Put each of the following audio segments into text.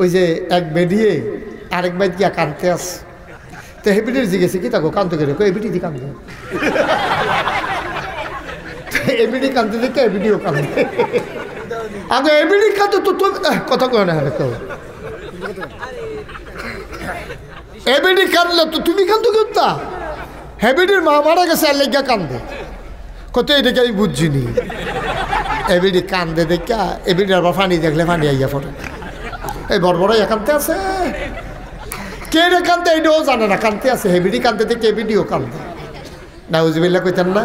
ওই যে এক বেরিয়ে আরেক বাইত গিয়া কানতে আস, তো হেবিডির জিজ্ঞেসে কি থাকো কানতে গেলে এবিডি দি কানতে, এবিডি কানতে দেখে এবিডিও কানতে, আগে এবিডি কানতে তো কথা কয় না হলে কেউ, এবিডি কানলে তো তুমি কানতে করতা, হেবিডির মা মারা গেছে আর লেগা কান্দে, কত এটাকে আমি বুঝছিনি, এবিডি কান্দে দেখা এবিডি আবার পানি দেখলে পানি আইয়া পড়ে, এই বড় বড় কানতে আছে, কে রে কানতে এইটাও জানে না, কানতে আছে হেবিডি কানতে দেখে এবিডিও কান্দে, নাউজুবিল্লাহ কইতেন না।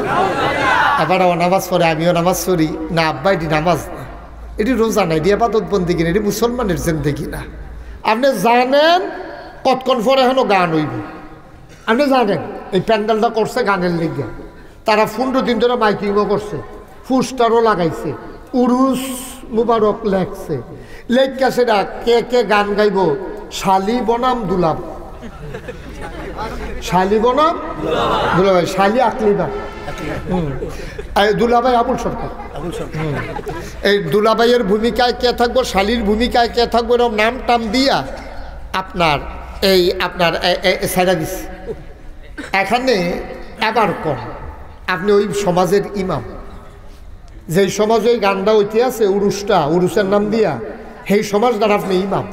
আবার নামাজ পড়ে, আমিও নামাজ পড়ি না, আব্বা এটি নামাজ না, এটি রোজা না, এটি আবাদত বন্দেগী না, এটি মুসলমানের জিন্দেগি না। আপনি জানেন কতক্ষণ পরে এখনো গান হইব, আপনি জানেন এই প্যান্ডেলটা করছে গানের লিগে, তারা 15 দিন ধরে মাইকিংও করছে, পোস্টারও লাগাইছে, উরুস মুবারক লেখছে, লেখা সেটা কে কে গান গাইব, শালি বনাম দুলাব, শালি বনাম দুলাভাই, শালি আকলিবা, দুলাভাই আবুল সরকার, এই দুলাভাইয়ের ভূমিকায় কে থাকবো, শালির ভূমিকায় কে থাকবো, এরকম নাম টাম দিয়া আপনার এই আপনার সাইডা দিস। এখানে এবার কম আপনি ওই সমাজের ইমাম, যেই সমাজে ওই গানটা ওইতে আছে উরুসটা, উরুসের নাম দিয়া সেই সমাজটার আপনি ইমাম,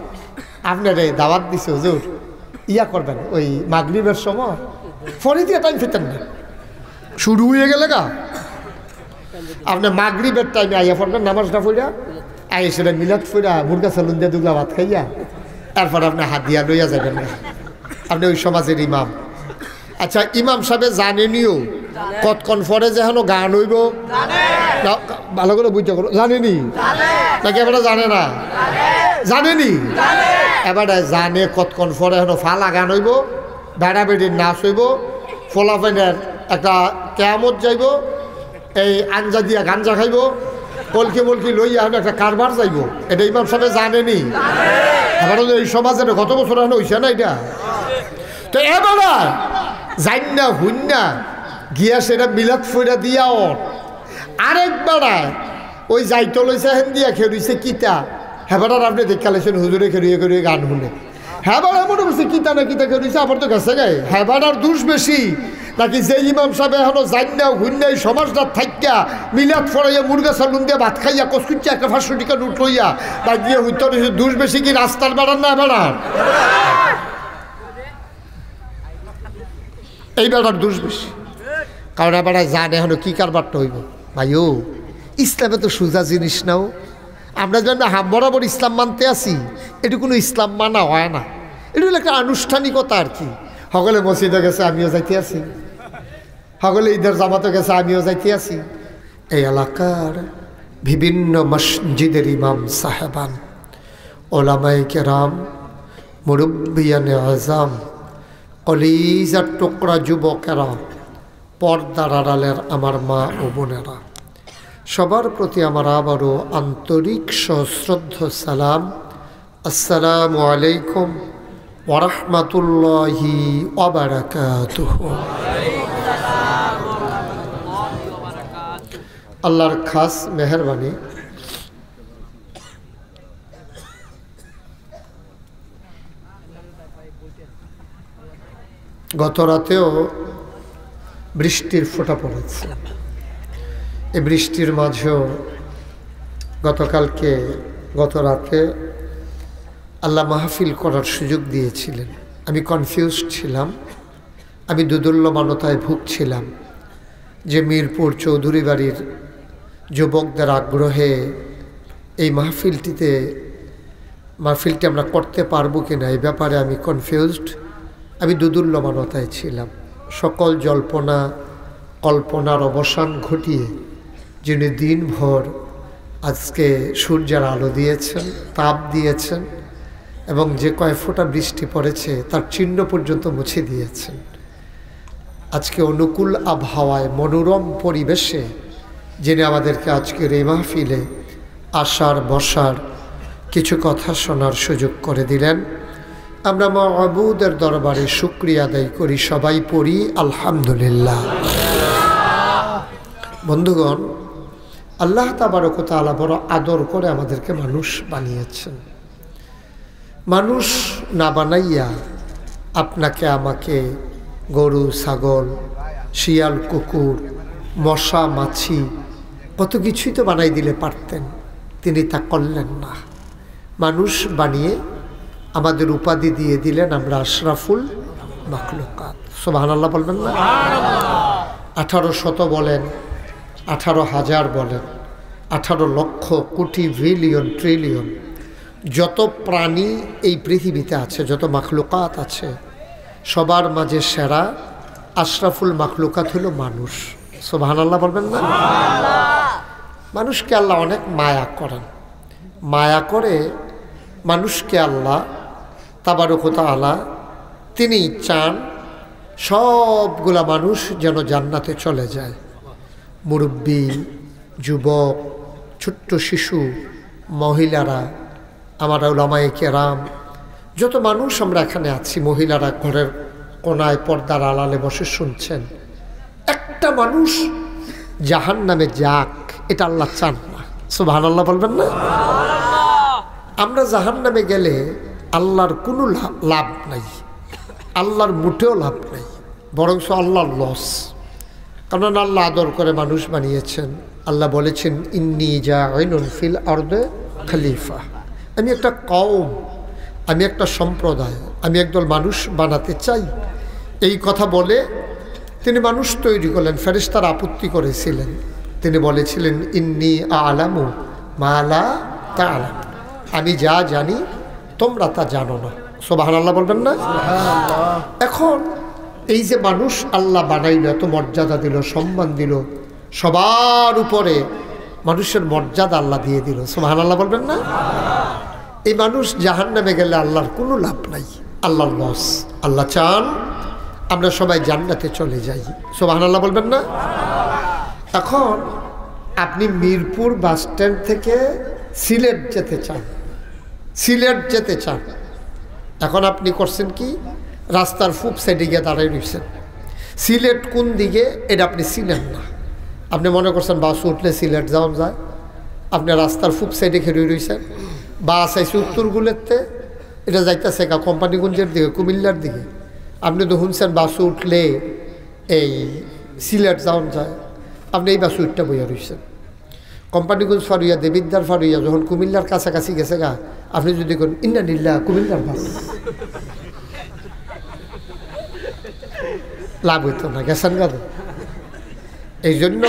আপনার এই দাওয়াত দিছে হুজুর ইয়া করবেন ওই মাগরিবের সময়, ফরি দিয়ে টাইম ফেতেন না, শুরু হয়ে গেলে গা আপনি মাগরিবের টাইমে আইয়া পড়বেন, নামাজটা পড়া আইয়া সেটা মিলাদ পড়া মুরগা সালুন দিয়ে দুগলা ভাত খাইয়া তারপর আপনি হাত দিয়া লইয়া যাবেন না, আপনি ওই সমাজের ইমাম। আচ্ছা ইমাম সাহেব জানেনিও কতক্ষণ পরে যে হেন গান হইব, ভালো করে বুঝতে করো, জানেনি নাকি এবারে জানে না, জানেনি এবারে জানে কতক্ষণ পরে হেন ফালা গান হইব, বেড়া বেড়ির নাচ হইব, ফোলাফেনের একটা কেয়ামত যাইব, এই আঞ্জা দিয়া গাঞ্জা খাইব, কলকি মলকি লইয়া হেন একটা কারবার যাইব, এটা ইমাম সাহেব জানেনি। এবার এই সমাজের কত বছর হেন হইছে না এটা, তো এবারে যাই না হুন না গিয়া সেটা মিলাদ ফইরা দিয়া আরেকবার ওই যাইতো লইছে হেন দিয়া খেরুইছে কিতা, হেবার আপনি দেখালেছেন হুজুরে খেরুয়ে খেরুয়ে গান শুনে, হেবার মনে করছে কিতা না কিতা খেরুইছে, আবার তো গেছে গায়ে হেবার দোষ বেশি নাকি যে ইমাম সাহেব এখনো যাই না হুন না এই সমাজটা থাইকা মিলাদ ফরাইয়া মুরগা সালুন দিয়ে ভাত খাইয়া কসকুচ্চা একটা 500 টাকা নোট লইয়া বা গিয়ে হইতে দোষ বেশি কি রাস্তার বেড়ান না বেড়ান, এই বেড়ার দোষ বেশি, কারণ এবার জানে এখনো কী কারবারটা হইব। ভাইও ইসলামে তো সোজা জিনিস নাও, আমরা যেন বরাবর ইসলাম মানতে আসি, এটি কোনো ইসলাম মানা হয় না, এটি হলো একটা আনুষ্ঠানিকতা আর কি। সকলে মসজিদে গেছে আমিও যাইতে আসি, সকলে ঈদের জামাতে গেছে আমিও যাইতে আসি। এই এলাকার বিভিন্ন মসজিদের ইমাম সাহেবান, ওলামায়ে কেরাম, মুরব্বিয়ানে আজম, কলিজার টুকরা যুবকেরা, পর্দার আড়ালের আমার মা ও বোনেরা, সবার প্রতি আমার আবারও আন্তরিক সশ্রদ্ধ সালাম। আসসালামু আলাইকুম ওয়া রাহমাতুল্লাহি ওয়া বারাকাতুহু। আল্লাহর খাস মেহেরবানি, গত রাতেও বৃষ্টির ফোঁটা পড়েছে, এই বৃষ্টির মাঝেও গত রাতে আল্লাহ মাহফিল করার সুযোগ দিয়েছিলেন। আমি কনফিউজড ছিলাম, আমি দুদুল্যমানতায় ভুগছিলাম যে মিরপুর চৌধুরী বাড়ির যুবকদের আগ্রহে এই মাহফিলটি আমরা করতে পারবো কিনা এই ব্যাপারে আমি কনফিউজড, আমি দুদুল্যমানতায় ছিলাম। সকল জল্পনা কল্পনার অবসান ঘটিয়ে যিনি দিনভর আজকে সূর্যের আলো দিয়েছেন, তাপ দিয়েছেন এবং যে কয় ফোঁটা বৃষ্টি পড়েছে তার চিহ্ন পর্যন্ত মুছে দিয়েছেন, আজকে অনুকূল আবহাওয়ায় মনোরম পরিবেশে যিনি আমাদেরকে আজকের এই মাহফিলে আসার বসার কিছু কথা শোনার সুযোগ করে দিলেন, আমরা মাবুদের দরবারে শুকরিয়া আদায় করি, সবাই পড়ি আলহামদুলিল্লাহ। বন্ধুগণ, আল্লাহ তাবারক ওয়া তাআলা বড় আদর করে আমাদেরকে মানুষ বানিয়েছেন। মানুষ না বানাইয়া আপনাকে আমাকে গরু ছাগল শিয়াল কুকুর মশা মাছি কত কিছুই তো বানাই দিলে পারতেন, তিনি তা করলেন না। মানুষ বানিয়ে আমাদের উপাধি দিয়ে দিলেন আমরা আশরাফুল মাখলুকাত। সুবহানাল্লাহ বলবেন না? 1800 বলেন, 18,000 বলেন, 18 লক্ষ কোটি বিলিয়ন ট্রিলিয়ন যত প্রাণী এই পৃথিবীতে আছে, যত মাখলুকাত আছে, সবার মাঝে সেরা আশরাফুল মাখলুকাত হলো মানুষ। সুবহানাল্লাহ বলবেন না? মানুষকে আল্লাহ অনেক মায়া করেন, মায়া করে মানুষকে আল্লাহ তাবারক ওয়া তাআলা তিনি চান সবগুলা মানুষ যেন জান্নাতে চলে যায়। মুরব্বী, যুবক, ছোট্ট শিশু, মহিলারা, আমার উলামায়ে কেরাম, যত মানুষ আমরা এখানে আছি, মহিলারা ঘরের কোনায় পর্দার আড়ালে বসে শুনছেন, একটা মানুষ জাহান্নামে যাক এটা আল্লাহ চান না। সুবহানাল্লাহ বলবেন না? আমরা জাহান্নামে গেলে আল্লাহর কোনো লাভ নাই, আল্লাহর মোটেও লাভ নাই, বরং আল্লাহর লস। কারণ আল্লাহ আদর করে মানুষ বানিয়েছেন। আল্লাহ বলেছেন ইন্নী জাইলুন ফিল আরদে খলিফা, আমি একটা কওম, আমি একটা সম্প্রদায়, আমি একদল মানুষ বানাতে চাই। এই কথা বলে তিনি মানুষ তৈরি করলেন। ফেরেশতারা আপত্তি করেছিলেন, তিনি বলেছিলেন ইন্নী আ'লামু মা লা তা'লাম, আমি যা জানি তোমরা তা জানো না। সুবহানাল্লাহ বলবেন না? এখন এই যে মানুষ আল্লাহ বানাইল, এত মর্যাদা দিল, সম্মান দিল, সবার উপরে মানুষের মর্যাদা আল্লাহ দিয়ে দিল। সুবহানাল্লাহ বলবেন না? এই মানুষ জাহান্নামে গেলে আল্লাহর কোনো লাভ নাই, আল্লাহর লস। আল্লাহ চান আমরা সবাই জান্নাতে চলে যাই। সুবহানাল্লাহ বলবেন না? এখন আপনি মিরপুর বাস স্ট্যান্ড থেকে সিলেট যেতে চান, সিলেট যেতে চান, এখন আপনি করছেন কি, রাস্তার ফুপ সাইডে গিয়ে দাঁড়াই রয়েছেন। সিলেট কোন দিকে এটা আপনি চিনেন না, আপনি মনে করছেন বাস উঠলে সিলেট যাওয়া যায়, আপনি রাস্তার ফুপ সাইডে খেয়ে রয়েছেন। বাস আইসে উত্তরগুলোতে, এটা যাইতেছে কোম্পানিগঞ্জের দিকে, কুমিল্লার দিকে। আপনি তো শুনছেন বাস উঠলে এই সিলেট যাওয়া যায়, আপনি এই বাস উঠটা বইয়া রয়েছেন। কোম্পানিগঞ্জ ফারুইয়া, দেবিদ্দার ফারুইয়া যখন কুমিল্লার কাছাকাছি গেছে গা, আপনি যদি কোন ইন্নালিল্লাহ কুমিল্লার বাস, লাভ হইতো না, গেছেন গা। এই জন্য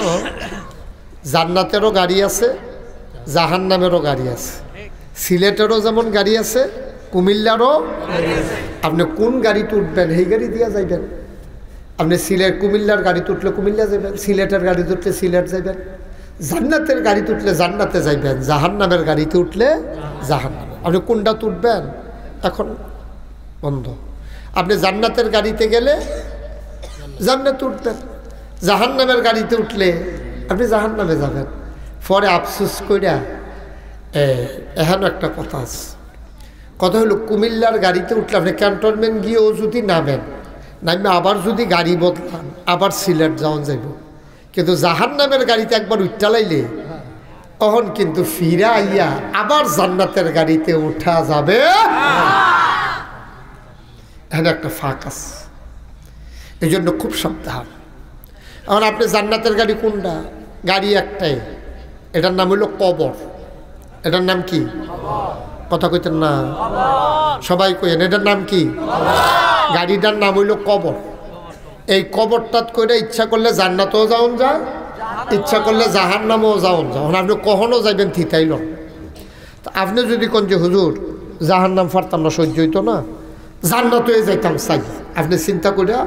জান্নাতেরও গাড়ি আছে, জাহান্নামেরও গাড়ি আছে, সিলেটেরও যেমন গাড়ি আছে, কুমিল্লারও। আপনি কোন গাড়িতে উঠবেন সেই গাড়ি দিয়া যাইবেন। আপনি সিলেট কুমিল্লার গাড়িতে উঠলে কুমিল্লা যাবেন, সিলেটের গাড়িতে উঠলে সিলেট যাবেন, জান্নাতের গাড়িতে উঠলে জান্নাতে যাইবেন, জাহান্নামের গাড়িতে উঠলে জাহান্নামে। আপনি কোনটাতে উঠবেন এখন বন্ধ। আপনি জান্নাতের গাড়িতে গেলে জান্নাতে উঠবেন, জাহান্নামের গাড়িতে উঠলে আপনি জাহান্নামে যাবেন। পরে আফসোস কইরা এখানে একটা কথা আছে, কথা হলো কুমিল্লার গাড়িতে উঠলে আপনি ক্যান্টনমেন্ট গিয়েও যদি নামেন, নামে আবার যদি গাড়ি বদলান আবার সিলেট যাওয়া যাইব। কিন্তু জাহান্নামের গাড়িতে একবার উঠা লাইলে তখন কিন্তু ফিরা আইয়া আবার জান্নাতের গাড়িতে উঠা যাবে। এখানে একটা ফাঁক আছে, এই জন্য খুব সাবধান। এখন আপনি জান্নাতের গাড়ি কোনটা? গাড়ি একটাই, এটার নাম হইল কবর। এটার নাম কি? কথা কইতেন না সবাই, কইেন এটার নাম কি? গাড়িটার নাম হইল কবর। এই কবরটাত কইরা ইচ্ছা করলে জান্নাতেও যাওন যায়, ইচ্ছা করলে জাহান্নামেও যাওন যায়। আপনি কখনো যাইবেন থিতাইল। আপনি যদি কোন যে হুজুর জাহান্নাম ফারতাম না, সহ্য হইতো না, জান্নাত হয়ে যাইতাম চাই, আপনি চিন্তা করিয়া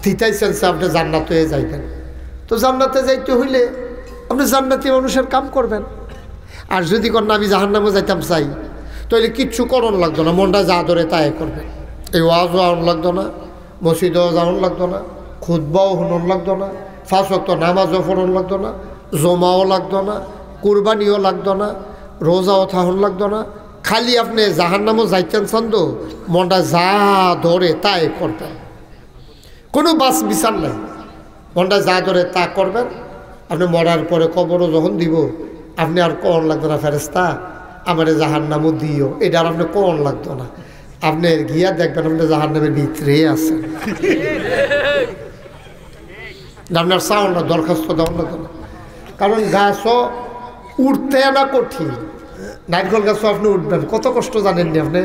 থিতাইছেন আপনি জান্নাত হয়ে যাইবেন। তো জান্নাতে যাইতে হইলে আপনি জান্নাতি মানুষের কাম করবেন। আর যদি কোন আমি জাহান্নামে যাইতাম চাই, তাহলে কিচ্ছু করণ লাগতো না, মনটা যা ধরে তাই করবেন। এই ওয়াজও আউন লাগতো না, মসজিদও যাওয়ান লাগতো না, খুতবাও শুনন লাগতো না, 5 ওয়াক্ত নামাজও পড়ন লাগতো না, জমাও লাগতো না, কুরবানিও লাগতো না, রোজাও থাহন লাগতো না। খালি আপনি জাহান্নামও যাইতেন চান্দ, মনটা যা ধরে তাই করবেন, কোনো বাস বিচার নাই, মনটা যা ধরে তা করবেন। আপনি মরার পরে কবরও যখন দিব, আপনি আর কন লাগতো না ফেরেস্তা আমারে জাহান্নামও দিও, এটা আর আপনি কন লাগতো না। আপনি গিয়া দেখবেন আপনি জাহান্নামের ভিতরে আছেন। আপনার চাওয়ান না, দরখাস্ত দেওয়ান না, কারণ গাছও উঠতে না কঠিন। নারকেল গাছও আপনি উঠবেন কত কষ্ট জানেননি আপনি?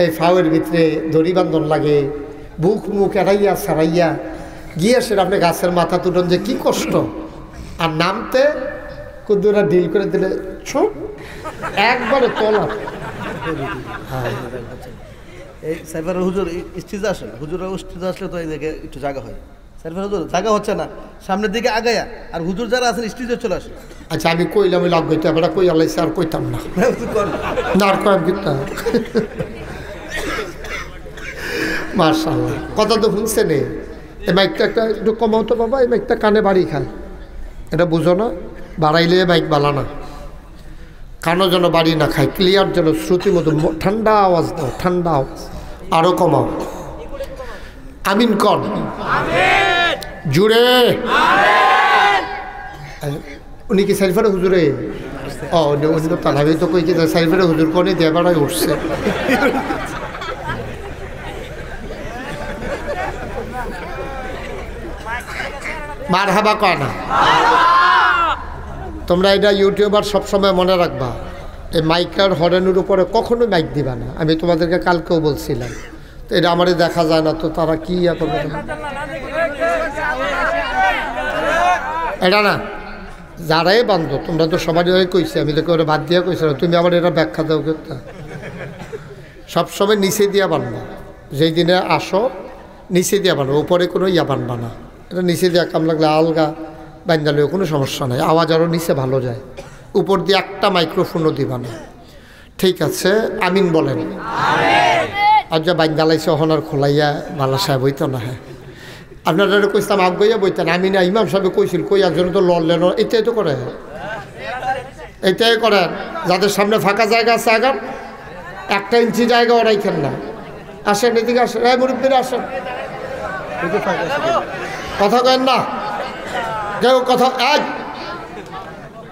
এই ফাওয়ের ভিতরে দড়ি বান্ধন লাগে, বুক মুখ এড়াইয়া ছাড়াইয়া গিয়ে সেটা আপনি গাছের মাথা তুলেন যে কি কষ্ট। আর নামতে কুদ্দুরা ডিল করে দিলে ছোট একবারে তোলা। এই সাইফার হুজুর স্টেজে আসেন, হুজুরা স্টেজে আসলে তো এই জায়গায় একটু জায়গা হয়। সাইফার হুজুর জায়গা হচ্ছে না, সামনের দিকে আগায়া, আর হুজুর যারা আছেন স্টেজে চলে আসে। আচ্ছা আমি কইলাম ওই লাভ গইতে আমরা কই আলাইছে আর কইতাম না, না আর কয়াম কিন্তু মাশাআল্লাহ। কথা তো শুনছে নে, এই মাইকটা একটা একটু কমাও তো বাবা, এই মাইকটা কানে বাড়ি খায়, এটা বুঝো না? বাড়াইলে মাইক বালা না, কানও যেন বাড়ি না খায়, ক্লিয়ার যেন শ্রুতি মতো ঠান্ডা আওয়াজ দাও, ঠান্ডা আওয়াজ আরো কমাও। আমিন কন জুড়ে। উনি কি সাইফারে হুজুরে? ও উনি তো তালাবি তো কই কি সাইফারে হুজুর কনে দিয়ে বেড়ায় উঠছে। মার হাবা কয় না। তোমরা এটা ইউটিউবার সবসময় মনে রাখবা, এই মাইকার হরেনের উপরে কখনো মাইক দিবা না। আমি তোমাদেরকে কালকেও বলছিলাম, তো এটা আমারে দেখা যায় না, তো তারা কি করবে? এটা না যারাই বান্ধব, তোমরা তো সবাই কইছে, আমি তো করে বাদ দিয়া কইছিলাম, তুমি আবার এটা ব্যাখ্যা দাও করতে। সবসময় নিচে দিয়া বানবা, যেই দিনে আসো নিচে দিয়া বানবা, উপরে কোনো ইয়া বানবা না। এটা নিচে দিয়া কাম লাগলে আলগা বান্ধালেও কোনো সমস্যা নাই, আওয়াজ আরও নিচে ভালো যায়। উপর দিয়ে একটা মাইক্রোফোনও দিবা না, ঠিক আছে? আমিন বলেন। আর যা বান্ধালাইছে হনার খোলাইয়া বালা সাহেব হইতো না। হ্যাঁ আপনারা কইতাম আগাইয়া বইতেন, আমি না ইমাম সাহেব কইছিল, কই একজন তো লড়লেন, এটাই তো করে, এটাই করেন। যাদের সামনে ফাঁকা জায়গা আছে আগান, 1 ইঞ্চি জায়গা রাইখেন না। আসেন এদিকে, আসেন এই মুরব্বীরা আসেন, কথা কেন না, কেউ কথা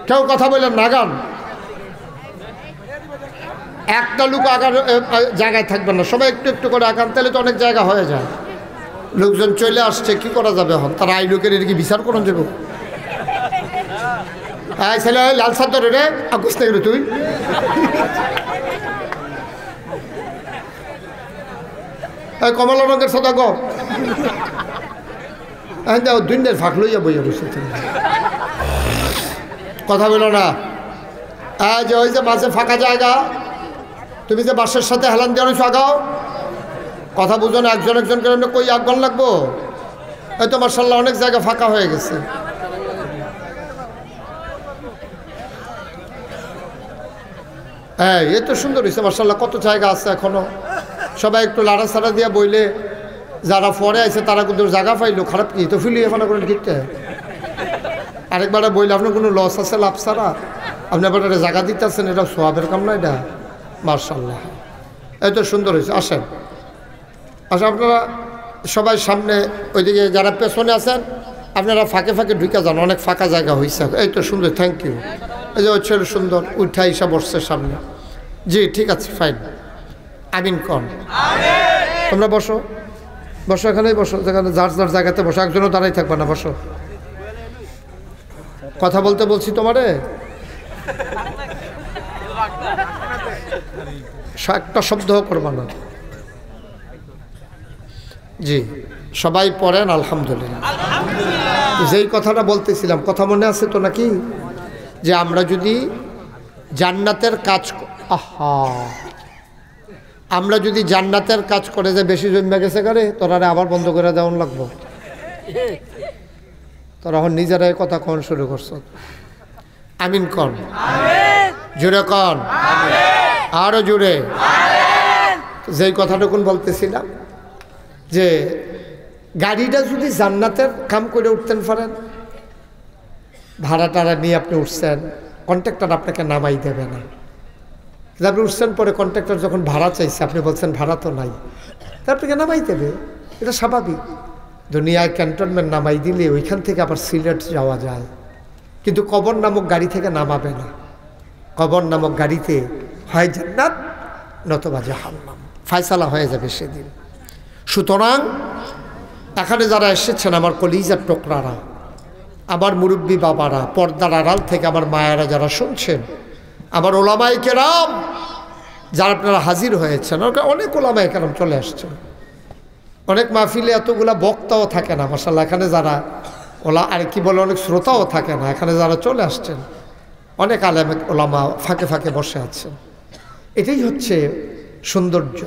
কেউ কথা বললেন না, গান একটা লোক আগার জায়গায় থাকবেন না, সবাই একটু একটু করে আগান, তাহলে তো অনেক জায়গা হয়ে যায়। লোকজন চলে আসছে, কি করা যাবে এখন? তারা এই লোকের এর কি বিচার করুন যাবো? এই ছেলে লাল সাদর রে আকুস থেকে তুই এই কমলা রঙের সদা গো দুইনের ফাঁক লইয়া বইয়া বসে কথা বলো না। যে ওই যে মাঝে ফাঁকা জায়গা, তুমি যে বাসের সাথে হেলান দিয়ে আগাও, কথা বুঝো না, একজন একজন করে কই আগুন লাগবো? এই তো মার্শাল্লাহ অনেক জায়গা ফাঁকা হয়ে গেছে। হ্যাঁ এই তো সুন্দর হয়েছে মার্শাল্লাহ, কত জায়গা আছে এখনো। সবাই একটু লাড়াছাড়া দিয়ে বইলে, যারা পরে আছে তারা কিন্তু জায়গা পাইলো, খারাপ কি তো ফিলিয়ে মনে করেন কিনতে। আরেকবার বইলে আপনার কোনো লস আছে লাভ ছাড়া, আপনি আবার জায়গা দিতেছেন, এটা সোয়াবের কাম না এটা। মার্শাল্লাহ এই তো সুন্দর হয়েছে। আসেন আচ্ছা, আপনারা সবাই সামনে, ওইদিকে যারা পেছনে আছেন আপনারা ফাঁকে ফাঁকে ঢুকে যান, অনেক ফাঁকা জায়গা হয়েছে। এই তো সুন্দর, থ্যাংক ইউ। এই যে ওই ছেলে সুন্দর উঠা হিসাব বসছে সামনে। জি ঠিক আছে, ফাইন। আমিন কন। তোমরা বসো, বসো এখানেই বসো, যেখানে যার যার জায়গাতে বসো, একজনও দাঁড়াই থাকবে না, বসো। কথা বলতে বলছি তোমারে, একটা শব্দ করবা না। জি সবাই পড়েন আলহামদুলিল্লাহ। যেই কথাটা বলতেছিলাম, কথা মনে আছে তো নাকি? যে আমরা যদি জান্নাতের কাজ, আমরা যদি জান্নাতের কাজ করে যে বেশি জমে গেছে করে, তোরা আবার বন্ধ করে দেওয়ান লাগবো। তোরা এখন নিজেরাই কথা কন শুরু করছ। আমিন কন, জোরে কন, আরো জোরে। যেই কথাটুকুন বলতেছিলাম, যে গাড়িটা যদি জান্নাতের কাম করে উঠতেন পারেন, ভাড়া টাড়া নিয়ে আপনি উঠছেন, কন্ট্রাক্টর আপনাকে নামাই দেবে না। আপনি উঠছেন, পরে কন্ট্রাক্টর যখন ভাড়া চাইছে, আপনি বলছেন ভাড়া তো নাই, তা আপনাকে নামাই দেবে, এটা স্বাভাবিক। দুনিয়ায় ক্যান্টনমেন্ট নামাই দিলে ওইখান থেকে আবার সিলেট যাওয়া যায়, কিন্তু কবর নামক গাড়ি থেকে নামাবে না। কবর নামক গাড়িতে হয় জান্নাত নতবা জাহান্নাম। ফায়সালা হয়ে যাবে সেদিন। সুতরাং এখানে যারা এসেছেন আমার কলিজার টুকরারা, আমার মুরব্বী বাবারা, পর্দার আড়াল থেকে আমার মায়েরা যারা শুনছেন, আমার ওলামায়ে কেরাম যারা আপনারা হাজির হয়েছেন, অনেক ওলামায়ে কেরাম চলে আসছেন। অনেক মাহফিলে এতগুলা বক্তাও থাকে না মাশাআল্লাহ, এখানে যারা আর কি বলে অনেক শ্রোতাও থাকে না, এখানে যারা চলে আসছেন অনেক আলেম ওলামা ফাঁকে ফাঁকে বসে আছেন। এটাই হচ্ছে সৌন্দর্য।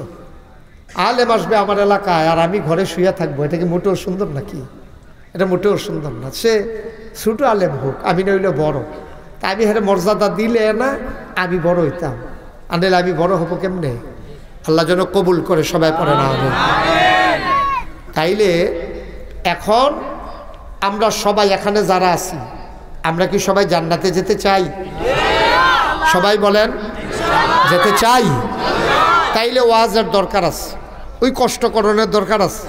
আলেম আসবে আমার এলাকায় আর আমি ঘরে শুয়ে থাকবো, এটা কি মোটেও সুন্দর নাকি? এটা মোটেও সুন্দর না। সে ছোট আলেম হোক, আমি নইলে বড়, তা আমি হেরে মর্যাদা দিলে না আমি বড় হইতাম, আনলে আমি বড় হবো কেমনে? আল্লাহ যেন কবুল করে সবাই পড়ে না হবে। তাইলে এখন আমরা সবাই এখানে যারা আছি, আমরা কি সবাই জান্নাতে যেতে চাই? সবাই বলেন যেতে চাই। তাইলে ওয়াজের দরকার আছে, ওই কষ্টকরণের দরকার আছে।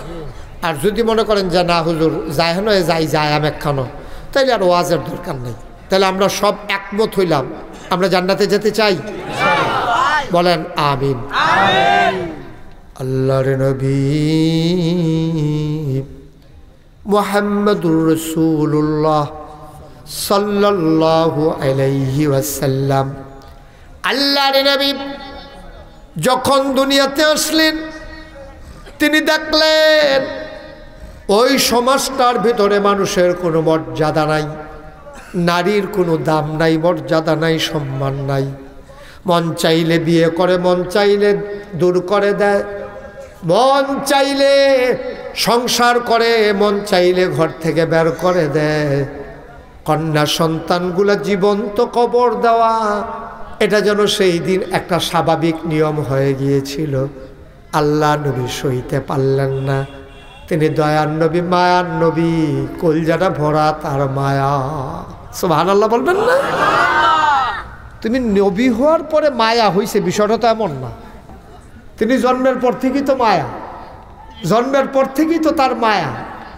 আর যদি মনে করেন যে না হুজুর যাই হেন যাই আমি একখানো, তাইলে আর ওয়াজের দরকার নেই। তাহলে আমরা সব একমত হইলাম, আমরা জান্নাতে যেতে চাই। বলেন আমিন। আল্লাহর নবী মুহাম্মদুর রাসূলুল্লাহ সাল্লাল্লাহু আলাইহি ওয়াসাল্লাম, আল্লাহর নবী যখন দুনিয়াতে আসলেন, তিনি দেখলেন ওই সমাজটার ভিতরে মানুষের কোনো মর্যাদা নাই, নারীর কোনো দাম নাই, মর্যাদা নাই, সম্মান নাই। মন চাইলে বিয়ে করে, মন চাইলে দূর করে দেয়, মন চাইলে সংসার করে, মন চাইলে ঘর থেকে বের করে দেয়। কন্যা সন্তানগুলা জীবন্ত কবর দেওয়া, এটা যেন সেই দিন একটা স্বাভাবিক নিয়ম হয়ে গিয়েছিল। আল্লাহ নবী সইতে পারলেন না। তিনি দয়ার নবী, মায়ার নবী, কলজাটা ভরা তার মায়া। সুবহানাল্লাহ বলবেন না? তুমি নবী হওয়ার পরে মায়া হইছে, বিষয়টা তো এমন না। তিনি জন্মের পর থেকেই তো মায়া, জন্মের পর থেকেই তো তার মায়া,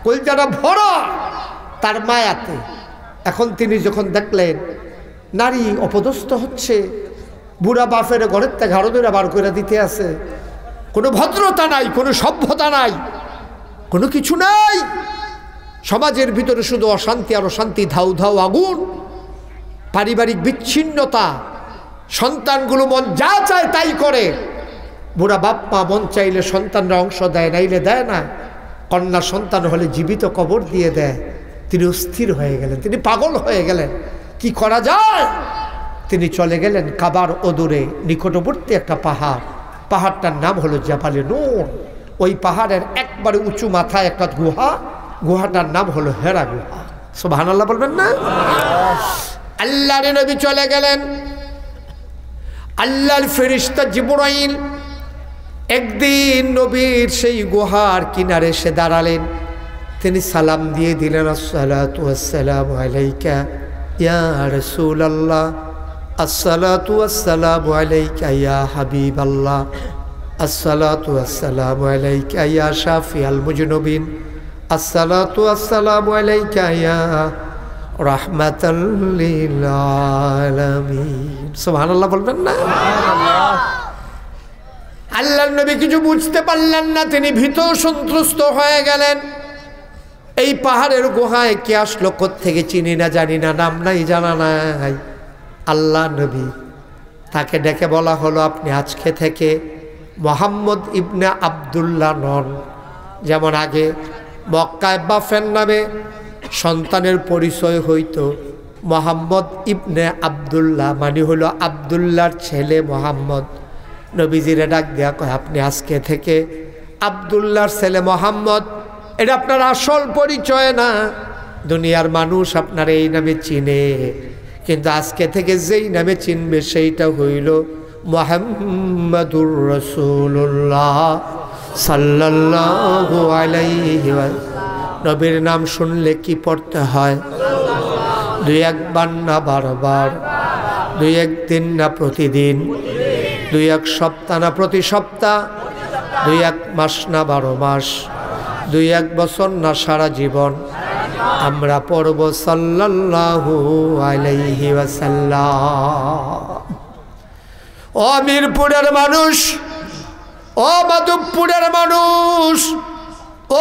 কলজাটা ভরা তার মায়াতে। এখন তিনি যখন দেখলেন নারী অপদস্থ হচ্ছে, বুড়া বাপের ঘরের থেকে ঘাড়ো ধরে বার করে দিতে আছে, কোনো ভদ্রতা নাই, কোনো সভ্যতা নাই, কোনো কিছু নাই। সমাজের ভিতরে শুধু অশান্তি আর অশান্তি, ধাউ ধাউ আগুন, পারিবারিক বিচ্ছিন্নতা, সন্তানগুলো মন যা চায় তাই করে। বুড়া বাপ মা মন চাইলে সন্তানরা অংশ দেয়, নাইলে দেয় না। কন্যা সন্তান হলে জীবিত কবর দিয়ে দেয়। তিনি অস্থির হয়ে গেলেন, তিনি পাগল হয়ে গেলেন। কি করা যায়? তিনি চলে গেলেন কাবার অদূরে নিকটবর্তী একটা পাহাড়, পাহাড়টার নাম হলো জাবালে নূর। ওই পাহাড়ের একবারে উঁচু মাথায় একটা গুহা, গুহাটার নাম হলো হেরা গুহা। সুবহানাল্লাহ বলবেন না? আল্লাহর নবী চলে গেলেন। আল্লাহর ফেরেশতা জিবরাইল একদিন নবীর সেই গুহার কিনারে এসে দাঁড়ালেন। তিনি সালাম দিয়ে দিলেন, আসসালাতু ওয়াসসালামু আলাইকা ইয়া রাসূলুল্লাহ, আসসালাতু ওয়াসসালামু আলাইকা ইয়া হাবিবাল্লাহ, আসসালাতু ওয়াসসালামু আলাইকা ইয়া শাফিআল মুজনিবিন, আসসালাতু ওয়াসসালামু আলাইকা ইয়া রাহমাতাল লিল আলামিন। সুবহানাল্লাহ বলবেন না? আল্লাহর নবী কিছু বুঝতে পারলেন না, তিনি ভীত সন্ত্রস্ত হয়ে গেলেন। এই পাহাড়ের গুহায় কে আসলো, কোত্থেকে চিনি না, জানি না, নাম নাই, জানা নাই। আল্লাহ নবী তাকে ডেকে বলা হলো, আপনি আজকে থেকে মোহাম্মদ ইবনে আবদুল্লাহ নন। যেমন আগে মক্কায় বাফের নামে সন্তানের পরিচয় হইতো মোহাম্মদ ইবনে আবদুল্লাহ, মানে হলো আবদুল্লাহর ছেলে মোহাম্মদ। নবীজিরে ডাক দেয়া কয়, আপনি আজকে থেকে আবদুল্লাহর ছেলে মোহাম্মদ, এটা আপনার আসল পরিচয় না। দুনিয়ার মানুষ আপনার এই নামে চিনে, কিন্তু আজকে থেকে যেই নামে চিনবে সেইটা হইল মুহাম্মাদুর রাসূলুল্লাহ সাল্লাল্লাহু আলাইহি ওয়াসাল্লাম। নবীর নাম শুনলে কি পড়তে হয়? দুই একবার না বারবার, দুই একদিন না প্রতিদিন, দুই এক সপ্তাহ না প্রতি সপ্তাহ, দুই এক মাস না 12 মাস, দুই এক বছর না সারা জীবন আমরা পড়ব সাল্লাল্লাহু আলাইহি ওয়াসাল্লাম। ও মিরপুরের মানুষ, ও মাধবপুরের মানুষ,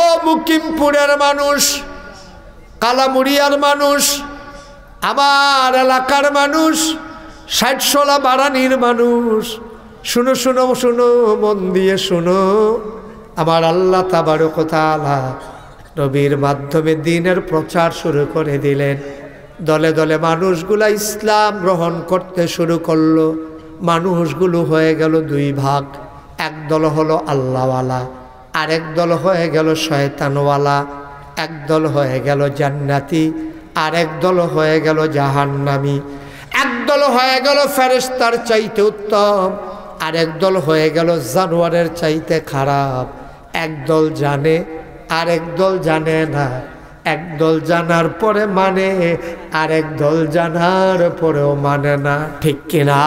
ও মুকিমপুরের মানুষ, কালামুড়িয়ার মানুষ, আমার এলাকার মানুষ, 60 বারানির মানুষ, শুনো শুনো শুনো, মন দিয়ে শুনো। আমার আল্লাহ তাবারক ওয়া তাআলা নবীর মাধ্যমে দ্বীনের প্রচার শুরু করে দিলেন। দলে দলে মানুষগুলা ইসলাম গ্রহণ করতে শুরু করলো। মানুষগুলো হয়ে গেল 2 ভাগ। এক দল হলো আল্লাহওয়ালা, আরেক দল হয়ে গেল শয়তানওয়ালা। এক দল হয়ে গেল জান্নাতি, আরেক দল হয়ে গেল জাহান্নামী। এক দল হয়ে গেল ফেরেশতার চাইতে উত্তম, আরেক দল হয়ে গেল জানোয়ারের চাইতে খারাপ। এক দল জানে, আরেক দল জানে না। এক দল জানার পরে মানে, আরেক দল জানার পরেও মানে না। ঠিক কিনা?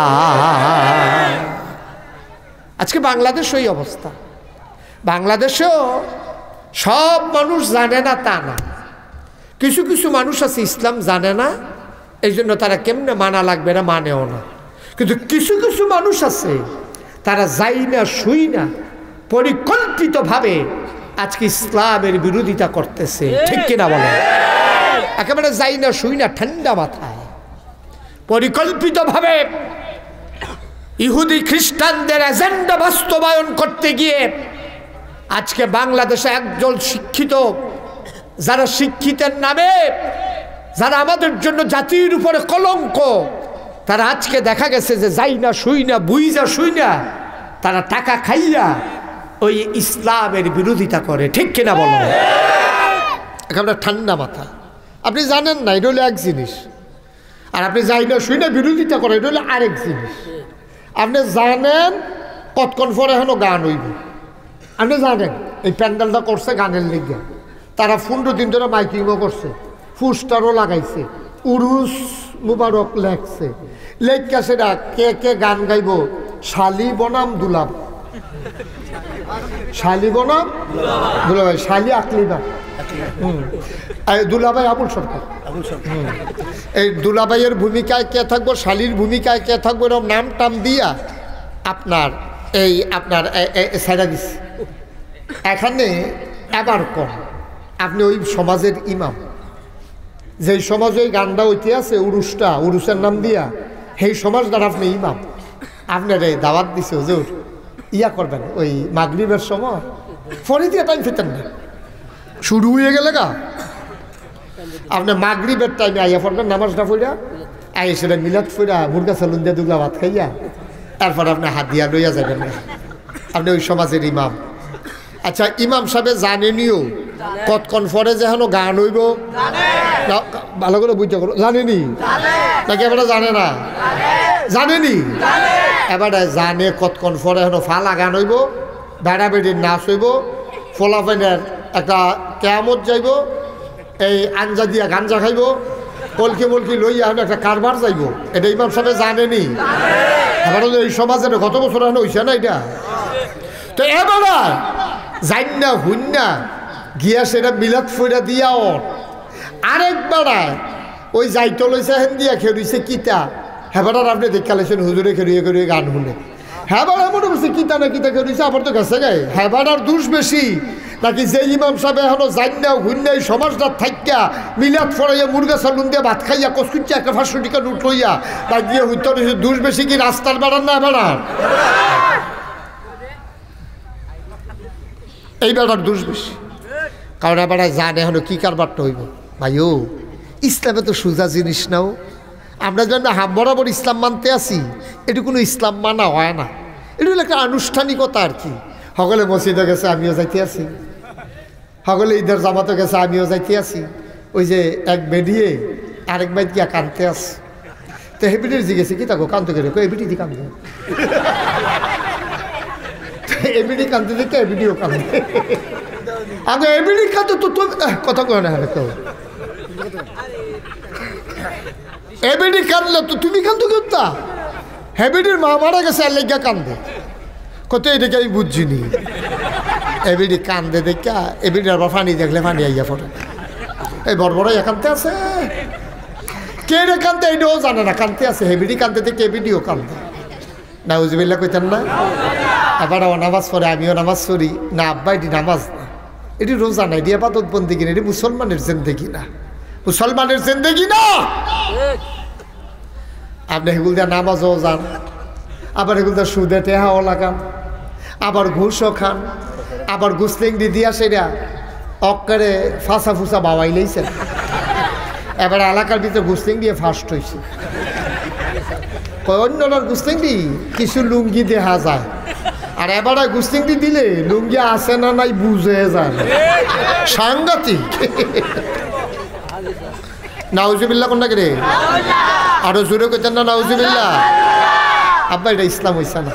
আজকে বাংলাদেশ ওই অবস্থা। বাংলাদেশেও সব মানুষ জানে না তা না, কিছু কিছু মানুষ আছে ইসলাম জানে না, এই জন্য তারা কেমনে মানা লাগবে না, মানেও না। কিন্তু কিছু কিছু মানুষ আছে তারা যাই না শুই না পরিকল্পিতভাবে আজকে ইসলামের বিরোধিতা করতেছে। ঠিক কিনা বলে? একেবারে যাই না শুই না ঠান্ডা মাথায় পরিকল্পিতভাবে ইহুদি খ্রিস্টানদের এজেন্ডা বাস্তবায়ন করতে গিয়ে আজকে বাংলাদেশে একজন শিক্ষিত, যারা শিক্ষিতের নামে, যারা আমাদের জন্য জাতির উপরে কলঙ্ক, তারা আজকে দেখা গেছে যে যাই না শুই না বুইজা শুই না তারা টাকা খাইয়া ওই ইসলামের বিরোধিতা করে। ঠিক কিনা বলো? একেবারে ঠান্ডা মাথা। আপনি জানেন না এটা হলো এক জিনিস, আর আপনি যাই না শুই না বিরোধিতা করে এটা হলো আরেক জিনিস। আপনি জানেন কতক্ষণ পরে এখনো গান হইব, আপনি জানেন এই প্যান্ডেলটা করছে গানের লিগে, তারা 15 দিন ধরে মাইকিংও করছে, পোস্টারও লাগাইছে, উরুস মুবারক লেখছে, লেখা সেটা কে কে গান গাইব, শালি বনাম দুলাব, শালি বনাম দুলাভাই, শালি আকলিবা, দুলাভাই আবুল সরকার। এই দুলাভাইয়ের ভূমিকায় কে থাকবো, শালির ভূমিকায় কে থাকবো, এরকম নাম টাম দিয়া আপনার সাইডা দিচ্ছে। এখানে এবার কম আপনি ওই সমাজের ইমাম, যেই সমাজ ওই গানটা ওইতে আছে উরুসের নাম দিয়া, সেই সমাজ দ্বারা আপনি ইমাম, আপনার এই দাওয়াত দিছে হুজুর ইয়া করবেন ওই মাগরিবের সময়, ফরি দিয়ে টাইম ফেতেন না, শুরু হয়ে গেলে গা আপনি মাগরিবের টাইমে আইয়া পড়বেন, নামাজটা পড়া আইয়া সেটা মিলাদ পড়া মুরগা সালুন দিয়ে দুগলা ভাত খাইয়া তারপর আপনি হাত দিয়া লইয়া যাবেন না, আপনি ওই সমাজের ইমাম। আচ্ছা, ইমাম সাহেব জানেনিও কতক্ষণ পরে যে হেন গান হইব, ভালো করে বুঝতে করো, জানেনি নাকি এবারে জানে না? জানেনি, এবারে জানে কতক্ষণ পরে হেন ফালা গান হইব, বেড়া বেড়ির নাচ হইব, ফোলাফেনের একটা কেয়ামত যাইব, এই আঞ্জা দিয়া গাঞ্জা খাইব, কলকি মলকি লইয়া হেন একটা কারবার যাইব, এটা ইমাম সাহেব জানেনি? এবারে এই সমাজের কত বছর হেন হইছে না এটা? তো এবারে যাই না হুন না গিয়া সেটা মিলাদ ফইরা দিয়া ওর আরেকবার ওই যাইতে লইছে হেন দিয়া খেয়েছে কিতা, হেবার আপনি দেখালেছেন হুজুরে খেয়ে খেয়ে গান শুনে, হেবার মনে করছে কিতা না কিতা খেয়েছে, আবার তো গেছে গায়ে হেবার দোষ বেশি নাকি যে ইমাম সাহেব এখনো যাই না হুন না এই সমাজটা থাইকা মিলাদ ফরাইয়া মুরগা সালুন দিয়ে ভাত খাইয়া কসকুচ্চা একটা 500 টাকা নোট লইয়া তা গিয়ে হইতে দোষ বেশি কি রাস্তার বেড়ান না বেড়ান? এই বেড়ার দোষ বেশি, কারণ এবার জানে এখনো কী কারবারটা হইব। ভাইও ইসলামে তো সোজা জিনিস নাও, আমরা যেন হাম বরাবর ইসলাম মানতে আসি, এটা কোনো ইসলাম মানা হয় না, এটা হলো একটা আনুষ্ঠানিকতা আর কি। সকলে মসজিদে গেছে আমিও যাইতে আছি, সকলে ঈদের জামাতে গেছে আমিও যাইতে আছি, ওই যে এক বেডিয়ে আরেক বাইত গিয়া কানতে আসে, তো হেবিডির জিজ্ঞেসে কি তাকো কানতে গেলে এবিডি দি কান্দে, এবিডি কানতে দেখে এবিডিও কান্দে, আগে এবিডি কাঁদো তো কথা কয় না কেউ, এবিডি কাঁদলে তো তুমি কান্দো কেউতা, হেবিডির মা মারা গেছে আর লেগা কান্দে, কত এটাকে আমি বুঝছিনি, এবিডি কান্দে দেখা এবিডির আবার পানি দেখলে পানি আইয়া পড়ে, এই বড় বড় কানতে আছে, কে রে কান্দে এটাও জানে না কানতে আছে, হেবিডি কান্দে দেখে এবিডিও কান্দে, নাউজুবিল্লাহ কইতেন না? এবার নামাজ পড়ে, আমিও নামাজ পড়ি না। আব্বা এটি নামাজ না, এটি রোজা না, এটি আবাদত বন্দেগী না, এটি মুসলমানের জিন্দেগি না, মুসলমানের জিন্দেগি না। আপনি এগুলো দিয়ে নামাজও যান, আবার এগুলো দিয়ে সুদে টেহাও লাগান, আবার ঘুষও খান, আবার গুসলিংডি দিয়া সেটা অক্কারে ফাঁসা ফুসা বাবাই লইছেন। এবার এলাকার ভিতরে গুসলিং দিয়ে ফার্স্ট হয়েছে। অন্যটার গুসলিংডি কিছু লুঙ্গি দেখা যায়, আর এবার গুসলিংডি দিলে লুঙ্গি আসে না নাই বুঝে যায়, সাংঘাতিক। নাউজুবিল্লাহ কোনটা রে? আরো জোরে কইতেন না নাউজুবিল্লাহ? আব্বা এটা ইসলাম হইছে না,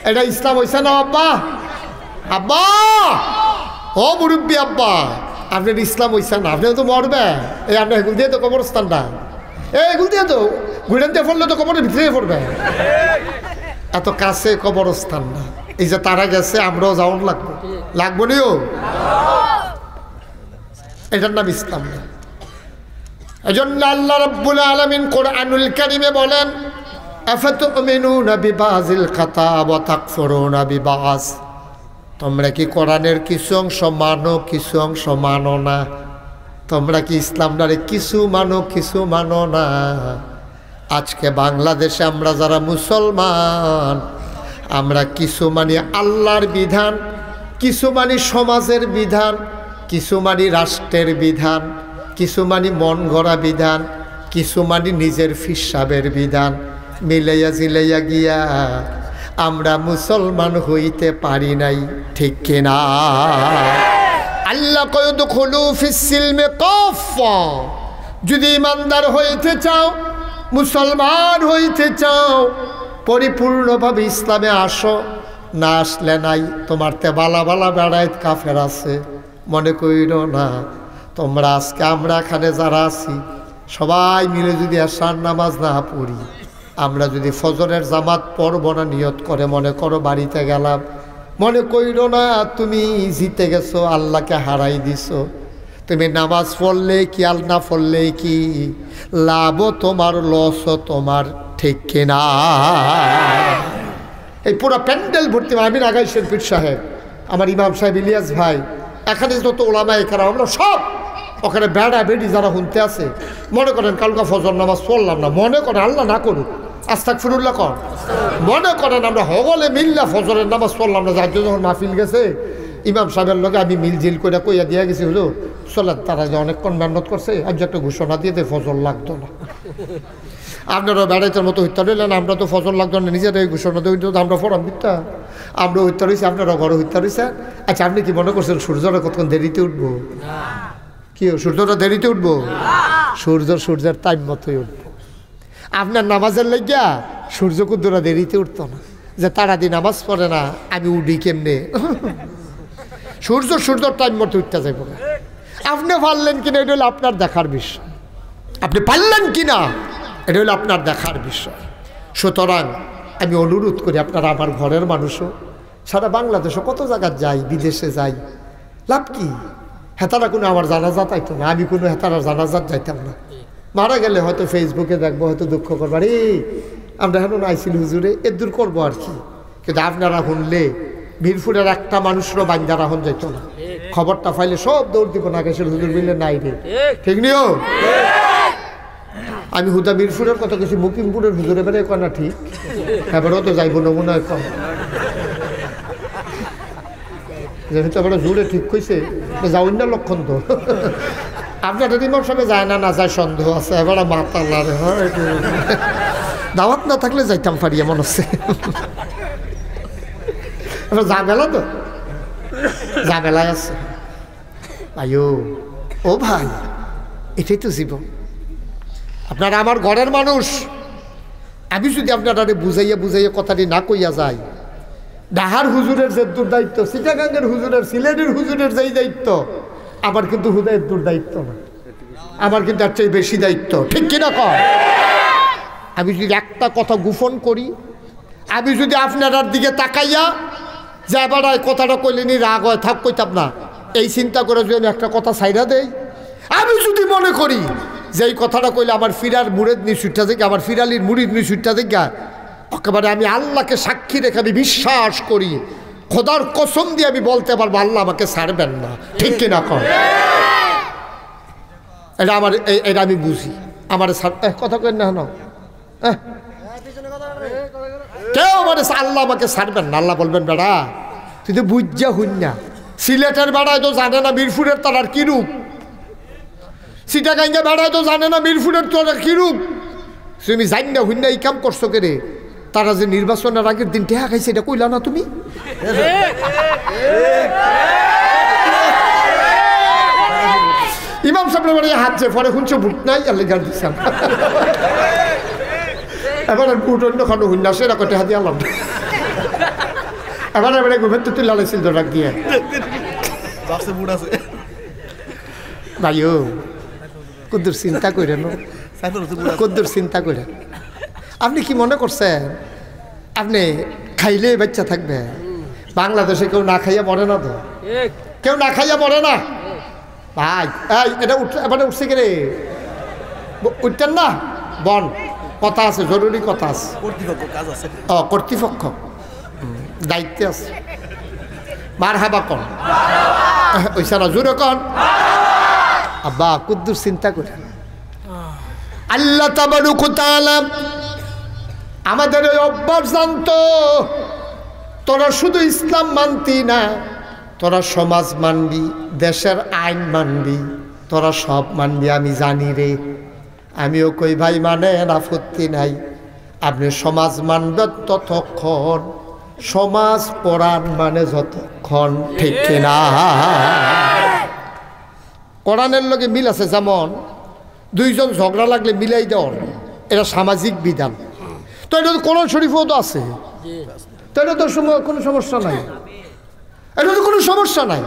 এটা ইসলাম হইছে না আব্বা। আব্বা ও মুরব্বী আব্বা, আপনার ইসলাম হইছে না, আপনি তো মরবে। এই আপনার এগুলো দিয়ে তো কবরস্থানটা, এগুলো দিয়ে তো ঘুরেন দিয়ে পড়লে তো কবরের ভিতরে পড়বে। এত কাছে কবরস্থান না, এই যে তারা গেছে আমরাও যাওয়ার লাগবো, লাগবো নিও, এটার নাম ইসলাম না। এজন্য আল্লাহ রাব্বুল আলামিন কোরআনুল কারীমে বলেন, আফাতুমিনুনা বিবাযিল কিতাব ওয়া তাকফুরুনা বিবায। তোমরা কি কোরআনের কিছু অংশ মানো, কিছু অংশ মানো না? তোমরা কি ইসলামটারে কিছু মানো, কিছু মানো না? আজকে বাংলাদেশে আমরা যারা মুসলমান, আমরা কিছু মানি আল্লাহর বিধান, কিছু মানি সমাজের বিধান, কিছু মানি রাষ্ট্রের বিধান, কিছু মানি মন গড়া বিধান, কিছু মানি নিজের ফিসাবের বিধান। মিলাইয়া জিলাইয়া গিয়া আমরা মুসলমান হইতে পারি নাই, ঠিক কিনা? আল্লাহ কয় দুখুলু ফিস সিলমে কাফা। যদি ইমানদার হইতে চাও, মুসলমান হইতে চাও, পরিপূর্ণভাবে ইসলামে আসো। না আসলে নাই, তোমার তে বালা বালা বেড়াইত কাফের আছে, মনে কইরো না। তোমরা আজকে আমরা এখানে যারা আছি সবাই মিলে যদি আসার নামাজ না পড়ি, আমরা যদি ফজরের জামাত পড়ব না নিয়ত করে, মনে করো বাড়িতে গেলাম, মনে কইরো না তুমি জিতে গেছো, আল্লাহকে হারাই দিছো। তুমি নামাজ পড়লে কি আর না পড়লে কি, লাভও তোমার, লসও তোমার, ঠিক কিনা? এই পুরো প্যান্ডেল ভর্তি আমির আগাইশের পীর সাহেব, আমার ইমাম সাহেব ইলিয়াস ভাই, এখানে যত ওলামা এখানে আমরা সব ওখানে বেড়া বেড়ি যারা শুনতে আছে, মনে করেন কালকা ফজর নামাজ পড়লাম না, মনে করেন আল্লাহ না করুক, আস্তাগফিরুল্লাহ কর, মনে করেন আমরা হগলে মিল্লা ফজরের নামাজ পড়লাম না, যার যখন মাহফিল গেছে ইমাম সাহেবের লগে আমি মিলজিল করে কইয়া দিয়া গেছি, হলো চলেন তারা যে অনেকক্ষণ মেহনত করছে, আজ একটা ঘোষণা দিয়ে ফজর লাগতো না। আপনারা বেড়াইতের মতো হত্যা রইলেন, আমরা তো ফজর লাগতো না, নিজেরা এই ঘোষণা দিয়ে আমরা ফরাম মিথ্যা, আমরা হত্যা রয়েছি, আপনারা ঘরে হত্যা রয়েছে। আচ্ছা আপনি কি মনে করছেন সূর্যরা কতক্ষণ দেরিতে উঠবো? কি সূর্যটা দেরিতে উঠবো? সূর্যের টাইম মতোই উঠবো। আপনার নামাজের লাগিয়া সূর্য কুদ্দুরা দেরিতে উঠতো না, যে তারা দিন নামাজ পড়ে না আমি উঠি কেমনে। সূর্যর টাইম মতো উঠতে যাইব না। আপনি পারলেন কিনা এটা হলো আপনার দেখার বিষয়, আপনি পারলেন কিনা এটা হলো আপনার দেখার বিষয়। সুতরাং আমি অনুরোধ করি, আপনারা আমার ঘরের মানুষও, সারা বাংলাদেশে কত জায়গায় যাই, বিদেশে যাই, লাভ কি? হেতারা কোনো আমার জানাজাত আইতো না, আমি কোনো হেতারার জানাজাত যাইতাম না। মারা গেলে হয়তো ফেসবুকে দেখবো, হয়তো দুঃখ করবো, আরে আমরা এখন আইসিল হুজুরে এর দূর করবো আর কি। কিন্তু আপনারা শুনলে মিরপুরের একটা মানুষেরও বাঞ্জা রাখুন যাইতো না, খবরটা পাইলে সব দৌড় দিব নাগেশের হুজুর মিলে নাই রে, ঠিক নিও? আমি হুদা মিরপুরের কথা কিছু মুকিমপুরের হুজুরে বেড়ে কয় না, ঠিক এবারও তো যাইব নমুনা কম, যেহেতু এবার জোরে ঠিক কইছে যাও না লক্ষণ তো। আপনার ইমাম সাহেব যায় না, না যায় সন্দেহ আছে, এবার মাথা লারে হয়, দাওয়াত না থাকলে যাইতাম পারি এমন হচ্ছে। এবার ঝামেলা তো, ঝামেলায় আছে ভাইও। ও ভাই, এটাই তো জীবন। আপনারা আমার ঘরের মানুষ, আমি যদি আপনারা বুঝাইয়া কথাটি না কইয়া যাই, ডাহার হুজুরের যে দায়িত্ব, চিটাগাঙ্গের হুজুরের, সিলেটের হুজুরের যেই দায়িত্ব, আমার কিন্তু হুদায়ের দায়িত্ব না, আমার কিন্তু এর চেয়ে বেশি দায়িত্ব, ঠিক কিনা কর? আমি যদি একটা কথা গোপন করি, আমি যদি আপনার দিকে তাকাইয়া যে এবার কথাটা কইলেনি রাগ হয়, থাক কইতাম না, এই চিন্তা করে যদি আমি একটা কথা ছাইরা দেই, আমি যদি মনে করি যে এই কথাটা কইলে আমার ফিরার মুড়ের নি সুটটা থেকে, আমার ফিরালির মুড়ির নি সুটটা থেকে, একেবারে আমি আল্লাহকে সাক্ষী রেখে আমি বিশ্বাস করি, খোদার কসম দিয়ে আমি বলতে পারবো আল্লাহ আমাকে ছাড়বেন না। ঠিক কিনা কর? এটা আমার এটা আমি বুঝি। আমার কথা কেন না কেউ মানে আল্লাহ আমাকে ছাড়বেন না। আল্লাহ বলবেন বেড়া তুই তো বুঝা হইন না, সিলেটের বেড়ায় তো জানে না মিরপুরের তার কি রূপ, সিটাগাঙ্গা বেড়ায় তো জানে না মিরপুরের তার কি রূপ। তুমি জানি না হইন না এই কাম করছো কে রে? তারা যে নির্বাচনের আগের দিন টেহা খাইছে এটা কইলা না তুমি? ইমাম সাহেবের বাড়ি হাত যে পরে শুনছো ভোট নাই আল্লাহ গাল দিচ্ছাম, এবার ভোট অন্য খানো হইন না সেটা কটে হাতি আলাম, এবার এবারে ঘুমের তো তুই লালাইছিল রাখ দিয়ে ভাইও কদ্দুর চিন্তা করে কদ্দুর চিন্তা করে। আপনি কি মনে করছেন আপনি খাইলে বাচ্চা থাকবে? বাংলাদেশে কেউ না খাইয়া মরে না তো, কেউ না খাইয়া মরে না ভাই। এটা এবারে উঠছে কে রে? উঠতেন না বন কথা আছে, জরুরি কথা আছে, কর্তৃপক্ষ দায়িত্বে আছে। মার হাবা কন ওইসা না জোরে কন আব্বা কুদ্দুর চিন্তা করে। আল্লাহ তাবারক ওয়া তাআলা আমাদের ওই অভ্যাস জানতো, তোরা শুধু ইসলাম মানতি না, তোরা সমাজ মানবি, দেশের আইন মানবি, তোরা সব মানবি আমি জানি রে। আমিও কই ভাই মানে আপত্তি নাই, আপনি সমাজ মানবেন ততক্ষণ, সমাজ কোরআন মানে যতক্ষণ। ঠিক কিনা? কোরআনের লগে মিল আছে, যেমন দুইজন ঝগড়া লাগলে মিলাই দেওয়ার, এটা সামাজিক বিধান। তো এটা তো কোরআন শরীফও তো আছে, তো এটা তো কোনো সমস্যা নাই, এটা তো কোনো সমস্যা নাই।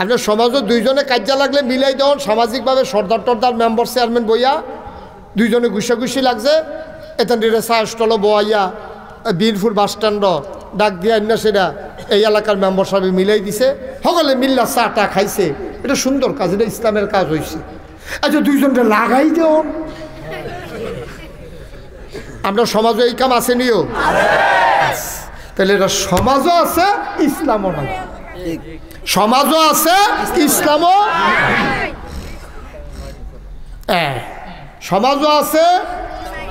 আপনার সমাজও দুইজনে কাজা লাগলে মিলাই দেওয়ান, সামাজিকভাবে সর্দার টর্দার মেম্বার চেয়ারম্যান বইয়া দুইজনে ঘুষাঘুষি লাগছে, এখান থেকে চা স্টল বইয়া বীরপুর বাস স্ট্যান্ড ডাক দিয়া না সেটা এই এলাকার মেম্বার সাহেব মিলাই দিছে, সকলে মিল্লা চাটা খাইছে, এটা সুন্দর কাজ, এটা ইসলামের কাজ হয়েছে। আচ্ছা দুইজনটা লাগাই দেওয়ান, আমরা সমাজে এই কাম আছে নিও, তাহলে এটা সমাজও আছে ইসলামও নাই, সমাজও আছে ইসলামও, সমাজও আছে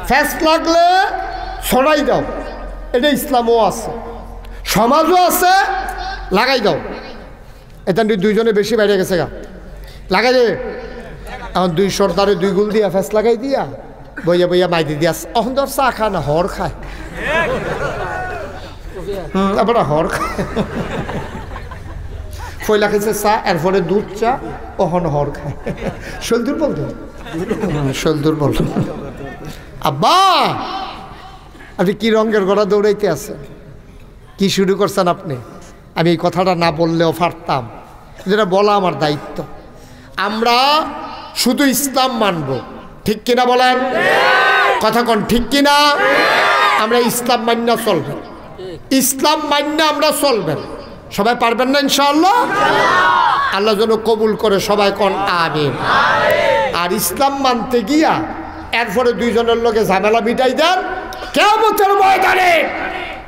ফ্যাস লাগলে ছড়াই দাও, এটা ইসলামও আছে, সমাজও আছে লাগাই দাও। এটা দুইজনে বেশি বাইরে গেছে গা, লাগাই দে এখন দুই সর্দারে দুই গুল দিয়া ফ্যাস লাগাই দিয়া বইয়া বইয়া মাইদি দিয়া অহন ধর চা খা না হর খায়, আবার হর খায়, ফয়লা খেয়েছে চা, এরপরে দুধ চা, অহন হর খায়। শলদুর বলতো, শলদুর বলতো আব্বা আপনি কি রঙের গড়া দৌড়াইতে আছেন, কি শুরু করছেন আপনি? আমি এই কথাটা না বললেও পারতাম, যেটা বলা আমার দায়িত্ব। আমরা শুধু ইসলাম মানব, ঠিক কিনা বলেন? কথা কন ঠিক কিনা? আমরা ইসলাম মান্না চলবেন, ইসলাম মান্না আমরা চলবেন। সবাই পারবেন না ইনশাআল্লাহ? আল্লাহ যেন কবুল করে, সবাই কন আমিন। আর ইসলাম মানতে গিয়া এরপরে দুইজনের লোকে ঝামেলা মিটাই দেন, কিয়ামতের ময়দানে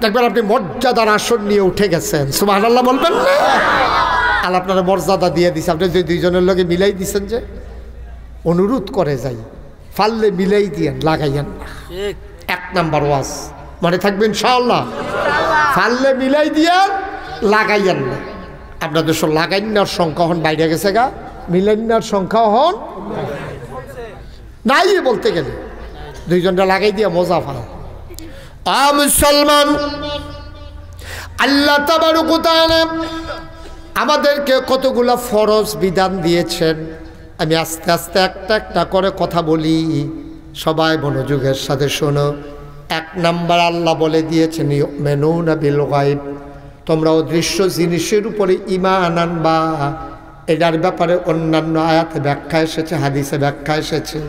দেখবেন আপনি মর্যাদার আসন নিয়ে উঠে গেছেন। সুবহানাল্লাহ বলবেন না? আল্লাহ আপনারা মর্যাদা দিয়ে দিছে, আপনি যে দুইজনের লোকে মিলাই দিচ্ছেন, যে অনুরোধ করে যাই ফাললে মিলাই দিয়েন, লাগাইয়েন না। এক নাম্বার ওয়াজ মনে থাকবে ইনশাআল্লাহ, ফাললে মিলাই দিয়েন, লাগাইয়েন না। আপনাদের সব লাগাইনার সংখ্যা হন বাইরে গেছে গা, মিলাইনার সংখ্যা হন নাই বলতে গেলে, দুইজনটা লাগাই দিয়ে মজা পায়। মুসলমান, আল্লাহ তাবারক ওয়া তাআলা আমাদেরকে কতগুলা ফরজ বিধান দিয়েছেন। আমি আস্তে আস্তে একটা একটা করে কথা বলি, সবাই মনোযোগের সাথে শোনো। এক নাম্বার আল্লাহ বলে দিয়েছেন ইউমিনুনা বিল গায়ব, তোমরা অদৃশ্য জিনিসের উপরে ঈমান আনবা। এটার ব্যাপারে অন্যান্য আয়াতে ব্যাখ্যা এসেছে, হাদিসে ব্যাখ্যা এসেছে।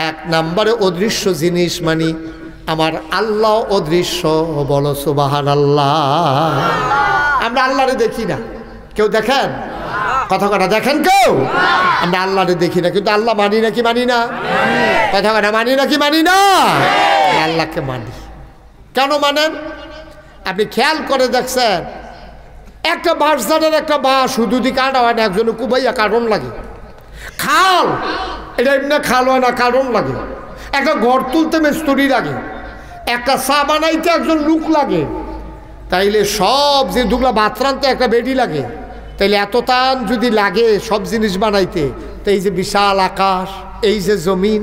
এক নাম্বারে অদৃশ্য জিনিস মানে আমার আল্লাহ অদৃশ্য, বলো সুবহানাল্লাহ। আমরা আল্লাহরে দেখি না, কেউ দেখেন? কথা কথা দেখেন কেউ? আমরা আল্লাহরে দেখি না, কিন্তু আল্লাহ মানি নাকি মানি না? কথা কথা মানি নাকি মানি না? আল্লাহকে মানি। কেন মানেন? আপনি খেয়াল করে দেখছেন, একটা বাঁশঝাড়ের একটা বাঁশ শুধু দি কাটা হয় না, একজনে কুবাইয়া কারণ লাগে। খাল এটা এমনি খাল হয় না, কারণ লাগে। একটা ঘর তুলতে মিস্ত্রি লাগে, একটা চা বানাইতে একজন লোক লাগে, তাইলে সব যে দুগলা ভাত রানতে একটা বেডি লাগে। তাইলে এত টান যদি লাগে সব জিনিস বানাইতে, তো এই যে বিশাল আকাশ, এই যে জমিন,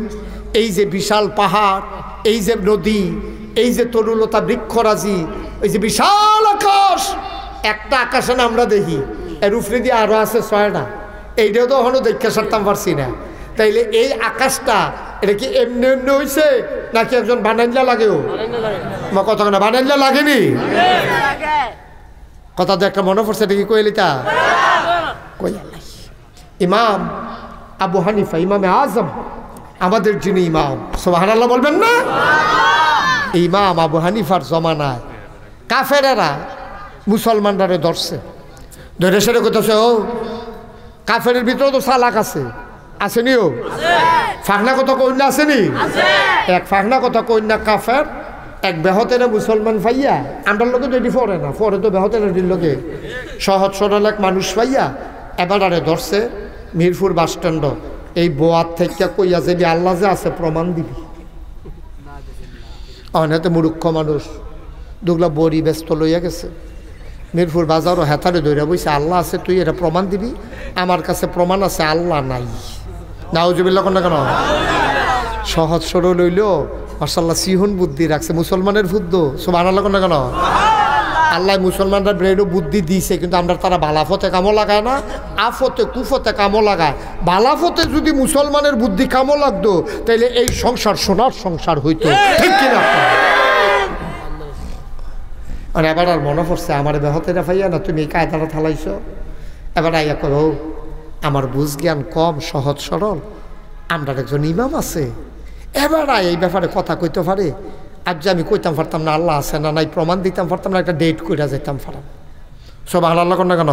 এই যে বিশাল পাহাড়, এই যে নদী, এই যে তরুলতা বৃক্ষরাজি, এই যে বিশাল আকাশ, একটা আকাশে না আমরা দেখি, এর উপরে দিয়ে আরো আছে 6টা, এইটাও তো এখনো দেখতে সারতাম পারছি না। তাইলে এই আকাশটা এটা কি এমনি এমনি হয়েছে নাকি একজন বানাইলা লাগেও? কথা না বানাইলা লাগেনি? কথা তো একটা মনে পড়ছে, এটা কি কইলিতা? ইমাম আবু হানিফা, ইমামে আজম, আমাদের যিনি ইমাম, সুবহানাল্লাহ বলবেন না? ইমাম আবু হানিফার জমানায় কাফেরেরা মুসলমানরা ধরছে, ধরে সেরে করতেছে, ও কাফেরের ভিতরে তো চালাক আছে, আসেনি? ও ফাঁকনা কথা কন্যা আসেনি? এক ফাঁকনা কথা কন্যা কাফের এক বেহতের মুসলমান পাইয়া, আমরার লোকে তো এটি পড়ে না, পরে তো বেহতের এটির লোকে সহজ সরল এক মানুষ পাইয়া এবারে ধরছে মিরপুর বাস স্ট্যান্ড। এই বোয়ার থেকে কইয়া যে আল্লাহ যে আছে প্রমাণ দিবি। অনেক মূর্খ মানুষ দুগলা বড়ি ব্যস্ত লইয়া গেছে, মিরপুর বাজারও হেতারে ধরে বইছে, আল্লাহ আছে তুই এটা প্রমাণ দিবি। আমার কাছে প্রমাণ আছে আল্লাহ নাই। নাউজুবিল্লাহ কোন কেন? সহজ সরল লইল, মাশাআল্লাহ সিহন বুদ্ধি রাখছে, মুসলমানের বুদ্ধ, সুবহানাল্লাহ কোন কেন? আল্লাহ মুসলমানরা ব্রেনও বুদ্ধি দিয়েছে, কিন্তু আমরা তারা বালাফতে কামও লাগায় না, আফতে কুফতে কামও লাগায়। বালাফতে যদি মুসলমানের বুদ্ধি কামও লাগতো তাইলে এই সংসার সোনার সংসার হইতো, ঠিক কিনা? আর এবার আর মনে পড়ছে আমার বেহতেরা পাইয়া না, তুমি এই কায়দাটা থালাইছ। এবার আইয়া করো, আমার বুঝ জ্ঞান কম, সহজ সরল, আমরা একজন ইমাম আছে, এবার এই ব্যাপারে কথা কইতে পারে। আজ যে আমি কইতাম পারতাম না আল্লাহ আছে না নাই, প্রমাণ দিতাম পারতাম না, একটা ডেট কইরা যেতাম পারতাম। সব আল্লাহ কর না কেন?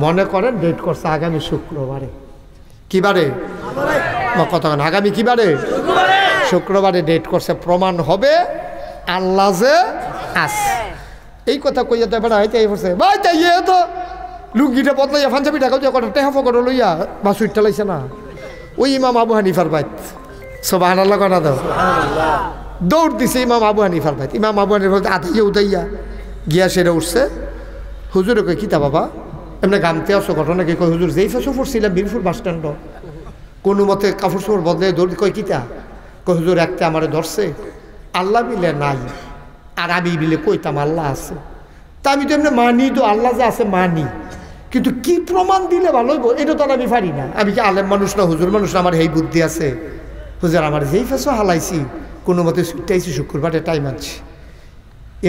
মনে করেন ডেট করছে আগামী শুক্রবারে। কি বারে? কথা কেন? আগামী কি বারে? শুক্রবারে ডেট করছে, প্রমাণ হবে আল্লাহ যে আছে। এই কথা কইয়া তো এবার হইতে পড়ছে, ভাই তাই তো লুঙ্গিটা বদলাইয়া পাঞ্জাবি ঢাকা দিয়ে কটা টেহা ফকড় লইয়া বা সুইটটা লাইছে না, ওই ইমাম আবু হানিফার বাইত। সুবহানাল্লাহ কনা দাও। দৌড় দিছে ইমাম আবু হানিফার বাইত। ইমাম আবু হানিফার আধাইয়া উদাইয়া গিয়া সেরে উঠছে। হুজুরে কই কিতা বাবা এমনি গামতে আসো, ঘটনা কি? কই হুজুর যেই ফেসো পড়ছিলাম মিরপুর বাস স্ট্যান্ড, কোনো মতে কাপড় চোপড় বদলে দৌড়। কই কিতা? কই হুজুর একটা আমারে ধরছে, আল্লাহ বিলে নাই, আর আমি বিলে কইতাম আল্লাহ আছে। তা আমি তো এমনি মানি, তো আল্লাহ যে আছে মানি, কিন্তু কি প্রমাণ দিলে ভালো হইব এটা তো আমি পারি না। আমি কি আলেম মানুষ না, হুজুর মানুষ না, আমার এই বুদ্ধি আছে। হুজুর আমার যেই ফেসো হালাইছি, কোনো মতে ছুটাইছি, শুক্রবারে টাইম আনছি।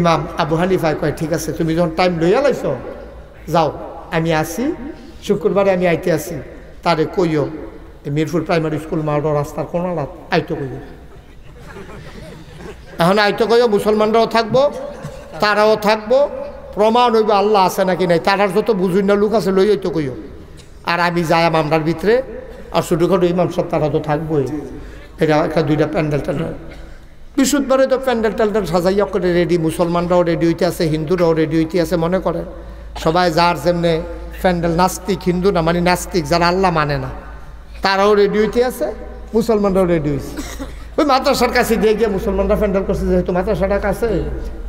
ইমাম আবু হানিফা কয় ঠিক আছে, তুমি যখন টাইম লইয়া লাইছ যাও, আমি আসি শুক্রবারে, আমি আইতে আসি। তারে কইও মিরপুর প্রাইমারি স্কুল মাওড় রাস্তার কোনাড়া আইতো কইও। এখন আইতো কইও, মুসলমানরাও থাকবো, তারাও থাকবো, প্রমাণ হইব আল্লাহ আছে নাকি নাই। তারার যত বুঝুন না লোক আছে লই আইতো কইও। আর আমি যাই আমরার ভিতরে, আর ছোটোখাটো ইমাম সব তারা তো থাকবোই। এটা একটা দুইটা প্যান্ডেল ট্যান্ডেল, বৃহস্পতিবারে তো প্যান্ডেল ট্যান্ডেল সাজাইয়া করে রেডি, মুসলমানরাও রেডি হইতে আছে, হিন্দুরাও রেডি হইতে আছে। মনে করেন সবাই যার যেমনে প্যান্ডেল, নাস্তিক হিন্দু না মানে নাস্তিক যারা আল্লাহ মানে না, তারাও রেডি হইতে আছে, মুসলমানরাও রেডি হয়েছে। ওই মাদ্রাসার কাছে দিয়ে গিয়ে মুসলমানরা প্যান্ডেল করছে, যেহেতু মাদ্রাসাটার কাছে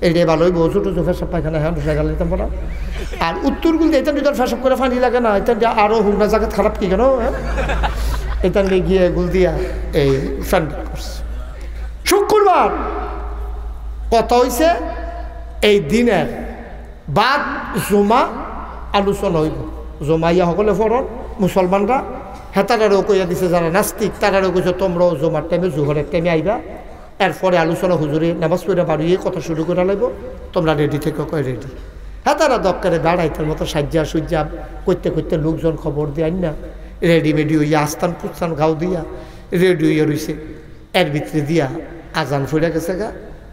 এইটাই ভালো হইব, ছোটো ছোটো ফেসব পায়খানা হ্যাঁ সাইকেল নিতাম পড়া। আর উত্তরগুলো এটা ভিতর ফেসব করে ফানি লাগে না, এটা আরও হুগনা জায়গা খারাপ কি কেন, হ্যাঁ এটা গিয়ে গুল দিয়া এই প্যান্ডেল করছে। শুক্রবার কথা হইছে এই দিনের বাদ জমা আলোচনা হইব। জমাইয়া সকলে ফরন মুসলমানরা, হ্যাঁ তারারও কইয়া দিছে যারা নাস্তিক, তারারও কইছে তোমরাও জমার টাইমে জোহরের টাইমে আইবা। এরপরে আলোচনা হুজুরে নামাজ পড়ে বাড়িয়ে কথা শুরু করে লাগবো, তোমরা রেডি থেকে কয় রেডি। হ্যাঁ তারা দক্কারে বেড়াইতের মতো সাজ্জা সুজ্জা করতে করতে লোকজন খবর দেয় না, রেডিমেডি হইয়া আস্তান পুস্তান গাও দিয়া রেডি হইয়া রইছে। এর ভিতরে দিয়া আজান ফুড়ে গেছে গা,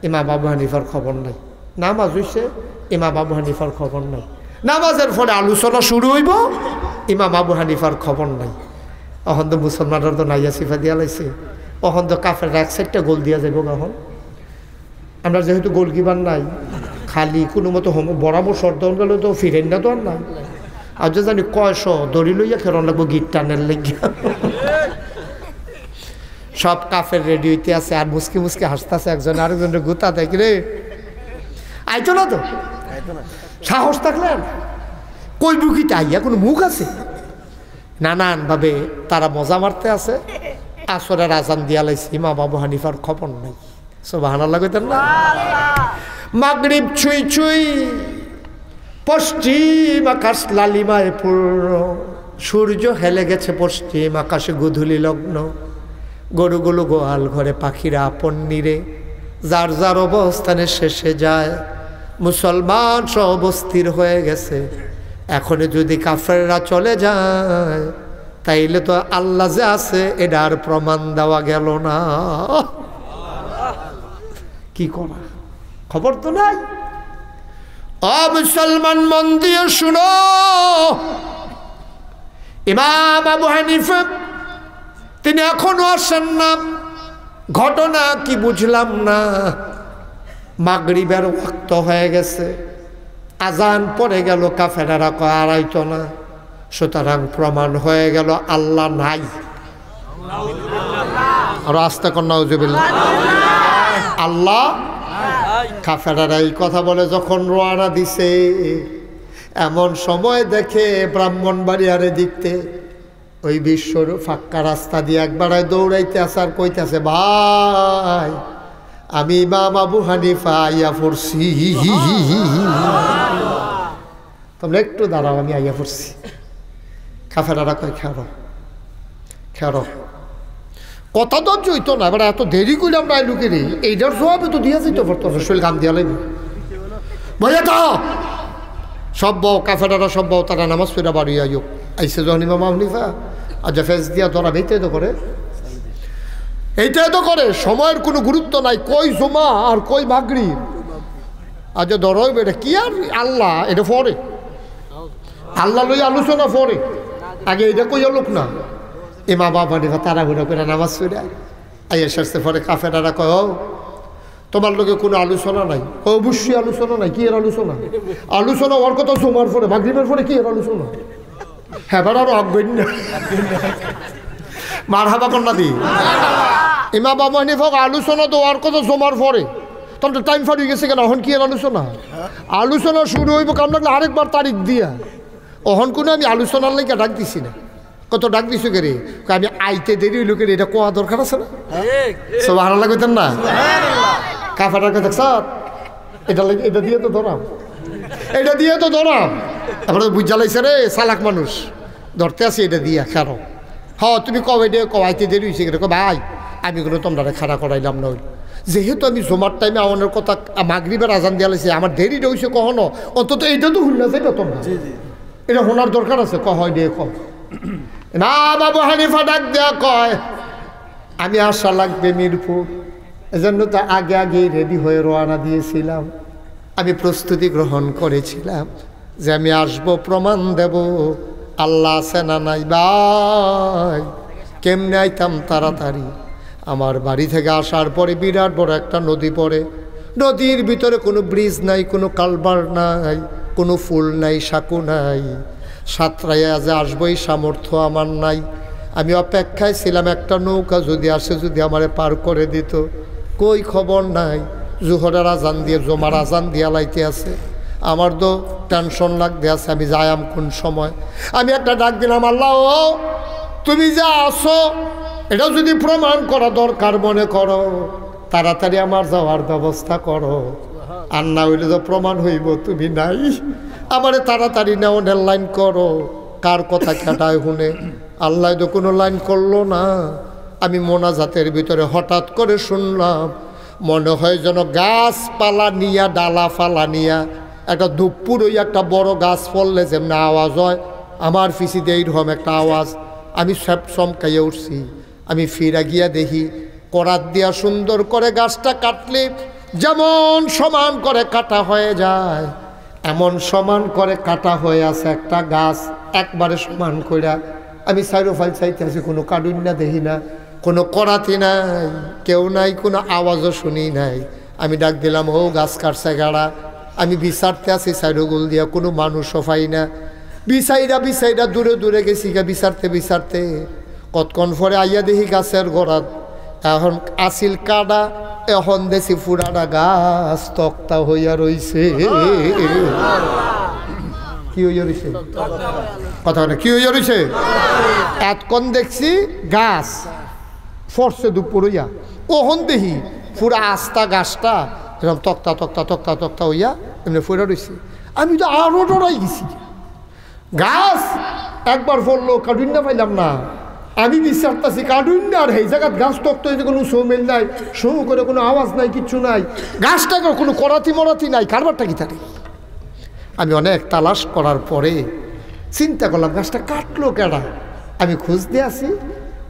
ইমাম আবু হানিফার খবর নাই। নামাজ হইছে, ইমাম আবু হানিফার খবর নাই। নামাজের ফলে আলোচনা শুরু হইব, ইমাম আবু হানিফার খবর নাই। অহন তো মুসলমানরা তো নাইয়া সিফা দিয়া লাইছে, অহন তো কাফের এক সাইডটা গোল দিয়া যাইব। এখন আমরা যেহেতু গোলকিপার নাই, খালি কোনো মতো বরাবর শর্টন গেলে তো ফিরেন না তো আর নাই। আর যে জানি কয়শ দড়ি লইয়া খেরন লাগবো গিট টানের লেগিয়া। সব কাফের রেডি হইতে আছে, আর মুসকি মুসকি হাসতেছে, একজন আরেকজনের গুতা দেখ রে আইতো না তো, সাহস থাকলে কই বুকিতে আইয়া কোনো মুখ আছে। নানানভাবে তারা মজা মারতে আছে। আসরের আজান দিয়া লাইছি, ইমাম আবু হানিফার খবর নাই। সুবহানাল্লাহ কইতেন না? মাগরিব ছুঁই ছুঁই, পশ্চিম আকাশ লালিমায় পূর্ণ, সূর্য হেলে গেছে পশ্চিম আকাশে গোধূলি লগ্ন। গরুগুলো গোয়াল ঘরে, পাখিরা আপন নীরে, যার যার অবস্থানে শেষে যায়। মুসলমান সব অস্থির হয়ে গেছে। এখন যদি কাফেররা চলে যায় তাইলে তো আল্লাহ যে আছে এটার প্রমাণ দেওয়া গেল না। কি করা, খবর তো নাই। মুসলমান মন দিয়ে শুনো, ইমাম আবু হানিফা তিনি এখনো আসেন না। ঘটনা কি বুঝলাম না। মাগরিবের ওয়াক্ত হয়ে গেছে, আজান পড়ে গেল, কাফেরেরা আর আইতো না। সুতরাং প্রমাণ হয়ে গেল আল্লাহ নাই। আর আস্তে কর নাউজুবিল্লাহ, আল্লাহ। কাফেরেরা এই কথা বলে যখন রওনা দিছে, এমন সময় দেখে ব্রাহ্মণবাড়িয়ারে দিকতে ওই বিশ্বর ফাঁকা রাস্তা দিয়ে একবার দৌড়াইতে আসার কইতেছে, ভাই আমি ইমাম আবু হানিফা আইয়া পড়ছি। তোমরা একটু দাঁড়াও, আমি আইয়া পড়ছি। কাফেরারা কয় খেরো খেরো, কথা তো জইতো না। এবার এত দেরি করলাম না লুকেরি, এইটার জবাবে তো দিয়া যেত পারতো, শরীর গান দিয়া লাগবে। ভাইয়া তো সব বউ, কাফেরারা সব বউ, তারা নামাজ পড়া বাড়ি আইও। আইসে যখন ইমাম আবু হানিফা আর ফেস দিয়া ধরা এইটাই তো করে, এইটাই তো করে। সময়ের কোনো গুরুত্ব নাই, কই জমা আর কই মাগরিব। আজ ধরো এটা কি আর আল্লাহ, এটা পরে আল্লাহ লই আলোচনা পরে, আগে এটা কইয়া লোক না। ইমাম আবু হানিফা তারা ঘুরে করে নামাজ পড়া আইয়া সারতে পরে কাফেরারা কয়, ও তোমার লোকে কোনো আলোচনা নাই? অবশ্যই আলোচনা নাই। কি এর আলোচনা? আলোচনা ওর কথা জমার পরে, মাগরিবের পরে কি এর আলোচনা? হ্যাঁ বেড়ারও আঁকবেন না, মার হাবা কন্যা দি। ইমাম আবু হানিফা আলোচনা তো ওর কথা জমার পরে, তখন তো টাইম ফারিয়ে গেছে কেন? এখন কি এর আলোচনা? আলোচনা শুরু হইব কাম লাগলে আরেকবার তারিখ দিয়া। অহন কোনো আমি আলোচনার লেগে ডাক দিছি না। কত ডাক দিছো কে রে? আমি আইতে দেরি হইল কে রে, এটা কোয়া দরকার আছে না? সব হারা লাগতেন না কাফাটার কথা। স্যার এটা এটা দিয়ে তো ধরাম, এটা দিয়ে তো ধরাম। তারপরে বুঝা লাইছে রে চালাক মানুষ, ধরতে আসি এটা দিয়া খেরো। হ্যাঁ তুমি কবে ডে আইতে দেরি হয়েছে কে? ভাই আমি কোনো তোমরা খাড়া করাইলাম না। যেহেতু আমি জমার টাইমে আমার কথা মাগরিবের আজান দিয়া লাইছে, আমার দেরি হয়েছে কখনো, অন্তত এইটা তো শুনলা যাইবে তোমরা, এটা শোনার দরকার আছে। হয় ডে কম না। আবু হানিফা ডাক দেয়া কয়, আমি আসা লাগবে মিরপুর, এজন্য তো আগে আগে রেডি হয়ে রওনা দিয়েছিলাম। আমি প্রস্তুতি গ্রহণ করেছিলাম যে আমি আসবো, প্রমাণ দেব আল্লাহ আছে না নাই। ভাই কেমনে আইতাম তাড়াতাড়ি? আমার বাড়ি থেকে আসার পরে বিরাট বড় একটা নদী পড়ে। নদীর ভিতরে কোনো ব্রিজ নাই, কোনো কালভার নাই, কোনো ফুল নাই, সাঁকু নাই। সাঁতরাইয়া যে আসবো এই সামর্থ্য আমার নাই। আমি অপেক্ষায় ছিলাম একটা নৌকা যদি আসে, যদি আমারে পার করে দিত। কই খবর নাই। জোহরের আজান দিয়ে, জমার আজান দিয়া লাইতে আছে। আমার তো টেনশন লাগতে আছে, আমি যাইম কোন সময়। আমি একটা ডাক দিলাম, আল্লাহ ও তুমি যা আসো, এটা যদি প্রমাণ করা দরকার মনে করো, তাড়াতাড়ি আমার যাওয়ার ব্যবস্থা করো। আর না হইলে তো প্রমাণ হইব তুমি নাই। আমারে তাড়াতাড়ি নেওয়ার লাইন করো। কার কথা কেটায় শুনে? আল্লাহ তো কোনো লাইন করলো না। আমি মোনাজাতের ভিতরে হঠাৎ করে শুনলাম, মনে হয় যেন গাছপালা নিয়া, ডালা ফালা নিয়া, একটা দুপুর ওই একটা বড় গাছ পড়লে যেমন আওয়াজ হয়, আমার ফিসিতে এইরকম একটা আওয়াজ। আমি সব চমকাইয়া উঠছি। আমি ফিরা গিয়া দেখি, করাত দিয়া সুন্দর করে গাছটা কাটলে যেমন সমান করে কাটা হয়ে যায়, এমন সমান করে কাটা হয়ে আছে একটা গাছ, একবারে সমান কইরা। আমি সাইরোফাইল চাইতে আছি, কোনো কাটুন না দেখি না, কোনো করাতি নাই, কেউ নাই, কোনো আওয়াজও শুনি নাই। আমি ডাক দিলাম, ও গাছ কাটছে গাড়া। আমি বিচারতে আছি সাইডগুল দিয়া, কোনো মানুষও পাই না। বিচাইরা দূরে দূরে গেছি গা বিচারতে কতক্ষণ পরে আইয়া দেখি গাছের গোড়াত এখন আসিল কাটা, এখন দেখি ফুরাটা গাছ তক্তা হইয়া রইছে। কি হইয়া রইছে কথা না, কি হইয়া রইছে? এতক্ষণ দেখছি গাছ ফরছে দুপুরইয়া, ওহন দেখি পুরা আস্তা গাছটা এরকম তক্তা হইয়া এমনি ফুরা রইছে। আমি তো আরো ডরাই গেছি। গাছ একবার পড়লো, কাটুন্না পাইলাম না। আমি বিচারতাছি কাটুন্না, আর এই জায়গায় গাছ তক্ত হয়েছে, কোনো সৌমেল নাই, সৌ করে কোনো আওয়াজ নাই, কিচ্ছু নাই। গাছটাকে কোনো করাতি মরাতি নাই, কারবারটা কি থাকে। আমি অনেক তালাশ করার পরে চিন্তা করলাম গাছটা কাটলো কেডা। আমি খুঁজতে আসি,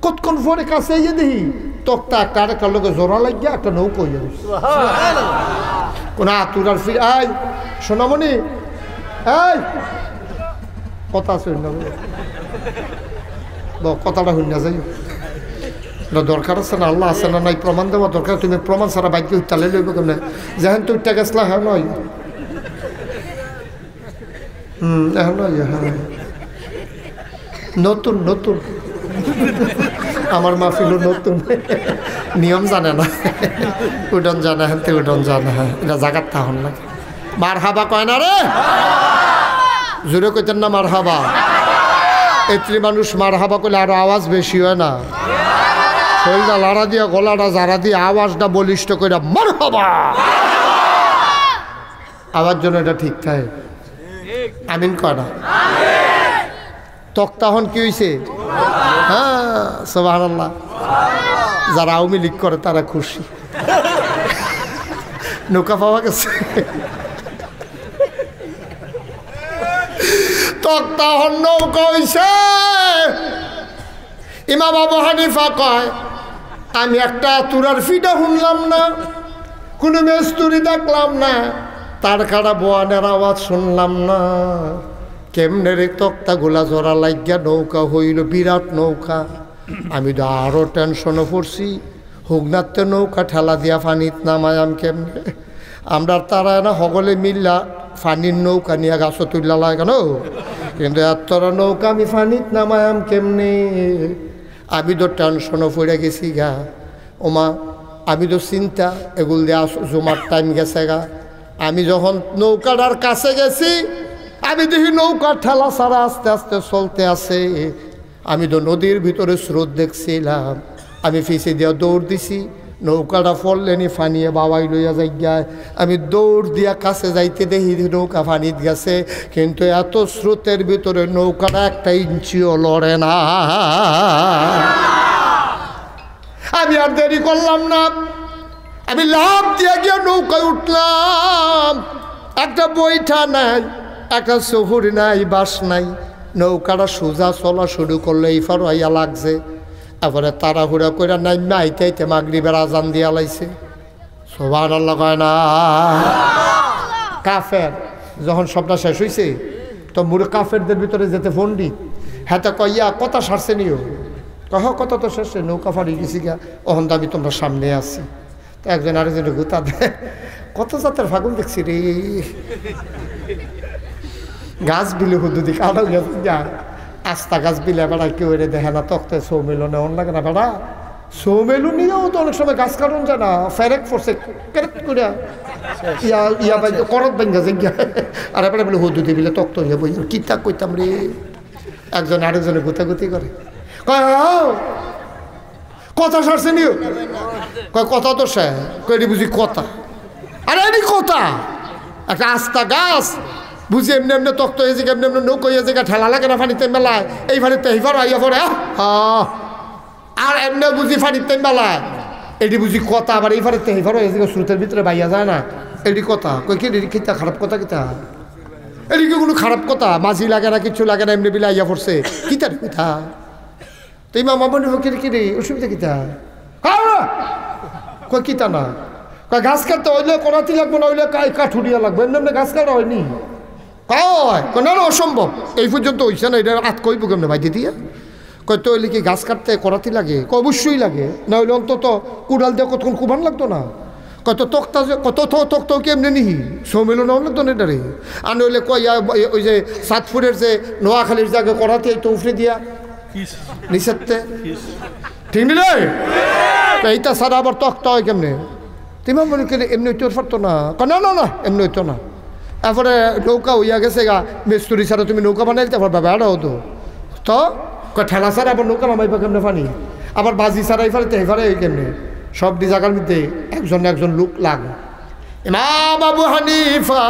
কতক্ষণ পরে কাছে এসে দেখি তক্তা একটা আরেকটা লোকে জোড়া লাগিয়া একটা নৌকো হয়ে গেছে। কোন আতুরার ফির আই সোনামণি, এই কথা আছে কথাটা শুন না যাই দরকার আছে না, আল্লাহ আছে না নাই প্রমাণ দেওয়া দরকার। তুমি প্রমাণ ছাড়া বাইকে উত্তালে লইব কেমন? যেহেন তো উঠতে গেছলা, হ্যাঁ নয় হ্যাঁ নতুন নতুন আমার মাহফিল নতুন, নিয়ম জানে না, উডন জানে হ্যাঁ উডন জানে, হ্যাঁ এটা জাগাত তাহন লাগে। মার হাবা কয় না রে, জোরে কইতেন না মার হাবা। এত্রি মানুষ মার হাবা করলে আরো আওয়াজ বেশি হয় না? শরীরটা লাড়া দিয়া গলাটা জারা দিয়ে আওয়াজটা বলিষ্ঠ করে মার হাবা, আওয়াজ জন্য এটা ঠিক থাকে। আমিন কয় না? তখন কি হয়েছে? হ্যাঁ সুবহানাল্লাহ। যারা আওয়ামী লীগ করে তারা খুশি, নৌকা পাওয়া গেছে। তখন নৌকা হইছে। ইমাম আবু হানিফা কয়, আমি একটা তুরার ফিটা শুনলাম না, কোনো মেস্তুরি দেখলাম না, তার কাটা বোয়ানের আওয়াজ শুনলাম না। কেমনে রে তক্তা গোলা জোড়া লাগিয়া নৌকা হইল, বিরাট নৌকা। আমি তো আরো টেনশনে পড়ছি, হুগনাতে নৌকা ঠেলা দিয়া ফানিত নামায়াম কেমনে। আমরা তারা না সকলে মিল্লা ফানির নৌকা নিয়ে গাছ তুললা লাগে কেন, কিন্তু এতটা নৌকা আমি ফানিত নামায়াম কেমনে। আমি তো টেনশনে পড়ে গেছি গা। ওমা আমি তো চিন্তা, এগুল দিয়া জমার টাইম গেছে গা। আমি যখন নৌকাটার কাছে গেছি, আমি দেখি নৌকার ঠেলা ছাড়া আস্তে আস্তে চলতে আছে। আমি তো নদীর ভিতরে স্রোত দেখছিলাম, আমি ফিসে দিয়া দৌড় দিছি। নৌকাটা ফললেনি ফানিয়ে বাবাই লইয়া যাই। আমি দৌড় দিয়া কাছে যাইতে দেখি নৌকা ফানিত গেছে, কিন্তু এত স্রোতের ভিতরে নৌকাটা একটা ইঞ্চিও লড়ে না। আমি আর দেরি করলাম না, আমি লাফ দিয়া গিয়া নৌকায় উঠলাম। একটা বৈঠা নাই, একটা শহুর নাই, বাস নাই। নৌকাটা সোজা চলা শুরু করলে এই ফার হইয়া লাগছে। এবারে তাড়াহুড়া করে নাইমা আইতে আইতে মাগরিবের আজান দিয়া লাইছে। সুবহানাল্লাহ কয় না? কাফের যখন সবটা শেষ হয়েছে, তো মুরে কাফেরদের ভিতরে যেতে ফোন দি, হ্যাঁ তো কইয়া কথা সারছে নিও, কহ কথা তো শেষে, নৌকা ফাড়ি গেছি গা, ওহন দাবি তোমরা সামনে আসছি। তো একজন আরেকজনের গুতা দেয়, কত জাতের ফাগুন দেখছি রে, গাছ বিলে হুদুদি কালো গেছে যা, আস্তা গাছ বিলে বেড়া কেউ এনে দেখে না, তক্তে সৌমেলু নেওয়ার লাগে না বেড়া। সৌমেলু নিয়েও তো অনেক সময় গাছ কাটুন যায় না, ফেরেক ফোরছে কেরেক করে ইয়া করত ব্যাঙ্গা যে আর এবারে বলে হুদুদি বিলে তক্ত হয়ে বই কিতা কইতাম রে। একজন আরেকজনে গুতাগুতি করে, কয় কথা সারছে নিও, কয় কথা তো সে কই বুঝি কথা, আরে এনি কথা, একটা আস্তা গাছ বুঝি এমনি এমনি তক্ত হয়েছে, এমনি এমনি নৌকো হয়েছে, ঠেলা লাগে না ফানিতে মেলায়, এই ফানিতে হিফার আইয়া পড়ে, আর এমনি বুঝি ফানিতে মেলায়, এটি বুঝি কথা। আবার এই ফানিতে হিফার হয়েছে, স্রোতের ভিতরে বাইয়া যায় না, এটি কথা। কই কি কিতা খারাপ কথা, কিতা এদিকে কোনো খারাপ কথা, মাঝি লাগে না, কিছু লাগে না, এমনি বিলে আইয়া পড়ছে, কিতা কথা। তো ইমাম আবু হানিফা কিরে অসুবিধা কিতা, কই কিতা না, কয় গাছ কাটতে হইলে করাতি লাগবো না, হইলে কাঠুরিয়া লাগবে, এমনি এমনি গাছ কাটা হয়নি। কয় না অসম্ভব, এই পর্যন্ত হইছে না, এটা আত কইব কেমনে ভাই দিয়ে। কয় তো হইলে কি গাছ কাটতে করাতি লাগে? অবশ্যই লাগে, না হইলে অন্তত কুড়াল দিয়ে কতক্ষণ কুবান লাগতো না। কত তক্তা কত তক্তাও কেমনে নিহি সৌমিল না হলে তো নেটারে আর নইলে কইয়া ওই যে সাতপুরের যে নোয়াখালীর জায়গা করাতে তো উফরে দিয়া নিষেধতে ঠিক নিলে এইটা সারা আবার তক্তা হয় কেমনে তুমি মনে করি এমনি হইতে পারতো না না না না এমনি হইতো না এরপরে নৌকা হইয়া গেছে গা মিস্ত্রি ছাড়া তুমি নৌকা বানাইতে পারবা বেড়া হতো তো ঠেলা ছাড়া আবার নৌকা নামাইবা কেমনে পানি আবার বাজি ছাড়াই ফেলে এবারে কেমনে সব দি জায়গার মধ্যে একজন লোক লাগে ইমাম আবু হানিফা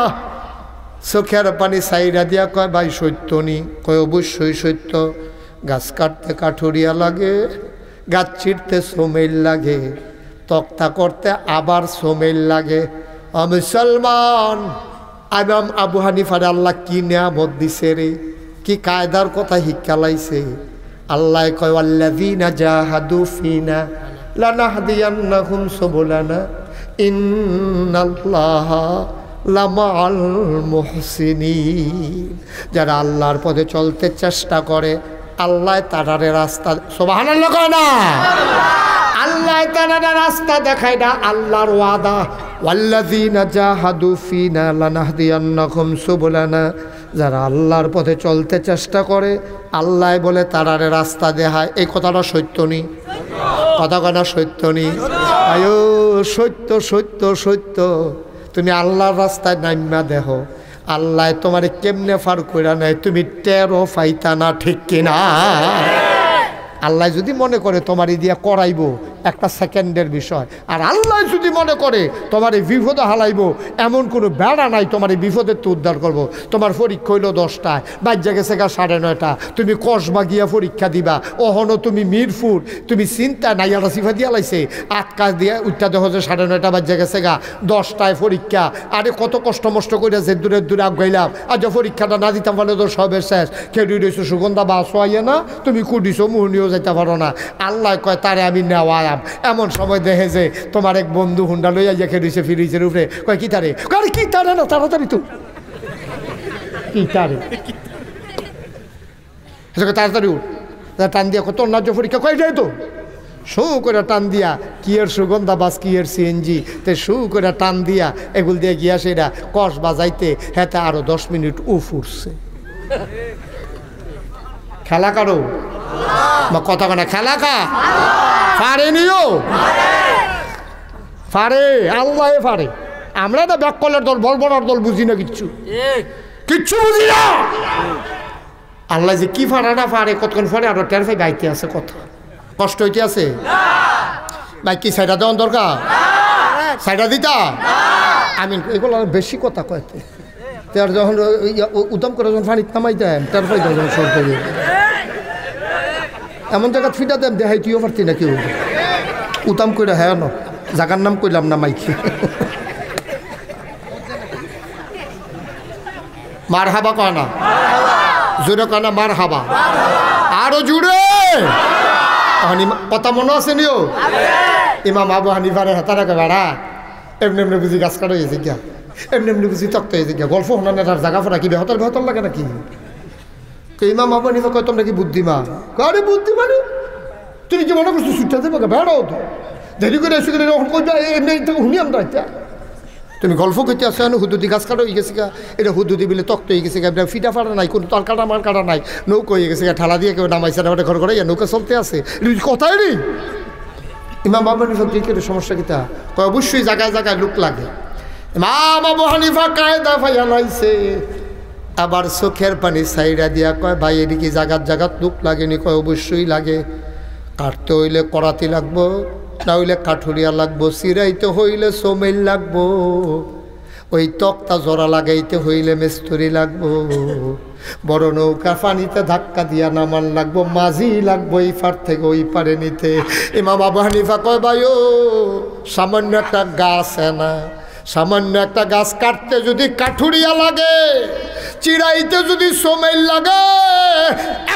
চোখের পানি সাইরা দিয়া কয় ভাই সত্য নি কয় অবশ্যই সত্য গাছ কাটতে কাঠুরিয়া লাগে গাছ ছিঁড়তে সোমেল লাগে তক্তা করতে আবার সোমেল লাগে মুসলমান ইমাম আবু হানিফারে আল্লাহ কি নিয়ামত দিছে রে কি কায়দার কথা শিক্ষালাইছে আল্লাহ কয় আল্লাযীনা জাহাদু ফিনা লানাহদিয়ান্নাহুম সুবুলানা ইন্নাল্লাহা লামাআল মুহসিনিন যারা আল্লাহর পথে চলতে চেষ্টা করে আল্লাহ তারারে রাস্তা সুবহানাল্লাহ কয় না আল্লাহ তারারে রাস্তা দেখায় না আল্লাহর ওয়াদা ওয়াল্লাযীনা জাহাদু ফিনা লানাহদিয়ান্নাহুম সুবুলানা যারা আল্লাহর পথে চলতে চেষ্টা করে আল্লাহ বলে তারারে রাস্তা দেখায় এই কথাটা সত্য নি কথা কথা সত্য নি আয়ো সত্য সত্য সত্য তুমি আল্লাহর রাস্তায় নাইমা দেখো আল্লাহ তোমারে কেমনে ফার কইরা নেয় তুমি টেরো ফাইতা না ঠিক কিনা আল্লাহ যদি মনে করে তোমার দিয়া করাইব একটা সেকেন্ডের বিষয় আর আল্লাহ যদি মনে করে তোমার এই বিপদে হালাইব এমন কোনো বেড়া নাই তোমার এই বিপদের তো উদ্ধার করবো তোমার পরীক্ষা হইল 10টায় বাজ্যা গেছে গা 9:30 তুমি কসবা গিয়া পরীক্ষা দিবা ওহনো তুমি মিরপুর তুমি চিন্তা নাই আর সিফা দিয়া লাইছে কাজ দিয়ে উঠটা দেখো যে 9:30 বাজ্যা গেছে গা 10টায় পরীক্ষা আরে কত কষ্ট মষ্ট করে যে দূরে আগাইলাম আর যে পরীক্ষাটা না দিতাম বলে তো সবের শেষ খেয়ে রয়েছে সুগন্ধা বাস হইয়া না তুমি কুডিছো মুহনিও যাইতে পারো না আল্লাহ কয় তারে আমি নেওয়া এমন সময় দেখে যে তোমার এক বন্ধু হুন্ডা লইয়া যে খেয়েছে ফিরিছে উপরে কয় কি তারে কয় কি তারে না তাড়াতাড়ি তো কি তারে তাড়াতাড়ি উঠ টান দিয়া কত ন্যায্য পরীক্ষা কয় যায় তো শু করে টান দিয়া কিয়ের সুগন্ধা বাস কিয়ের সিএনজি তে শু করে টান দিয়া এগুল দিয়ে গিয়া সেটা কষ বাজাইতে হ্যাঁ আরো 10 মিনিট উঠছে খেলা কারো বা কথা কানা খেলা কা পারে নিও পারে আল্লাহ পারে আমরা না ব্যাককলের দল বলবনার দল বুঝি না কিচ্ছু বুঝি না আল্লাহ যে কি পারে না পারে কতক্ষণ পারে আরো টের পাই গাইতে আছে কত কষ্ট হইতে আছে ভাই কি সাইডা দেওয়ার দরকার সাইডা দিতা আমি এগুলো বেশি কথা কয়েতে তার যখন উদম করে যখন পানি নামাই দেন টের পাই যখন সরতে এমন জায়গা ফিটা দেন দেখাই তুইও পারতি না কেউ উতাম কইরা হ্যাঁ ন জাগার নাম কইলাম না মাইকে মার হাবা কয় না জোরে কয় না মার হাবা আরো জুড়ে কথা মনে আছে নিও ইমাম আবু হানিফারে হেতারা কে বেড়া এমনি এমনি বুঝি গাছ কাটা হয়েছে গিয়া এমনি বুঝি তক্ত হয়েছে গিয়া গল্প শোনানে তার জায়গা ফোনা কি বেহতর লাগে নাকি ইমাম আবু হানিফা কয় তোমরা কি বুদ্ধিমান আরে বুদ্ধিমান তুমি কি মনে করছো ছুটতে দেবে বেড়াও তো দেরি করে এসে কইবা এমনি শুনি আমরা এটা তুমি গল্প করতে আসো হুদুদি গাছ কাটা হয়ে গেছে গা এটা হুদুদি বিলে তক্ত হয়ে গেছে গা ফিটা ফাটা নাই কোনো তার কাটা মার কাটা নাই নৌকা হয়ে গেছে গা ঠালা দিয়ে কেউ নামাইছে না ঘর করে নৌকা চলতে আছে কথাই নেই ইমাম আবু হানিফা কি সমস্যা কিতা কয় অবশ্যই জায়গায় জায়গায় লোক লাগে ইমাম আবু হানিফা কায়দা ফাইয়া লাইছে আবার চোখের পানি সাইডা দিয়া কয় ভাই এদিকে জাগাত লোক লাগেনি কয় অবশ্যই লাগে কাটতে হইলে করাতি লাগবো না হইলে কাঠুরিয়া লাগবো চিরাইতে হইলে সোমেল লাগবো ওই তক্তা জোড়া লাগাইতে হইলে মিস্ত্রি লাগবো বড় নৌকা পানিতে ধাক্কা দিয়া নামান লাগবো মাঝি লাগবো এই পার থেকে ওই পারে নিতে ইমাম আবু হানিফা কয় ভাই ও সামান্য একটা গাছ না সামান্য একটা গাছ কাটতে যদি কাঠুরিয়া লাগে চিরাইতে যদি সোমেল লাগে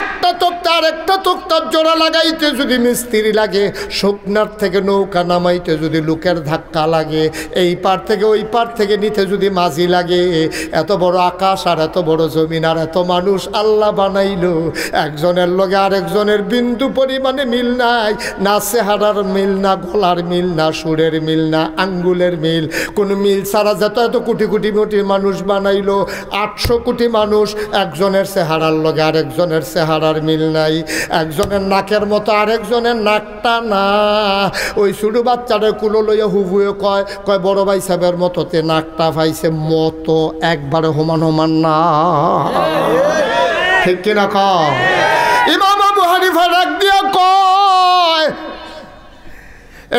একটা তক্তার আরেকটা তক্তার জোড়া লাগাইতে যদি মিস্ত্রি লাগে, শুকনার থেকে নৌকা নামাইতে যদি লোকের ধাক্কা লাগে, এই পার থেকে ওই পার থেকে নিতে যদি মাঝি লাগে, এত বড় আকাশ আর এত বড় জমিন আর এত মানুষ আল্লাহ বানাইলো, একজনের লগে আরেকজনের বিন্দু পরিমাণে মিল নাই, না চেহারার মিল, না গলার মিল, না সুরের মিল, না আঙ্গুলের মিল, কোনো মিল ছাড়া যত এত কোটি কোটি কোটি মানুষ বানাইলো, 800 কোটি মানুষ, একজনের চেহারার লগে আরেকজনের চেহারার মিল নাই, একজনের নাকের মতো আরেকজনের নাকটা না। ওই ছোটো বাচ্চাটা কুলো লইয়া হুবুয়ে কয় কয় বড় ভাই সাহেবের মতোতে নাকটা পাইছে মতো, একবারে সমান সমান না, ঠিক কিনা কয়? ইমাম আবু হানিফা ডাক দিয়া কয়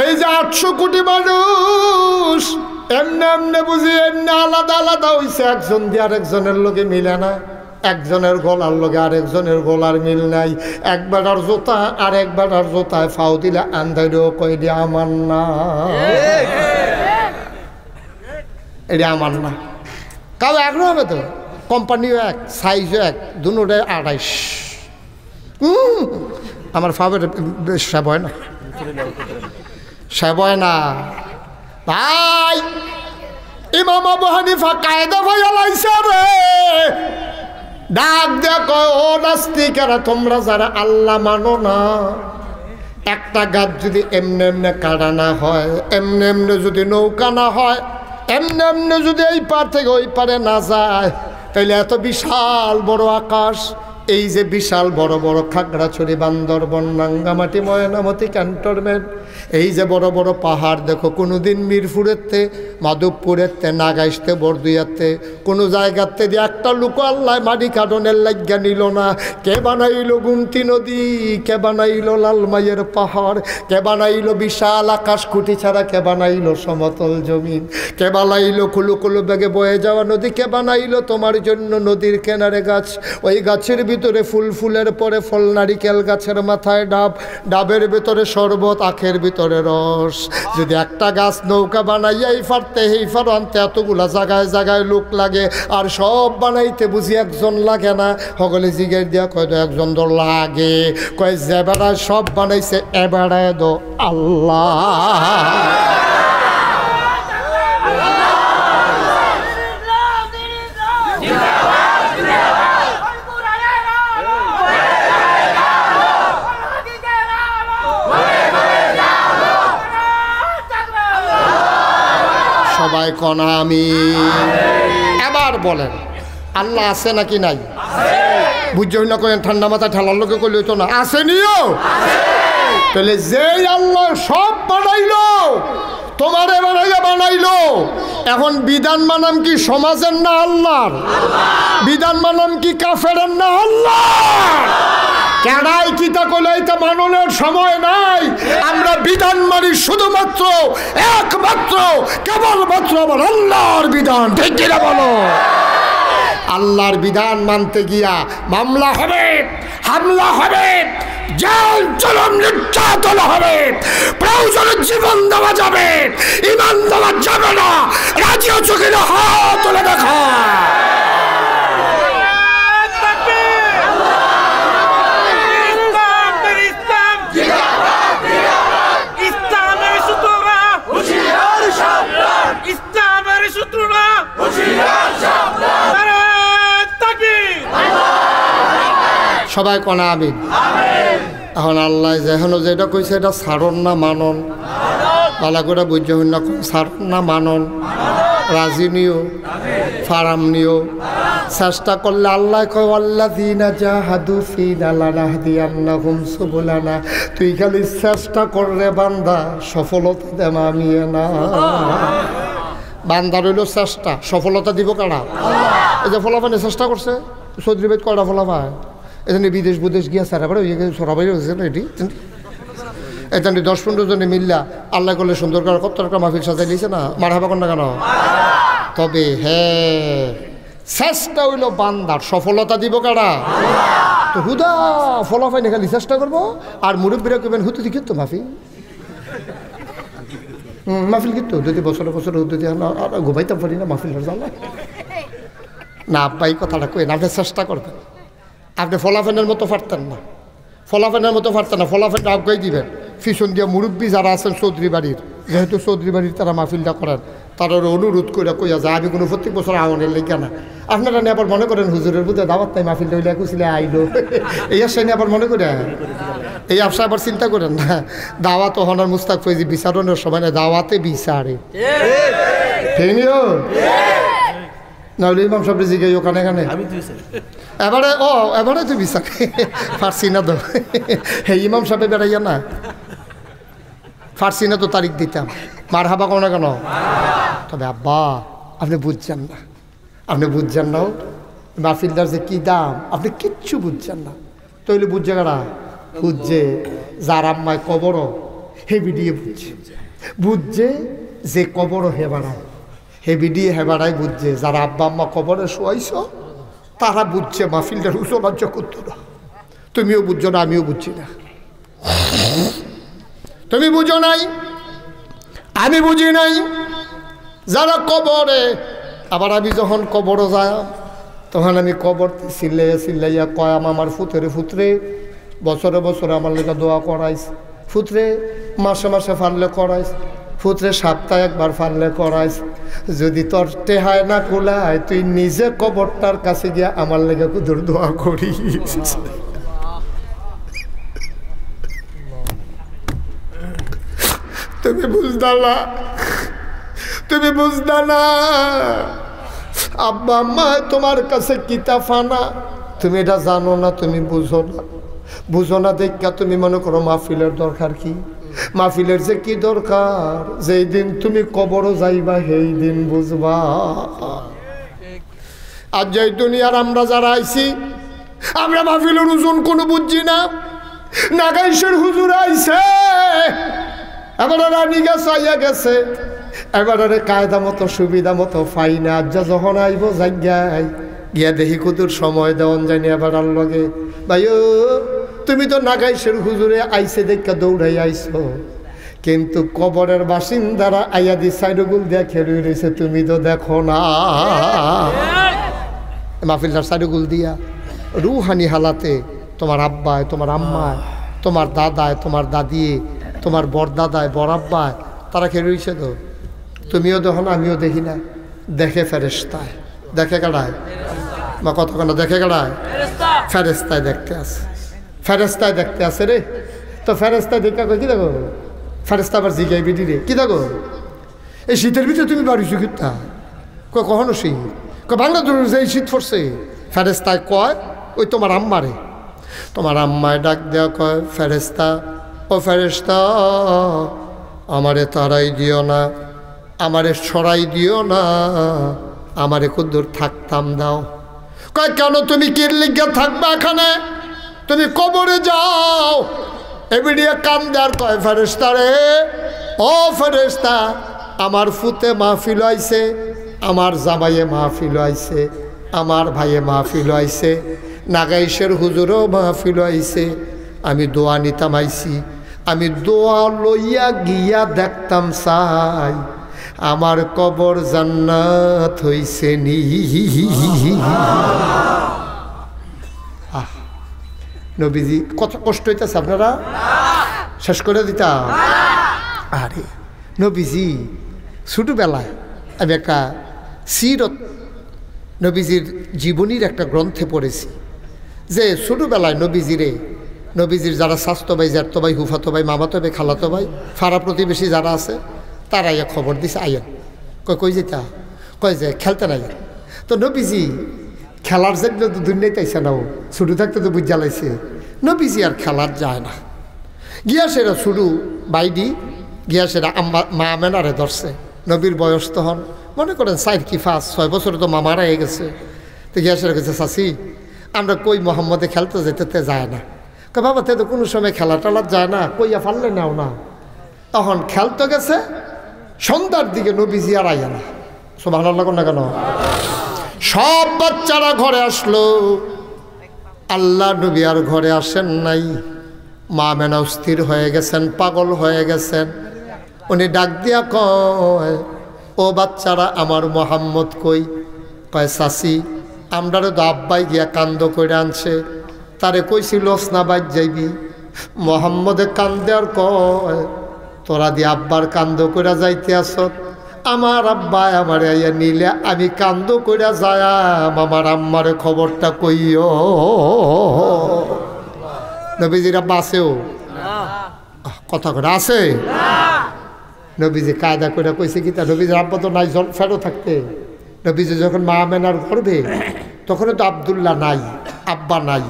এই যে 800 কোটি মানুষ এমনি এমনি বুঝি এমনি আলাদা আলাদা হইছে, একজন দিয়ে আরেকজনের লগে মিলে না, একজনের গলার লগে আরেকজনের গলার মিল নাই, এক বেটার জোতা আর এক বেটার জোতায় ফাও দিলে আন্দাইরেও কই দিয়ে আমার না, এটা আমার না। কাউ একরকম হবে তো, কোম্পানিও এক, সাইজও এক, দুটোটাই 28। আমার ফাবের সেব হয় না, সেব হয় না ভাই। ইমাম আবু হানিফা কায়দা ভাইয়া লাইছে রে, ডাক দেখো ও নাস্তিকেরা, তোমরা যারা আল্লাহ মানো না, একটা গাছ যদি এমনি এমনি কাটা না হয়, এমনি এমনি যদি নৌকা না হয়, এমনি এমনি যদি এই পার থেকে ওই পারে না যায়, তাইলে এত বিশাল বড় আকাশ, এই যে বিশাল বড় বড় খাগড়াছড়ি, বান্দরবন, রাঙ্গামাটি, ময়নামতি ক্যান্টনমেন্ট, এই যে বড় বড় পাহাড় দেখো, কোনোদিন মিরপুরেরতে, মাধবপুরেরতে, নাগাইশতে, বরদুয়াতে, কোনো জায়গাতে দিয়ে একটা লোক আল্লাহ মাটি কাটনের লাগিয়া নিল না। কে বানাইলো গুমতি নদী, কে বানাইলো লালমাইয়ের পাহাড়, কে বানাইলো বিশাল আকাশ খুঁটি ছাড়া, কে বানাইলো সমতল জমিন, কে বানাইলো কুলু কুলু বেগে বয়ে যাওয়া নদী, কে বানাইলো তোমার জন্য নদীর কিনারে গাছ, ওই গাছের ভিতরে ফুল, ফুলের পরে ফল, নারিকেল গাছের মাথায় ডাব, ডাবের ভিতরে শরবত, আখের ভিতরে রস। যদি একটা গাছ নৌকা বানাইয়া এই ফারতে এই ফার আনতে এতগুলা জায়গায় জায়গায় লোক লাগে, আর সব বানাইতে বুঝি একজন লাগে না? সকলে জিজ্ঞেস দিয়া কয় তো একজন তো লাগে, কয় যে বেড়ায় সব বানাইছে এ বেড়ায় দো আল্লাহ। সবাই কনা আমি এবার বলেন আল্লাহ আছে নাকি নাই? বুঝছো না করেন ঠান্ডা মাথায় ঠালার লোকে করলে তো না, আসেনিও। তাহলে যেই আল্লাহ সব বানাইলো, তোমারে বানাইয়া বানাইলো, এখন বিধান মানাম কি সমাজের না আল্লাহর? বিধান মানাম কি কাফেরের না আল্লাহর? কেনাই কিতা কইলাইতে মাননের সময় নাই। আমরা বিধান মানি শুধুমাত্র একমাত্র কেবলমাত্র আমার আল্লাহর বিধান, ঠিক কিনা বলো? আল্লাহর বিধান মানতে গিয়া মামলা হবে, হামলা হবে, জেল জুলুম নির্যাতন হবে, প্রয়োজনে জীবন দেওয়া যাবে, ইমান দেওয়া যাবে না। রাজি হচ্ছে কিনা হাত তুলে দেখা। সবাই কনা আমিন। এখন আল্লাহ যেখানে যেটা কইছে এটা সারণ না মানন, পালা করে বুঝ না, সারণ না মানন, রাজি নিও, ফারাম নিও। চেষ্টা করলে আল্লাহ কয় আল্লাযীনা জাহাদু ফীনা লানাহদিয়ান্নাহুম সুবুলানা। তুই খালি চেষ্টা করলে বান্দা, সফলতা দেব আমি না। বান্দা রইল চেষ্টা, সফলতা দিব কারা? এই যে ফলাফানে চেষ্টা করছে চৌধুরী ভাই, কয়টা ফলাফায় এখানে বিদেশ বিদেশ গিয়া সারা করে সরাবাই হয়েছে না। এটি এখানে 10-15 জনে মিল্লা আল্লাহ করলে সুন্দর করে কত একটা মাহফিল সাজাই দিয়েছে না, মার হাবা কর না কেন? তবে হ্যাঁ, চেষ্টা হইল বান্দার, সফলতা দিব কারা? তো হুদা ফলাফাই না, খালি চেষ্টা করবো। আর মুরব্বীরা কইবেন হুতু দি কিন্তু মাহফিল মাহফিল কিন্তু যদি বছরে বছরে যদি ঘুমাইতে পারি না মাহফিল জ্বালা না। আব্বাই কথাটা কই না, আপনি চেষ্টা করবেন, আপনি ফলাফলের মতো পারতেন না। ফলাফেনের মতো পারতেন না, ফলাফেনটা আগাই দিবেন। পিছন দিয়ে মুরব্বী যারা আছেন চৌধুরী বাড়ির, যেহেতু চৌধুরী বাড়ির তারা মাহফিলটা করেন, তারা অনুরোধ করে কইয়া যায় আমি কোনো প্রত্যেক বছর আওয়ানের লেখা না। আপনারা নিয়ে আবার মনে করেন হুজুরের বুঝে দাওয়াত তাই মাহফিলটা হইলে কুছিলে আইলো, এই আশায় নিয়ে আবার মনে করে এই আশা আবার চিন্তা করেন না। দাওয়াত হনার মুস্তাক ফৈজি বিচারণের সময় না, দাওয়াতে বিচারে ঠিক নিও নাহলে ইমাম সাহেব জিগাই ওখানে এখানে এবারে এবারে তুই বিচার ফার্সি না তো ইমাম সাহেব বেড়াইয়া না ফার্সি না তো তারিখ দিতাম মার হাবা কোনো না কেন। তবে আব্বা আপনি বুঝছেন না, আপনি বুঝছেন না মাহফিলদার যে কী দাম আপনি কিচ্ছু বুঝছেন না। তৈলে বুঝছে কারা বুঝছে যার আম্মায় কবরও হে বিডিয়ে বুঝছে, বুঝছে যে কবরও হে বাড়ায় হে বিডিয়ে হে বাড়ায়, বুঝছে যারা আব্বা আম্মা কবরে শোয়াইছ তারা বুঝছে মাহফিলটার উচনার্য করতো না। তুমিও বুঝছো না, আমিও বুঝছি না। তুমি বুঝো নাই, আমি বুঝি নাই। যারা কবরে, আবার আমি যখন কবরও যায় তখন আমি কবর চিল্লাইয়া চিল্লাইয়া কয়াম আমার ফুতরে ফুতরে বছরে বছরে আমার লেগে দোয়া করাইস, ফুতরে মাসে মাসে ফানলে করাইস, ফুতরে সপ্তাহে একবার ফানলে করাইস। যদি তোর টেহায় না কুলায় তুই নিজে কবরটার কাছে গিয়া আমার লেগে কুদুর দোয়া করিস। তুমি বুঝদা না, তুমি বুঝদা না আব্বা আম্মা তোমার কাছে কিতা ফানা, তুমি এটা জানো না, তুমি বুঝো না। বুঝো না দেখা তুমি মনে করো মাহফিলের দরকার কি, মাহফিলের যে কি দরকার যেই দিন তুমি কবরও যাইবা সেই দিন বুঝবা। আর যেই দুনিয়ার আমরা যারা আইছি আমরা মাহফিলের ওজন কোনো বুঝছি না। নাগাইশের হুজুর আইছে, এবারে রানী গেছে আইয়া গেছে, এবারে কায়দা মতো সুবিধা মতো পাই না। আজ যখন আইব যাই গিয়া দেখি কুতুর সময় দেওয়ান যায়নি। এবার আর লগে ভাইও তুমি তো নাগাইশের হুজুরে আইসে দেখা দৌড়াই আইছো, কিন্তু কবরের বাসিন্দারা আইয়া দি সাইডগুল দিয়া খেলুই রয়েছে, তুমি তো দেখো না। মাহফিলটার সাইডগুল দিয়া রুহানি হালাতে তোমার আব্বায়, তোমার আম্মায়, তোমার দাদায়, তোমার দাদি, তোমার বড়দাদায়, বড় আব্বায় তারা খেয়ে রয়েছে তো, তুমিও দেখো না, আমিও দেখি না। দেখে ফেরেশতায়, দেখে কাড়ায় বা কতক্ষণ দেখে কাড়ায় ফেরেশতায় দেখতে আছে, ফেরেশতায় দেখতে আছে রে। তো ফেরেশতায় দেখা কই কি দেখো, ফেরেশতা আবার জিগাই বিডি রে কি দেখো এই শীতের ভিতরে তুমি বাড়িছো কিতা কয় কখনো শীত কয় বাংলা ধরুন যে শীত পড়ছে। ফেরেশতায় কয় ওই তোমার আম্মারে, তোমার আম্মায় ডাক দেওয়া কয় ফেরেশতা ও ফেরেশতা আমারে তারাই দিও না, আমারে সরাই দিও না, আমারে কুদ্দুর থাকতাম দাও। কয় কেন তুমি কি লিগে থাকবা এখানে, তুমি কবরে যাও। এবিডিয়ে কান দেয়ার কয় ফেরেশতা রে ও ফেরেশতা আমার ফুতে মাহফিল আইছে, আমার জামাইয়ে মাহফিল আইছে, আমার ভাইয়ে মাহফিল আইছে, নাগাইশের হুজুরও মাহফিল আইছে, আমি দোয়া নিতাম আইছি, আমি দোয়া লইয়া গিয়া দেখতাম চাই আমার কবর জান্নাত হইছে নি। নবীজি কত কষ্ট হইতেছে আপনারা শেষ করে দিতাম। আরে নবীজি ছোটোবেলায় আমি একটা সিরত নবীজির জীবনীর একটা গ্রন্থে পড়েছি যে ছোটোবেলায় নবীজির যারা স্বাস্থ্য ভাই, জ্যাঠতো ভাই, হুফাতো ভাই, মামাতো ভাই, খালাতো ভাই, ফাড়া প্রতিবেশী যারা আছে তারা ইয়া খবর দিছে আইয়েন। কই যেতা কয় যে খেলতে নাই। তো নবীজি খেলার যেগুলো তো দুনিয়াতে আইসে না, ও ছোটো থাকতে তো বুঝ জ্বালাইছে, নবীজি আর খেলার যায় না। গিয়া সেরা শুরু বাইডি গিয়া সেরা মা মেনারে ধরছে। নবীর বয়স তখন মনে করেন 4 কি 5-6 বছর তো মামারা হয়ে গেছে। তো গিয়া সেরা গেছে চাচি আমরা কই মোহাম্মদে খেলতে যেতে যায় না। বাবা তে তো কোনো সময় খেলা টেলার যায় না, কইয়া পারলে নাও না। তখন খেলতে গেছে, সন্ধ্যার দিকে নবীজি আর আইয়া না। সুবহানাল্লাহ না কেন সব বাচ্চারা ঘরে আসলো, আল্লাহ নবী আর ঘরে আসেন নাই। মা মেনা স্থির হয়ে গেছেন, পাগল হয়ে গেছেন। উনি ডাক দিয়া কয় ও বাচ্চারা আমার মোহাম্মদ কই? কয় চাচি আমরারে তো আব্বাই গিয়া কান্দ করে আনছে, তারে কইছি লসনা বাইর যাইবি, মোহাম্মদে কান্দে আর কয় তোরা দিয়ে আব্বার কান্দ কইরা যাইতে আসত, আমার আব্বা আমার আইয়া নিলে আমি কান্দ কইরা যায়াম, আমার আম্মারে খবরটা কইও। নবীজিরা বাসেও কথা করে আছে, নবীজি কায়দা করে কইছে কি তা, নবীজির আব্বা তো নাই, ফেরো থাকতে। নবীজি যখন মা আমেনার গর্ভে, তখন তো আব্দুল্লাহ নাই, আব্বা নাই।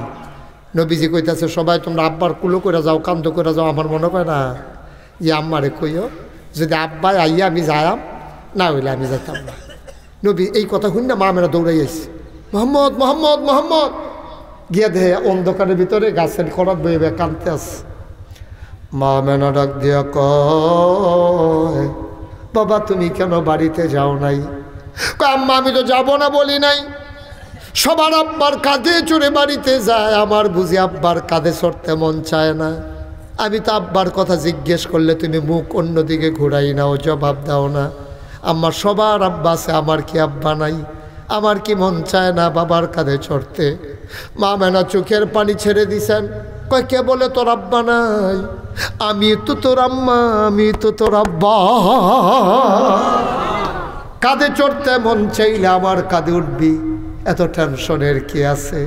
নবীজি কইতাছে সবাই তোমরা আব্বার কুলো করে যাও, কান্দ করে যাও। আমার মনে হয় না যে আম্মারে কইও যদি আব্বাই আইয়া আমি যায়াম, না হইলে আমি যাইতাম না। নবী এই কথা শুন না মা আমেনা দৌড়াই আইছে, মোহাম্মদ মোহাম্মদ মোহাম্মদ। গিয়া দেহে অন্ধকারের ভিতরে গাছের খরাত বয়ে বয়ে কাঁদতে আসে। মা আমেনা ডাক দিয়া কয় বাবা তুমি কেন বাড়িতে যাও নাই? আম্মা আমি তো যাব না বলি নাই, সবার আব্বার কাঁধে চড়ে বাড়িতে যায়, আমার বুঝি আব্বার কাঁধে চড়তে মন চায় না। আমি তো আব্বার কথা জিজ্ঞেস করলে তুমি মুখ অন্যদিকে ঘুরাই নাও, জবাব দাও না। আমার সবার আব্বা আছে, আমার কি আব্বা নাই? আমার কি মন চায় না বাবার কাঁধে চড়তে? মা মেনা চোখের পানি ছেড়ে দিছেন, কয় কে বলে তোর আব্বা নাই? আমি তো তোর আম্মা, আমি তো তোর আব্বা। কাঁধে চড়তে মন চাইলে আমার কাঁধে উঠবি, এত টেনশনের কি আছে?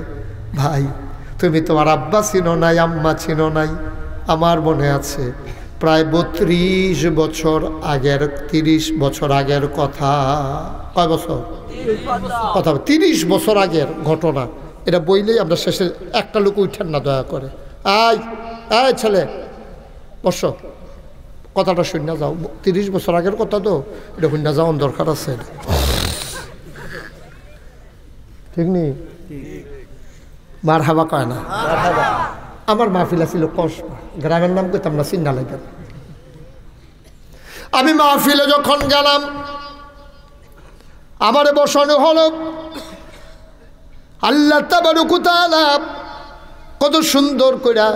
ভাই তুমি তোমার আব্বা চিনো নাই, আম্মা চিনো নাই। আমার মনে আছে প্রায় 32 বছর আগের, 30 বছর আগের কথা। কয় বছর কথা? 30 বছর আগের ঘটনা। এটা বইলেই আমরা শেষে একটা লোক উঠেন না দয়া করে। আয় আয় ছেলে বস, কথাটা শুনে যাও। 30 বছর আগের কথা তো, এটা শুনে যাওয়ার দরকার আছে। ঠিক নেই? মার হাবা কয় না। আমার মাহফিলা ছিল কসবা, গ্রামের নাম কইতাম না, চিন্তা লাগবে। আমি মাহফিলে যখন গেলাম, আমারে বসানো হলো। আল্লাহ তাবারক ওয়া তাআলা কত সুন্দর কইরা,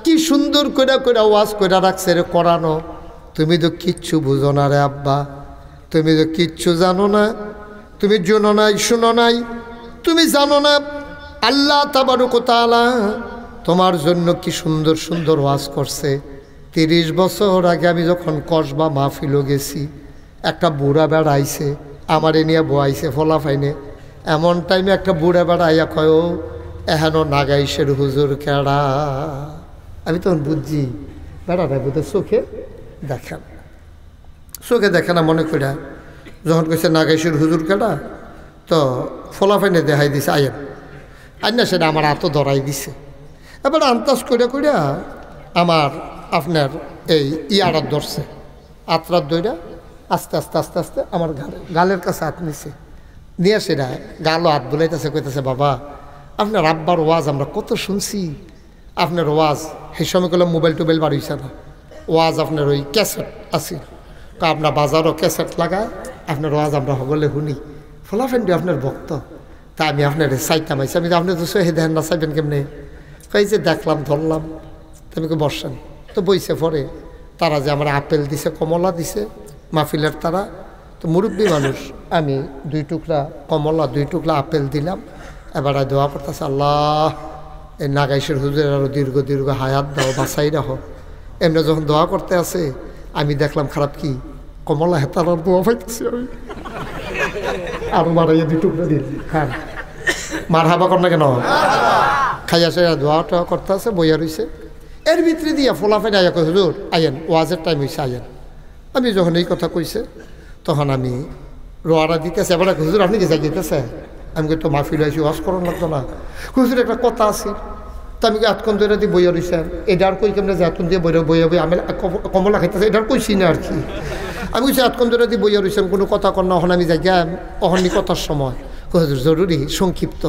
কি সুন্দর কইরা কইরা ওয়াজ কইরা রাখছে রে কোরআনও। তুমি তো কিচ্ছু বুঝো না রে আব্বা, তুমি তো কিচ্ছু জানো না, তুমি জানো নাই, শুনো নাই, তুমি জানো না আল্লাহ তাবারক ওয়া তাআলা তোমার জন্য কি সুন্দর সুন্দর ওয়াজ করছে। 30 বছর আগে আমি যখন কসবা মাহফিলও গেছি, একটা বুড়া বেড়া আইছে, আমারে নিয়ে বয়াইছে ফলা ফাইনে। এমন টাইমে একটা বুড়া বেড়া আইয়া কয় ও এহেনো নাগাইশের হুজুর কেডা। আমি তখন বুঝছি বেড়াটা বোধহয় চোখে দেখেন, চোখে দেখে না মনে করিয়া। যখন কইছে নাগাইশের হুজুর কেডা, তো ফলা ফাইনে দেখাই দিছে আইন আইনা, সেটা আমার হাতও ধরাই দিছে। এবার আন্তাজ করিয়া করিয়া আমার আপনার এই ইয়ারাত ধরছে, আতরাত দইরা আস্তে আস্তে আস্তে আস্তে আমার গালের কাছে হাত নিছে, নিয়ে সেটা গালও হাত বুলাইতেছে, কইতেছে বাবা আপনার আব্বার ওয়াজ আমরা কত শুনছি, আপনার ওয়াজ সেই সময় করলে মোবাইল টোবাইল বার হইছে না, ওয়াজ আপনার ওই ক্যাসেট আছে, আপনার বাজারও ক্যাসেট লাগায় আপনার ওয়াজ আমরা সকলে শুনি। ফলাফেন্ডি আপনার ভক্ত, তা আমি আপনার চাইতাম আইসি। আমি আপনি তো সে দেখেন না, চাইবেন কেমনে? কই যে দেখলাম ধরলাম, তুমি বসেন। তো বইছে পরে তারা যে আমার আপেল দিছে, কমলা দিছে মাহফিলের তারা, তো মুরব্বী মানুষ, আমি 2 টুকরা কমলা 2 টুকরা আপেল দিলাম। এবার দোয়া করতেছে আল্লাহ এই নাগাইশের হুজুরের আরও দীর্ঘ দীর্ঘ হায়াত দাও, বাঁচাই রাখো। এমনি যখন দোয়া করতে আছে আমি দেখলাম খারাপ কি কমলা হেতার দোয়া পাইতেছি আমি, আরো মারাইয়া 2 টুকরা দিল। হ্যাঁ মার হাবা কর না কেন, খাইয়া সে দোয়া টোয়া করতে আছে, বইয়া রয়েছে। এর ভিতরে দিয়া ফোলাফেন আইয়া কই হুজুর আইয়েন, ওয়াজের টাইম হয়েছে আইয়েন। আমি যখন এই কথা কইছে তখন আমি রোয়ারা দিতেছে, এবার হুজুর আপনি কি যাই যেতেছে? আমি তো মাহফিল আইসি, ওয়াজ করার লাগতো না। হুজুর একটা কথা আছে, তো আমি আতক্ষণ ধরে দিয়ে বইয়া রয়েছেন, এটা আর কই কেমন যে আতক্ষণ দিয়ে বইয়া বইয়া বই আমি কমলা খাইতেছে, এটা আর কইছি না আর কি। আমি কইছি আতক্ষণ ধরে দিয়ে বইয়া রয়েছেন, কোনো কথা কর না। ওখানে আমি যাই গিয়া অহনি কথার সময় হুজুর জরুরি সংক্ষিপ্ত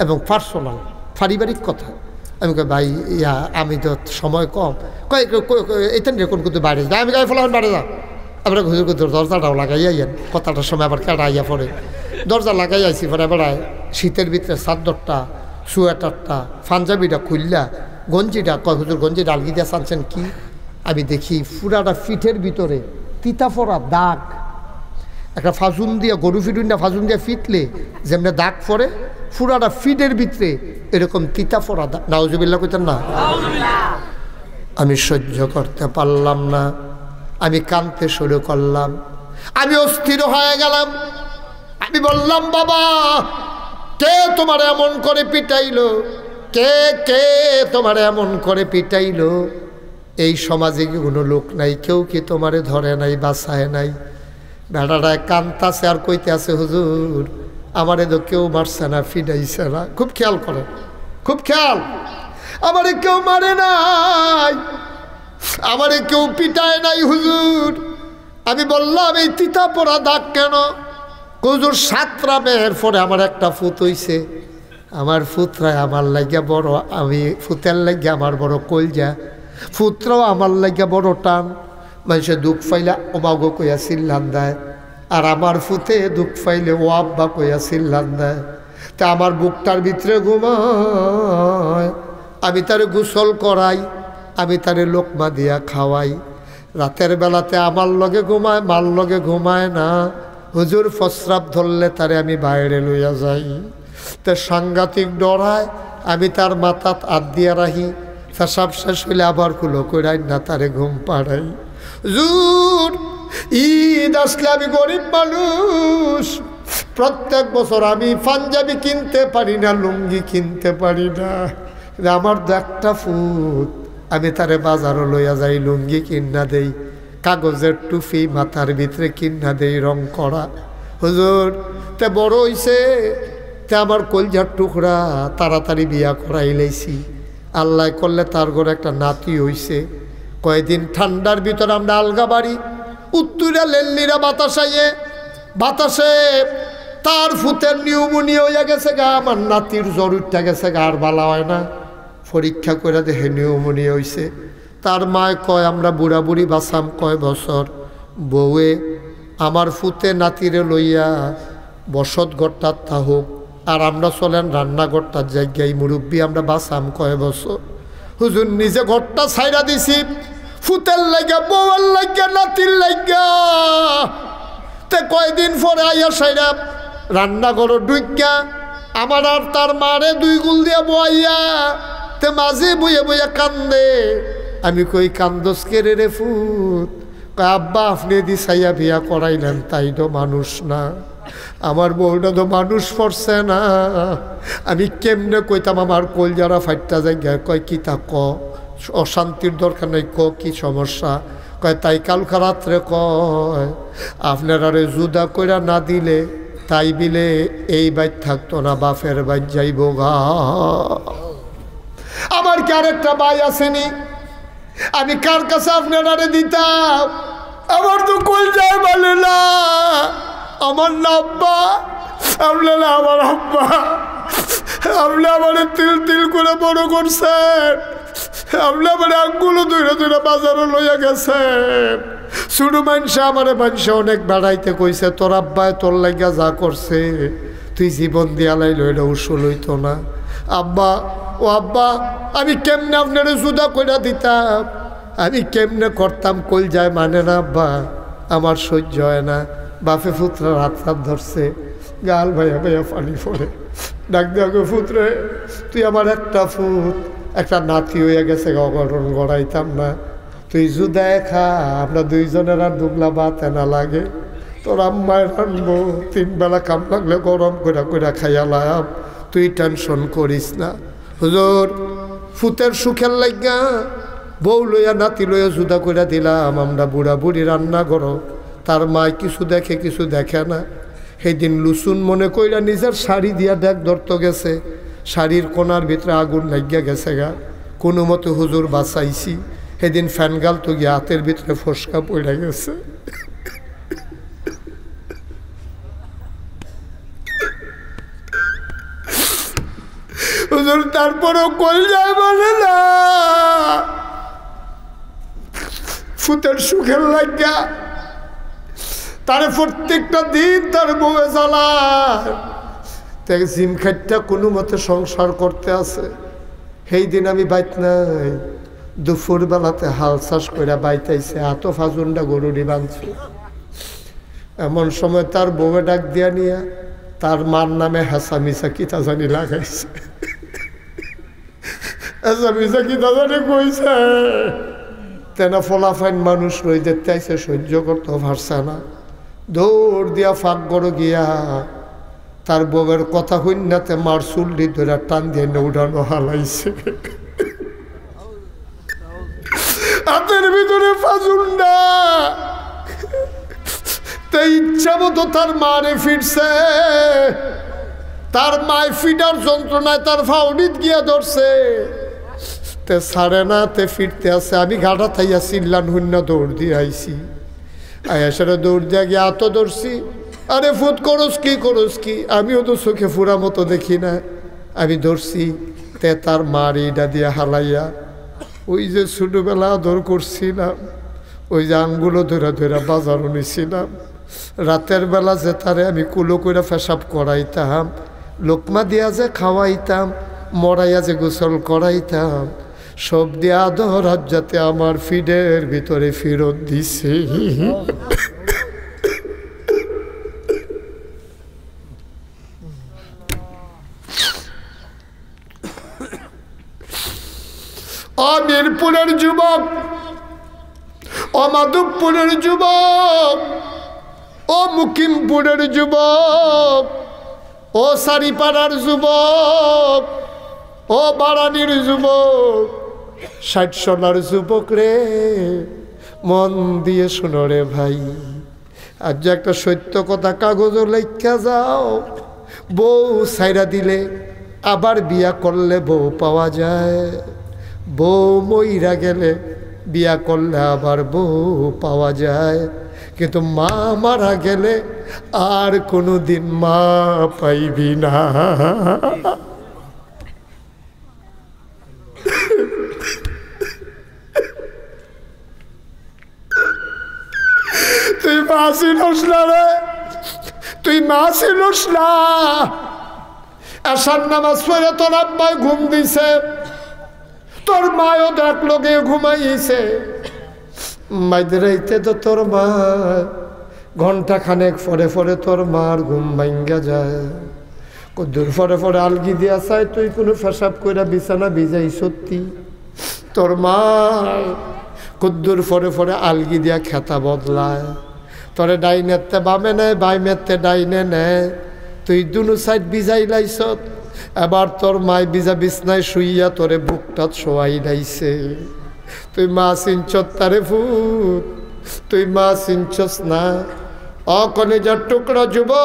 এবং পার্সোনাল পারিবারিক কথা। আমি কই ভাই ইয়া আমি তো সময় কম, এইটা কোন কিন্তু বাইরে যা, আমি গায়ে ফলাফল বাইরে যা। আবার হুজুর দরজাটাও লাগাই আইয়েন, কথাটার সময় আবার কেডা আইয়া পড়ে। দরজা লাগাই আইসি, পরে বেড়ায় শীতের ভিতরে চাদরটা সোয়েটারটা পাঞ্জাবিটা খুললা গঞ্জিটা, কয় হুজুর গঞ্জিটা আলগি দিয়ে চানছেন কি? আমি দেখি পুরাটা ফিটের ভিতরে তিতা পড়া দাগ, একটা ফাজুন দিয়ে গরু ফিটুন না ফাজুন দিয়ে ফিটলে যেমনি দাগ পরে পুরাটা ফিডের ভিতরে এরকম তিতা পড়া নাউজুবিল্লাহ কইতেন না। আমি সহ্য করতে পারলাম না, আমি কাঁদতে শুরু করলাম, আমি অস্থির হয়ে গেলাম। আমি বললাম, বাবা কে তোমার এমন করে পিটাইলো? কে কে তোমার এমন করে পিটাইলো? এই সমাজে কি কোনো লোক নাই? কেউ কি তোমারে ধরে নাই, বাঁচায় নাই? বেটাটায় কান্তাছে আর কইতে আছে, হুজুর আমারে তো কেউ মারছে না, ফিডাইছে না। খুব খেয়াল করেন, খুব খেয়াল। আমারে কেউ মারে নাই, আমারে কেউ পিটায় নাই হুজুর। আমি বললাম, এই তিতা পড়া দাগ কেন? হুজুর 7টা মেয়ের পরে আমার একটা ফুত হইছে। আমার ফুতরায় আমার লাগিয়া বড়, আমি ফুতের লাগিয়া আমার বড় কলজা, ফুতরাও আমার লাগিয়া বড় টান। মানুষে দুঃখ পাইলে ওমাগো কইয়া চিল্লান দেয়, আর আমার ফুতে দুঃখ পাইলে ও আব্বা কইয়া চিল্লান দেয়। তা আমার বুকটার ভিতরে ঘুমায়, আমি তারে গোসল করাই, আমি তারে লোকমা দিয়া খাওয়াই। রাতের বেলাতে আমার লগে ঘুমায়, মার লগে ঘুমায় না। হুজুর প্রস্রাব ধরলে তারে আমি বাইরে লইয়া যাই, তা সাংঘাতিক ডরায়। আমি তার মাথাত হাত দিয়া রাখি, পেশাব শেষ হইলে আবার কুলো কইরাই না তারে ঘুম পাড়াই। হুজুর ঈদ আসলে আমি গরিব মানুষ, প্রত্যেক বছর আমি পাঞ্জাবি কিনতে পারি না, লুঙ্গি কিনতে পারি না। আমার তো একটা ফুট, আমি তারে বাজারও লইয়া যাই, লুঙ্গি কিনা দেই, কাগজের টুপি মাথার ভিতরে কিনা দেই রং করা। হুজুর তে বড় হইছে, তে আমার কলজার টুকরা তাড়াতাড়ি বিয়া করাই লাইছি। আল্লাহ করলে তার ঘরে একটা নাতি হইছে। কয়েকদিন ঠান্ডার ভিতরে আমরা আলগা বাড়ি, উত্তরা লেল্লিরা বাতাসাইয়ে বাতাসে তার ফুতের নিউমোনিয়া হইয়া গেছে গা। আমার নাতির জ্বর উঠা গেছে গা, আর বালা হয় না। পরীক্ষা করে দেখে নিউমোনিয়া হইছে। তার মায় কয়, আমরা বুড়া বুড়ি বাঁচাম কয় বছর? বউয়ে আমার ফুতে নাতিরে লইয়া বসত ঘরটার থাকুক, আর আমরা চলেন রান্নাঘরটার জায়গায়, মুরব্বী আমরা বাঁচাম কয় বছর? হুজুর নিজে ঘরটা ছাইরা দিছি, ফুতের লাগা, বউয়ের লাগা, নাতির লাগা। তে কয়দিন পরে আইয়া সাইরা রান্নাঘর ঢুকিয়া আমার আর তার মারে 2 গুল দিয়া বইয়া, তে মাঝে বইয়া বইয়া কান্দে। আমি কই, কান্দস কে রে ফুত? কয়, আব্বা আপনি দিছাইয়া বিয়া করাইলেন, তাই তো মানুষ না, আমার বউটা তো মানুষ পড়ছে না। আমি কেমনে কইতাম, আমার কলজারা ফাইটটা জায়গায়। কয়, কি তা ক, অশান্তির দরকার নেই, ক কি সমস্যা? কয়, তাই কালকা রাত্রে কয় আপনারা জুদা কইরা না দিলে তাই বিলে এই বাইর থাকতো না, বাপের বাইর যাইব গা। আমার কি আরেকটা ভাই আসেনি? আমি কার কাছে আপনারা দিতাম? আমার তো কলজায় বলে না, আমার না আব্বা, আপনারা আমার আব্বা, আপনি আমার তিল তিল করে বড় করছেন, আপনি আমার আঙ্গুলো ধরে ধরে বাজারে লইয়া গেছেন। শুধু মানুষে আমার মানুষে অনেক বেড়াইতে কইছে, তোর আব্বায় তোর লাগিয়া যা করছে তুই জীবন দিয়া লাইল, এটা উসুল হইতো না। আব্বা, ও আব্বা, আমি কেমনে আপনার জুদা কইরা দিতাম, আমি কেমনে করতাম? কলজায় মানে না আব্বা, আমার সহ্য হয় না। বাপে পুত্রা হাত হাত ধরছে, গাল ভাইয়া ভাইয়া পানি পড়ে। ডাক দেখো, পুত্রে তুই আমার একটা ফুট, একটা নাতি হইয়া গেছে, অঘটন গড়াইতাম না। তুই জুদায় খা, আমরা দুইজনের আর দুবলা ভাত এনা লাগে, তোর আম্মায় রানবো, 3 বেলা কাম লাগলে গরম করে করে খাইয়া লাম, তুই টেনশন করিস না। হুজুর ফুতের সুখের লাগা বউ লইয়া নাতি লইয়া জুদা করে দিলাম। আমরা বুড়া বুড়ি রান্না করো, তার মায় কিছু দেখে কিছু দেখে না। সেই দিন লুসুন মনে কইরা নিজের শাড়ি দিয়া ডেক ধরতে গেছে, শাড়ির কোনার ভিতরে আগুন লাগিয়া গেছে গা। কোনো মতো হুজুর বাঁচাইছি। সেদিন ফ্যান গাল তো গিয়ে হাতের ভিতরে ফসকা পড়ে গেছে। হুজুর তারপরও কলজায় বলে না, ফুতের সুখের লাগিয়া তারে প্রত্যেকটা দিন তার বউয়ে জ্বালায়, তাকে জিম খাইটা কোনো মতে সংসার করতে আছে। সেই দিন আমি বাইত নাই, দুপুর বেলাতে হাল চাষ করে বাইতাইছে, এত ফাজুন্ডা গরুরি বাঁধছে। এমন সময় তার বউয়ে ডাক দিয়া নিয়া তার মার নামে হাসা মিসা কিতা জানি লাগাইছে, হাসা মিসা কিতা জানি কইছে। তেনা ফলাফাইন মানুষ রই দেখতে আইসে, সহ্য করতে পারছে না, দৌড় দিয়া ফাঁক গড় গিয়া তার বউয়ের কথা হইনাতে মার চুল্লি ধরে টান দিয়ে উড়ানো হালাইছে। হাতের ভিতরে ফাজুন্ডা, তাই ইচ্ছা মতো তার মারে ফিরছে। তার মায় ফিটার যন্ত্রণায় তার ফাউডিত গিয়া ধরছে, তে ছাড়ে না, তে ফিরতে আছে। আমি ঘাটা থাইয়া চিল্লান হইন্য দৌড় দিয়ে আইছি। আয়াসারে দৌড় দিয়া গিয়া এত ধরছি, আরে ফুট করস কি, আমিও তো চোখে ফুরা মতো দেখি না। আমি ধরছি, তে তার মার এইটা দিয়া হালাইয়া ওই যে ছোটবেলা আদর করছিলাম, ওই যে আঙ্গুলো ধরে ধরে বাজারও নিছিলাম, রাতের বেলা যে তারে আমি কুলো করে পেশাব করাইতাম, লোকমা দিয়া যে খাওয়াইতাম, মরাইয়া যে গোসল করাইতাম, সব দিয়ে আদর আজ যাতে আমার ফিডের ভিতরে ফেরত দিছে। মিরপুরের যুবক, মাধবপুরের যুবক, মুকিমপুরের যুবক, সারিপাড়ার যুবক, বারানির যুবক, 60 সোনার যুবক রে, মন দিয়ে শুনো রে ভাই। আজ যে একটা সত্য কথা কাগজও লেখা যাও, বউ ছাইরা দিলে আবার বিয়া করলে বউ পাওয়া যায়, বউ মইরা গেলে বিয়া করলে আবার বউ পাওয়া যায়, কিন্তু মা মারা গেলে আর কোনো দিন মা পাইবি না। তুই মা ছিলস না রে, তুই মা ছিলস না। আসার নামাজ পড়ে তোর আব্বাই ঘুম দিছে, তোর মায়ও ডাকলো গিয়ে ঘুমাইছে। মাইদরাইতে তো তোর মা ঘন্টা খানেক পরে পরে তোর মার ঘুম ভাঙ্গা যায়, কদ্দুর পরে পরে আলগি দিয়া চায় তুই কোনো পেশাব কইরা বিছানা ভিজাই সত্যি। তোর মা কদ্দুর পরে পরে আলগি দিয়া খেতা বদলায়, তোরে ডাইনেতে বামে নেয়, বাইমেতে ডাইনে নেয়, তুই দুনো সাইড ভিজাই লাইছ। এবার তোর মায় ভিজা বিছনায় শুইয়া তোরে বুকটা শোয়াই লাইছে। তুই মা চিনছত তারে ফুট, তুই মা চিনছস না। কলেজার টুকরা যুবক,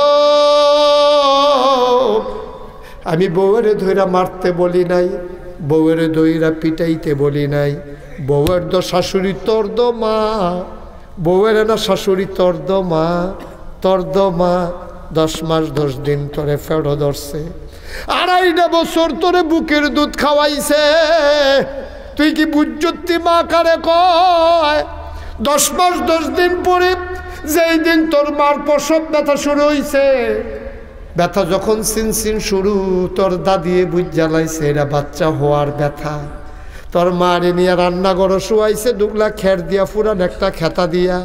আমি বউয়েরে ধইরা মারতে বলি নাই, বউয়েরে ধইরা পিটাইতে বলি নাই। বউয়ের তো শাশুড়ি তোর দো মা, বউয়ের না শাশুড়ি তোর দো মা। তোর দো মা 10 মাস 10 দিন তোরে ফেড়ো ধরছে, 2.5 বছর তোরে বুকের দুধ খাওয়াইছে। তুই কি বুঝতি মা কারে কয়? 10 মাস 10 দিন পরে যেই দিন তোর মার প্রসব ব্যথা শুরু হইছে, ব্যথা যখন সিনসিন শুরু, তোর দাদিয়ে বুঝ জ্বালাইছে এরা বাচ্চা হওয়ার ব্যথা। তোর মারে নিয়ে রান্নাঘরে শুয়াইছে, দুগলা খের দিয়া ফুরান একটা খেতা দিয়া।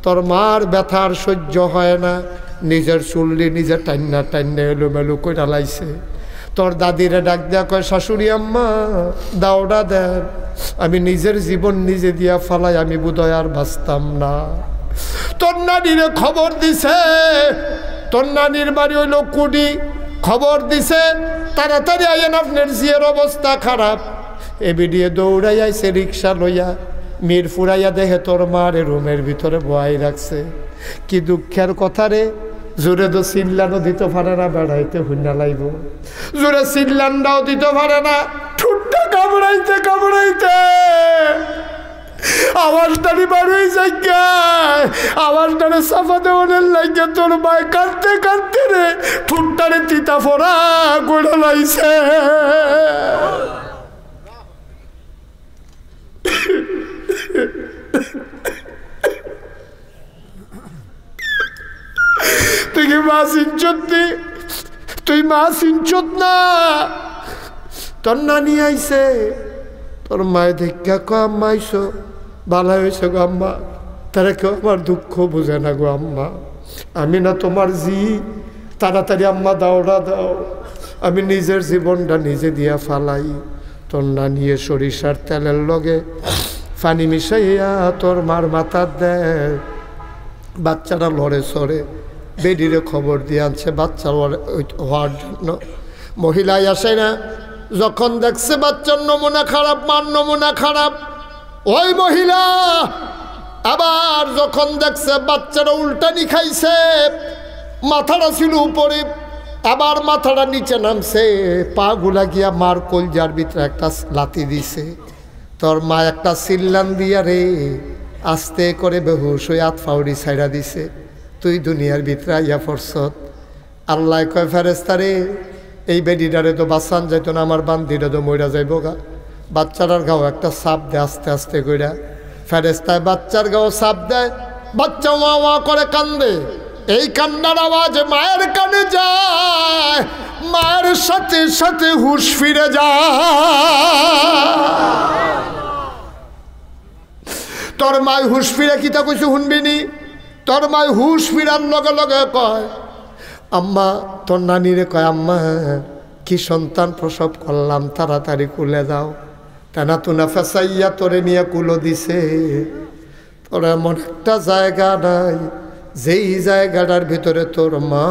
তোর মার ব্যথা আর সহ্য হয় না, নিজের চুল্লি নিজে টান্না টান্না এলোমেলো করে লাইছে। তোর দাদিরে ডাক দেয়া কয়, শাশুড়ি আম্মা দাওড়া দেন, আমি নিজের জীবন নিজে দিয়া ফালাই, আমি বোধহয় আর বাঁচতাম না। তোর নানিরে খবর দিছে, তোর নানির বাড়ি হইল কুডি, খবর দিছে তাড়াতাড়ি আইয়েন, আপনার জিয়ের অবস্থা খারাপ। এবিডিয়ে দৌড়াই আইছে রিক্সা লইয়া, মিরপুরাইয়া দেখে তোর মারে রুমের ভিতরে বয়াই রাখছে। কি দুঃখের কথা রে, জোরে তো চিল্লানো দিতে পারে না, বেড়াইতে হুন্না লাইব, জোরে চিল্লানটাও দিতে পারে না, ঠুটটা কামড়াইতে কামড়াইতে আওয়াজটারি বাড়ি জায়গায়, আওয়াজটারে সাফা দেওয়ানের লাগে তোর মায় কাঁদতে কাঁদতে রে ঠুটটারে তিতা ফোড়া গোড়া লাইছে। তুই কি মা চিনছত নি? তুই মা চিনছত না? তোর নানি আইছে, তোর মায় দেখা কো আম্মা আইসো, ভালো হয়েছে গো আম্মা। তারা কেউ আমার দুঃখ বোঝে না গো আম্মা, আমি না তোমার জি, তাড়াতাড়ি আম্মা দাওড়া দাও, আমি নিজের জীবনটা নিজে দিয়া ফালাই। তোর না নিয়ে সরিষার তেলের লগে পানি মিশাইয়া তোর মার মাথা দেয়। বাচ্চারা লড়ে সরে বেডিরে খবর দিয়ে আনছে বাচ্চা হওয়ার জন্য। মহিলাই আসে না, যখন দেখছে বাচ্চার নমুনা খারাপ, মার নমুনা খারাপ, ওই মহিলা আবার যখন দেখছে বাচ্চারা উল্টানি খাইছে, মাথাটা ছিল উপরে, আবার মাথাটা নিচে নামছে, পা গুলা গিয়া মার কলজার ভিতরে একটা লাথি দিছে। তোর মা একটা সিল্লান দিয়া রে আস্তে করে বেহুশ হয়ে হাত ফাউড়ি ছাইড়া দিছে। তুই দুনিয়ার ভিতরে আইয়া ফরসত। আল্লাহ কয় ফেরেস্তা রে, এই বেডিটারে তো বাঁচান যাইতো না, আমার বান্দিটা তো মইরা যাইব গা। বাচ্চাটার গাও একটা সাপ দেয় আস্তে আস্তে কইরা। ফেরেস্তায় বাচ্চার গাও সাপ দেয়, বাচ্চা ওয়া ওয়া করে কান্দে। এই কান্নার আওয়াজ মায়ের কানে যায়, মায়ের সাথে সাথে হুঁশ ফিরে যায়। তোর মায় হুঁশ ফিরে কিতা কইছে শুনবিনি? তোর মায় হুঁশ ফিরার লগে লগে কয়, আম্মা, তোর নানিরে কয়, আম্মা কি সন্তান প্রসব করলাম, তাড়াতাড়ি কুলে যাও। টানা তুনা ফেসাইয়া তোরে নিয়ে কুলো দিছে। তোর এমন একটা জায়গা নাই যেই জায়গাটার ভিতরে তোর মা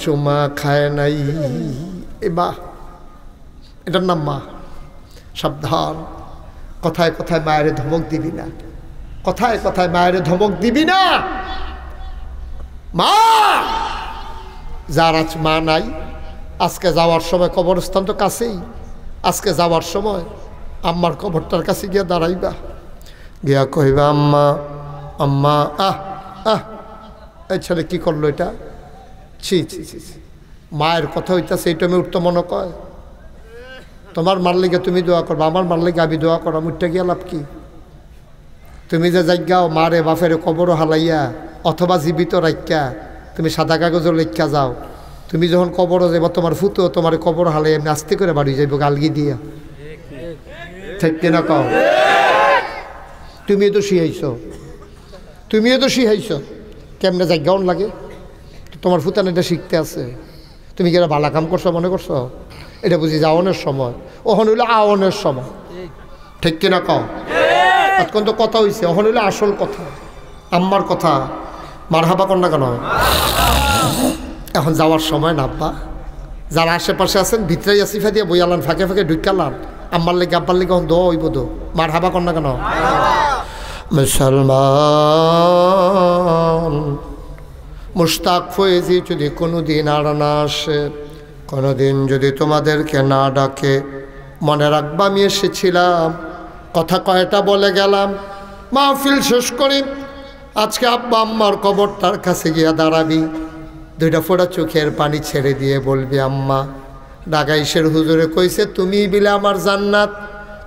চুমা খায় নাই। এ মা, এটার নাম মা। সাবধান, কথায় কথায় মায়ের ধমক দিবি না, কথায় কথায় মায়ের ধমক দিবি না। মা, যার আজ মা নাই, আজকে যাওয়ার সময় কবরস্থান তো কাছেই, আজকে যাওয়ার সময় আম্মার কবরটার কাছে গিয়া দাঁড়াইবা, গিয়া কইবা, আম্মা আম্মা। আহ আহ, এই ছেলে কী করলো এটা? ছি ছি ছি ছি, মায়ের কথা হইতাছে এইটা আমি উঠতে মনে কয়। তোমার মার লিগে তুমি দোয়া করবা, আমার মার লিগে আমি দোয়া করা, মুঠটা গিয়া লাভ কি? তুমি যে জায়গাও মারে বাফেরে কবরও হালাইয়া অথবা জীবিত রাখা তুমি সাদা কাগজও লেখা যাও, তুমি যখন কবরও যাইবা তোমার ফুতো তোমার কবর হালাই এমনি আস্তে করে বাড়ি যাইব গালগি দিয়া। ঠিক কিনা কও? তুমিও তো শিখাইছ, তুমিও তো শিখাইছ কেমনে জায়গাও লাগে। তোমার ফুতান এটা শিখতে আছে, তুমি কি এটা ভালো কাম করছো মনে করছো? এটা বুঝি যাওয়ানোর সময়, ওখানে হইলো আওয়ানোর সময়। ঠিক কিনা কও? এখন তো কথা হয়েছে, ওখানে হইলো আসল কথা, আম্মার কথা। মার হাবা কর না কেন? এখন যাওয়ার সময় নাব্বা, যারা আশেপাশে আছেন ভিতরে আসিফা দিয়ে বইয়ালান, ফাঁকে ফাঁকে ঢুকালান, আম্মার লেগে আব্বার লেগে এখন দো হইব দো। মার হাবা কর না কেন? মুসলমান মুশতাক ফয়েজি যদি কোনো দিন আর না আসে, কোনো দিন যদি তোমাদেরকে না ডাকে, মনে রাখবা আমি এসেছিলাম, কথা কয়টা বলে গেলাম, মাহফিল শেষ করি। আজকে আব্বা আম্মার কবরটার কাছে গিয়া দাঁড়াবি, দুইটা ফোঁটা চোখের পানি ছেড়ে দিয়ে বলবি, আম্মা ডাগাইশের হুজুরে কইছে তুমি বিলে আমার জান্নাত,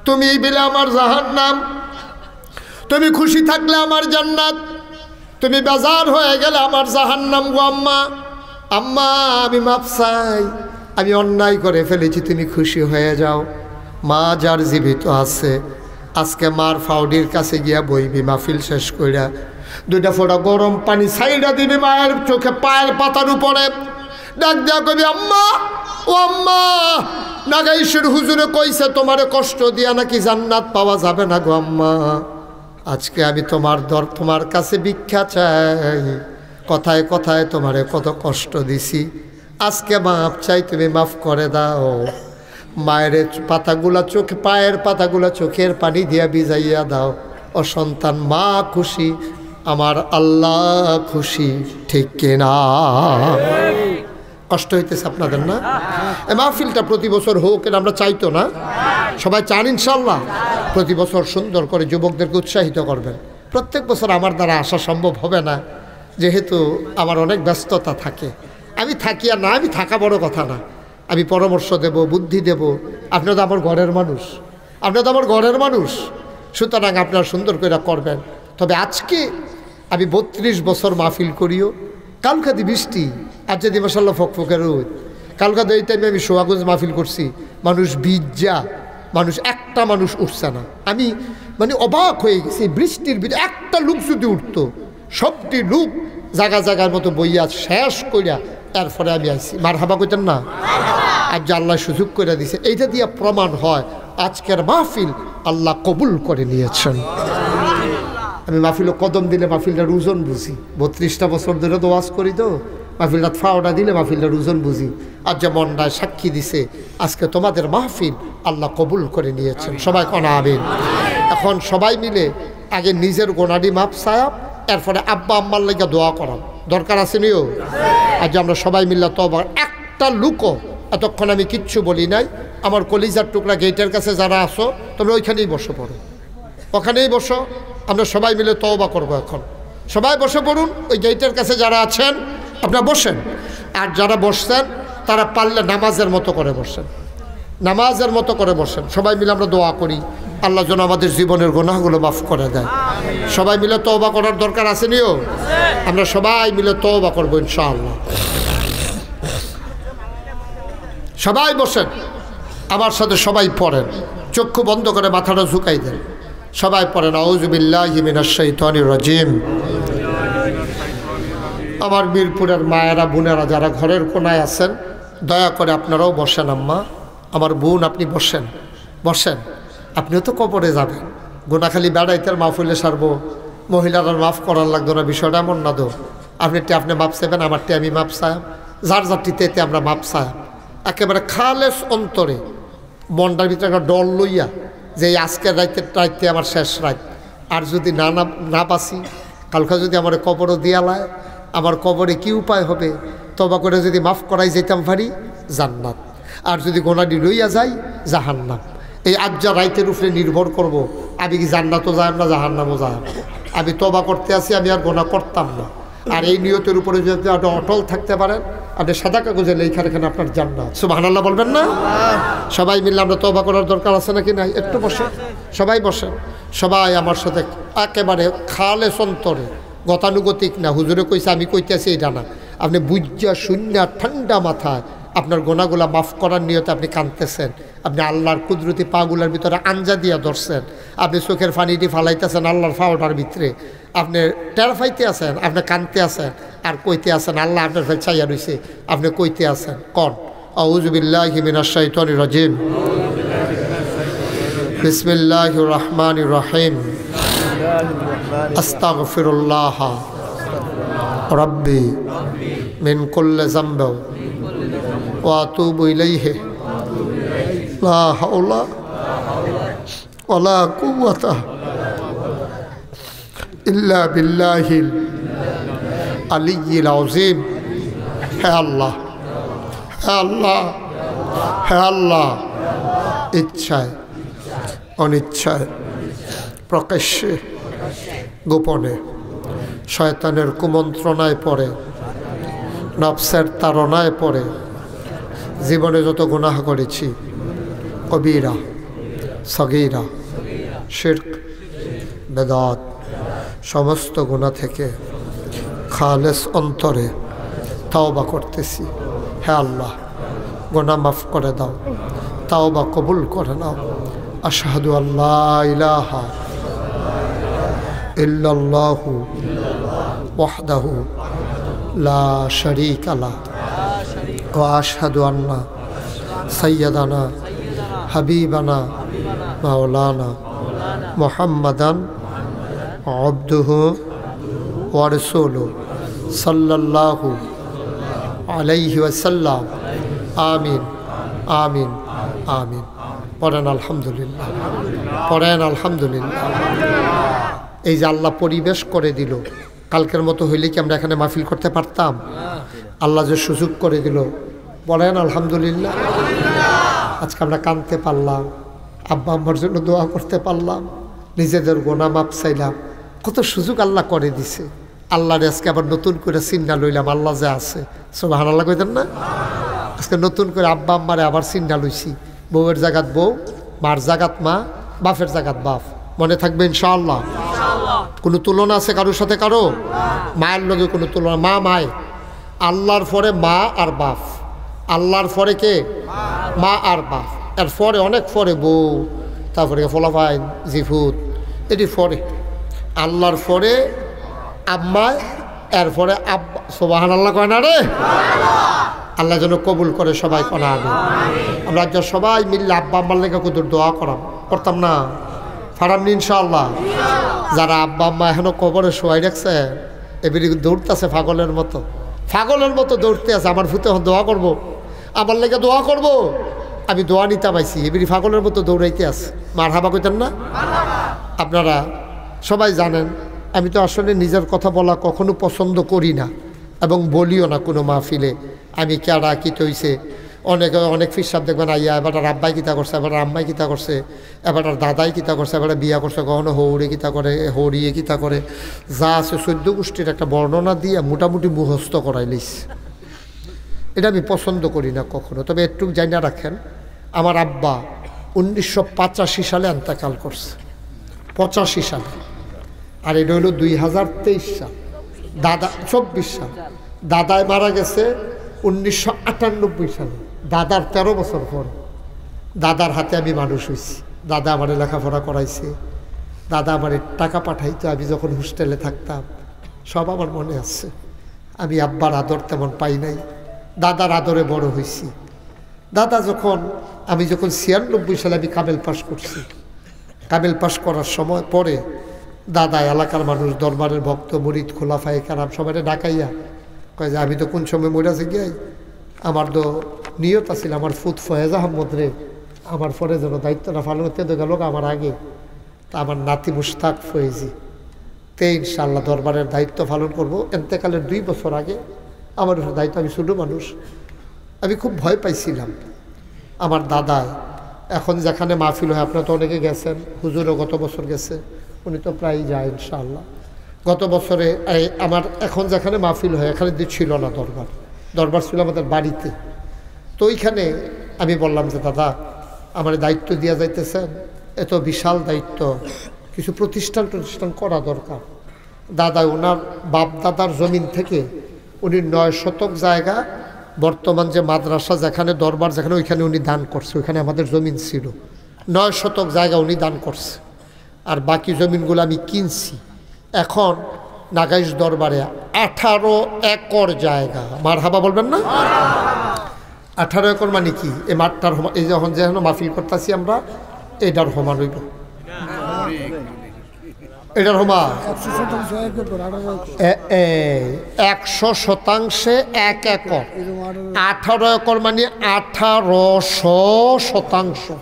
তুমি বিলে আমার জাহান্নাম, তুমি খুশি থাকলে আমার জান্নাত, তুমি বেজার হয়ে গেলে আমার জাহান্নাম গো আম্মা। আম্মা আমি মাপ চাই, আমি অন্যায় করে ফেলেছি, তুমি খুশি হয়ে যাও। মা যার জীবিত আছে আজকে মার ফাউডির কাছে গিয়া বইবি, মাহফিল শেষ কইরা দুইটা ফোঁটা গরম পানি সাইডা দিবি মায়ের চোখে পায়ের পাতার উপরে, ডাক দেয়া কবি, আম্মা ও আম্মা, নাগাইশের হুজুরে কইছে তোমারে কষ্ট দিয়া নাকি জান্নাত পাওয়া যাবে না গো আম্মা। আজকে আমি তোমার কাছে ভিক্ষা চাই, কথায় কথায় তোমারে কত কষ্ট দিছি, আজকে মাপ চাই, তুমি মাফ করে দাও। মায়ের পাতাগুলা চোখে, পায়ের পাতাগুলা চোখের পানি দিয়া ভিজাইয়া দাও। ও সন্তান, মা খুশি, আমার আল্লাহ খুশি, ঠিক কিনা? কষ্ট হইতেছে আপনাদের না? এই মাহফিলটা প্রতি বছর হোক, এটা আমরা চাইতো না? সবাই চান ইনশাল্লাহ? প্রতি বছর সুন্দর করে যুবকদেরকে উৎসাহিত করবেন। প্রত্যেক বছর আমার দ্বারা আসা সম্ভব হবে না, যেহেতু আমার অনেক ব্যস্ততা থাকে। আমি থাকি আর না, আমি থাকা বড় কথা না, আমি পরামর্শ দেব, বুদ্ধি দেব। আপনারা তো আমার ঘরের মানুষ, আপনারা তো আমার ঘরের মানুষ, সুতরাং আপনারা সুন্দর করে করবেন। তবে আজকে আমি 32 বছর মাহফিল করিও, কালকাদি বৃষ্টি আর যদি মাসাল্লাহ ফকফকের রোদ, কালকাতে এই টাইমে আমি সোহাগঞ্জ মাহফিল করছি, মানুষ ভিজা, মানুষ একটা মানুষ উঠছে না। আমি মানে অবাক হয়ে গেছি, বৃষ্টির ভিতরে একটা লোক যদি উঠতো, সবটি লোক জায়গা জায়গার মতো বইয়া শেষ করিয়া এরপরে আমি আইছি। মার হাবা কইতেন না? আর যে আল্লাহ সুযোগ করে দিছে, এইটা দিয়ে প্রমাণ হয় আজকের মাহফিল আল্লাহ কবুল করে নিয়েছেন। আমি মাহফিলে কদম দিলে মাহফিলটার ওজন বুঝি, 32টা বছর ধরে তো ওয়াজ করি, তো মাহফিলটা ফাওটা দিলে মাহফিলটার ওজন বুঝি। আর যে মনটায় সাক্ষী দিছে আজকে তোমাদের মাহফিল আল্লাহ কবুল করে নিয়েছেন। সবাই কনা আমিন। এখন সবাই মিলে আগে নিজের গোনাডি মাপ সায়াব, এরপরে আব্বা আম্মার লেগে দোয়া করাম দরকার আছে নিও। আজ আমরা সবাই মিললে তবা একটা লুকো, এতক্ষণ আমি কিচ্ছু বলি নাই, আমার কলিজার টুকরা গেটের কাছে যারা আসো তোমরা ওইখানেই বসে পড়ো, ওখানেই বসো, আমরা সবাই মিলে তওবা করবো। এখন সবাই বসে পড়ুন, ওই গেটের কাছে যারা আছেন আপনারা বসেন, আর যারা বসছেন তারা পারলে নামাজের মতো করে বসেন, নামাজের মতো করে বসেন। সবাই মিলে আমরা দোয়া করি আল্লাহ যেন আমাদের জীবনের গুনাহগুলো মাফ করে দেয়। সবাই মিলে তওবা করার দরকার আছে নিও। আমরা সবাই মিলে তওবা করবো ইনশাআল্লাহ। সবাই বসেন, আমার সাথে সবাই পড়েন, চক্ষু বন্ধ করে মাথাটা ঝুঁকাই দেন, সবাই পড়েন আউযু বিল্লাহি মিনাশ শাইতানির রাজিম। আমার মিরপুরের মায়েরা বোনেরা যারা ঘরের কোনায় আছেন দয়া করে আপনারাও বসেন। আম্মা, আমার বোন আপনি বসেন, বসেন। আপনিও তো কবরে যাবেন, গোনাখালি বেড়াইতে মাহফিলে সারবো, মহিলারা মাফ করার লাগতো না, বিষয়টা এমন না। তো আপনি মাপ চাইবেন, আমারটি আমি মাপ চাই, যার যারটিতে এতে আমরা মাপ চাই। একেবারে খালেস অন্তরে মনটার ভিতরে একটা ডর লইয়া যে আজকের রাইতে আমার শেষ রাত, আর যদি না বাঁচি কালকে যদি আমার কবরও দিয়ালায়, আমার কবরে কি উপায় হবে? তবা করে যদি মাফ করাই যেতাম পারি জান্নাত, আর যদি গোনাডি লইয়া যাই জাহান্নাম। এই আজ্জা রাইতের উপরে নির্ভর করব আমি কি জান্নাতও যাই না জাহান্নামও যাই। আমি তবা করতে আসি, আমি আর গোনা করতাম না। আর এই নিয়তের উপরে যদি আপনি অটল থাকতে পারেন, আপনি সাদা কাগজে লেখা রেখেন আপনার জান্নাত। সুবহানাল্লাহ বলবেন না? সবাই মিলে আমরা তওবা করার দরকার আছে নাকি নাই? একটু বসে, সবাই বসেন। সবাই আমার সাথে একেবারে খালেস অন্তরে, গতানুগতিক না, হুজুরে কইছে আমি কইতেছি এটা না, আপনি বুঝা শূন্য ঠান্ডা মাথায় আপনার গোনাগুলা মাফ করার নিয়তে আপনি কাঁদতেছেন, আপনি আল্লাহর কুদরতি পাগুলার ভিতরে আঞ্জা দিয়া ধরছেন, আপনি চোখের পানিটি ফালাইতেছেন আল্লাহর ফাওয়াটার ভিতরে, আপনি টের ফাইতে আছেন, আপনি কাঁদতে আছেন, আর কইতে আছেন আল্লাহ আপনার ফেল চাইয়া রইছে, আপনি কইতে আছেন কন আউযু বিল্লাহি মিনাশ শাইতানির রাজিম বিসমিল্লাহির রহমানির রহিম আস্তাগফিরুল্লাহ রাব্বি মিন কুল্লি যামবি ওয়া আতুবু ইলাইহি লা হাওলা ওয়ালা কুওয়াতা ইল্লা বিল্লাহিল আলিয়্যিল আযীম। হে আল্লাহ, হে আল্লাহ, হে আল্লাহ, ইচ্ছায় অনিচ্ছায় প্রকাশ্যে গোপনে শয়তানের কুমন্ত্রণায় পড়ে, নফসের তাড়নায় পড়ে জীবনে যত গুনাহ করেছি, কবিরা সগীরা শিরক বেদাত সমস্ত গুনাহ থেকে খালেস অন্তরে তাওবা করতেছি। হে আল্লাহ, গুনাহ মাফ করে দাও, তাওবা কবুল করে নাও। আশহাদু আল্লা ইলাহা ইল্লাল্লাহু ওয়াহদাহু লা শারীকা লাহু ওয়া আশহাদু আন্না সাইয়্যিদানা হাবিবানা মাওলানা মুহাম্মাদান আবদুহু ওয়া রাসূলুহু সাল্লাল্লাহু আলাইহি ওয়াসাল্লাম। আমিন, আমিন, আমিন। পড়েন আলহামদুলিল্লাহ, পড়েন আলহামদুলিল্লাহ। এই যে আল্লাহ পরিবেশ করে দিল, কালকের মতো হইলে কি আমরা এখানে মাহফিল করতে পারতাম? আল্লাহ যে সুযোগ করে দিল, বলেন আলহামদুলিল্লাহ। আজকে আমরা কাঁদতে পারলাম, আব্বা আম্মার জন্য দোয়া করতে পারলাম, নিজেদের গোনা মাপ চাইলাম, কত সুযোগ আল্লাহ করে দিছে। আল্লাহর আজকে আবার নতুন করে চিন্তা লইলাম, আল্লাহ যে আছে। সুবহানাল্লাহ কইতেন না? আজকে নতুন করে আব্বা আম্মারে আবার চিন্তা লইছি, বউয়ের জায়গাত বউ, মার জায়গাত মা, বাপের জায়গাত বাপ। মনে থাকবে ইনশাআল্লাহ। কোনো তুলনা আছে কারোর সাথে? কারো মায়ের লগে কোনো তুলনা? মা মায়, আল্লাহর পরে মা আর বাপ, আল্লাহর পরে কে? মা আর বাপ, এর পরে অনেক পরে বউ, তারপরে ফলাফাইন জিফুত, এটি পরে। আল্লাহর পরে আম্মায় এরপরে আব্বা সুবহানাল্লাহ কয় না রে, আল্লাহ যেন কবুল করে সবাই করা আমি। আমরা যা সবাই মিললে আব্বা আম্মার লেগে কুদুর দোয়া করতাম না, ফারামনি ইনশাআল্লাহ। যারা আব্বা আম্মা এখনো কবরে শোয়াই রাখছে এবারে দৌড়তেছে পাগলের মতো, পাগলের মতো দৌড়তে আছে। আমার ভূতে দোয়া করব, আমার লেগে দোয়া করব, আমি দোয়া নিতে পাইছি, এবারে পাগলের মতো দৌড়াইতে আছে। মারহাবা কইতেন না? আপনারা সবাই জানেন আমি তো আসলে নিজের কথা বলা কখনো পছন্দ করি না এবং বলিও না কোনো মাহফিলে। আমি কেডা কি তৈছে, অনেক ফিরসাব দেখবেন আইয়া এবার আব্বাই কিতা করছে, এবার আম্মাই কিতা করছে, এবার দাদাই কিতা করছে, এবার বিয়া করছে, কখনো হৌড়ে কিতা করে, হৌড়িয়ে কিতা করে, যা আছে 14 গোষ্ঠীর একটা বর্ণনা দিয়ে মোটামুটি মুখস্থ করাই লিস। এটা আমি পছন্দ করি না কখনো। তবে একটু জানা রাখেন, আমার আব্বা 1985 সালে এন্তেকাল করছে, 85 সালে। আর এটা হলো 2023 সাল, দাদা 24 সাল। দাদায় মারা গেছে 1998 সালে, দাদার 13 বছর পর। দাদার হাতে আমি মানুষ হয়েছি, দাদা আমার লেখাপড়া করাইছে, দাদা আমার টাকা পাঠাইতো আমি যখন হোস্টেলে থাকতাম, সব আমার মনে আছে। আমি আব্বার আদর তেমন পাই নাই, দাদার আদরে বড় হয়েছি। দাদা আমি যখন 96 সালে আমি কামেল পাস করছি, কামেল পাস করার সময় পরে দাদা এলাকার মানুষ, দরবারের ভক্ত, মুরিদ, খোলাফায়ে কেরাম সবাই ডাকাইয়া কয় যে আমি তো কোন সময় মরাছি গিয়াই, আমার তো নিয়ত আছিল আমার ফুত ফয়েজ আহমদ রে আমার পরে যেন দায়িত্বটা পালন করতে গেল আমার আগে, তা আমার নাতি মুশতাক ফয়েজি তে ইনশাআল্লাহ দরবারের দায়িত্ব পালন করব। এতেকালের 2 বছর আগে আমার দায়িত্ব, আমি ছোটো মানুষ, আমি খুব ভয় পাইছিলাম। আমার দাদায় এখন যেখানে মাহফিল হয়, আপনারা তো অনেকে গেছেন, হুজুরও গত বছর গেছে, উনি তো প্রায়ই যায় ইনশাআল্লাহ। গত বছরে আমার এখন যেখানে মাহফিল হয় এখানে ছিল না দরবার ছিল আমাদের বাড়িতে। তো ওইখানে আমি বললাম যে দাদা আমার দায়িত্ব দিয়া যাইতেছেন, এত বিশাল দায়িত্ব, কিছু প্রতিষ্ঠান করা দরকার। দাদা ওনার বাপ দাদার জমিন থেকে উনি 9 শতক জায়গা, বর্তমান যে মাদ্রাসা যেখানে দরবার যেখানে, ওইখানে উনি দান করছে। ওইখানে আমাদের জমিন ছিল, 9 শতক জায়গা উনি দান করছে। আর বাকি জমিনগুলো আমি কিনছি। এখন নাগাইশ দরবারে 18 একর জায়গা, মারহাবা বলবেন না? 18 একর মানে কি? এই মাঠটার এই যখন যেখানে মাহফিল করতেছি আমরা, এটার সমান হইব, এটার সমান 100% 1 একর। 18 একর মানে 1800%,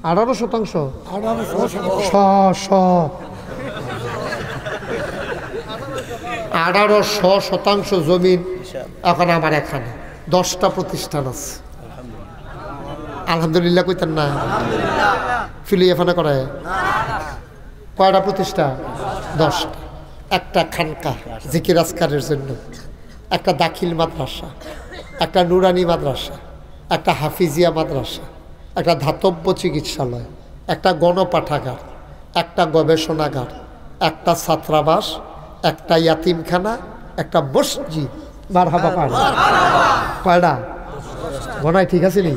1800% জমিন এখন আমার এখানে। 10টা প্রতিষ্ঠান আছে, আলহামদুলিল্লাহ কইতেন না? ফিলিয়াফানা করে কয়টা প্রতিষ্ঠান? 10টা। একটা খানকা জিকির আজকারের জন্য, একটা দাখিল মাদ্রাসা, একটা নুরানি মাদ্রাসা, একটা হাফিজিয়া মাদ্রাসা, একটা ধাতব্য চিকিৎসালয়, একটা গণপাঠাগার, একটা গবেষণাগার, একটা ছাত্রাবাস, একটা ইয়াতিমখানা, একটা মসজিদ। মারহাবা কয়টা? গনায় ঠিক আছে নি?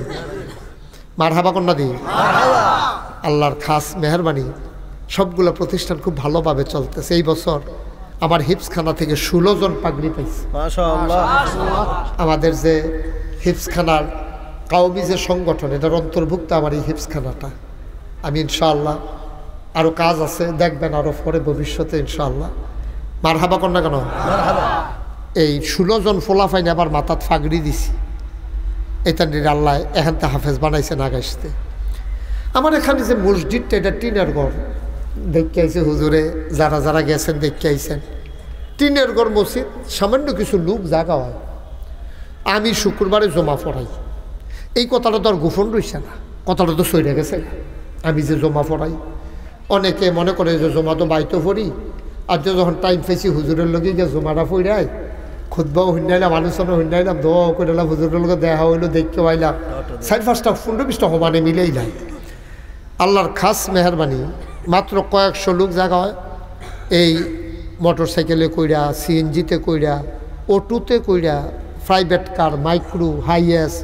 মারহাবা কন্যা দি। আল্লাহর খাস মেহরবানি, সবগুলো প্রতিষ্ঠান খুব ভালোভাবে চলতেছে। এই বছর আমার হিফজখানা থেকে 16 জন পাগড়ি পাইছে। আমাদের যে হিফজখানার কাউমি যে সংগঠন, এটার অন্তর্ভুক্ত আমার এই হিফজখানাটা। আমি ইনশাআল্লাহ আরও কাজ আছে, দেখবেন আরও পরে ভবিষ্যতে ইনশাআল্লাহ। মারহাবা কন্যা কেন? এই 16 জন ফোলাফাইনে আবার মাথাত ফাগড়ি দিছি। এটা নিয়ে আল্লাহ এখানতে হাফেজ বানাইছে নাগাইতে। আমার এখানে যে মসজিদটা, এটা টিনের ঘর, দেখে আইছে হুজুরে, যারা যারা গেছেন দেখে আইছেন। টিনের ঘর মসজিদ, সামান্য কিছু লোক জায়গা হয়। আমি শুক্রবারে জমা পড়াই, এই কথাটা তো আর গোপন রয়েছে না, কথাটা তো সইরে গেছে। আমি যে জমা পড়াই, অনেকে মনে করে যে জমা তো বাইতো পড়ি, আর যখন টাইম পাইছি হুজুরের লগে গিয়ে জমাটা পড়াই, খুদবাও শুনাইলাম, আলোচনা শুনাইলাম, দোয়াও করিলাম, হুজুরের লগে দেখা হইলো, দেখতে পাইলাম 4-5টা 15-20টা সমানে মিলেই নাই। আল্লাহর খাস মেহরবানি, মাত্র কয়েকশো লোক জায়গা হয়। এই মোটর সাইকেলে কইরা, সিএনজিতে কইরা, অটোতে কইরা, প্রাইভেট কার, মাইক্রো, হাইয়েস,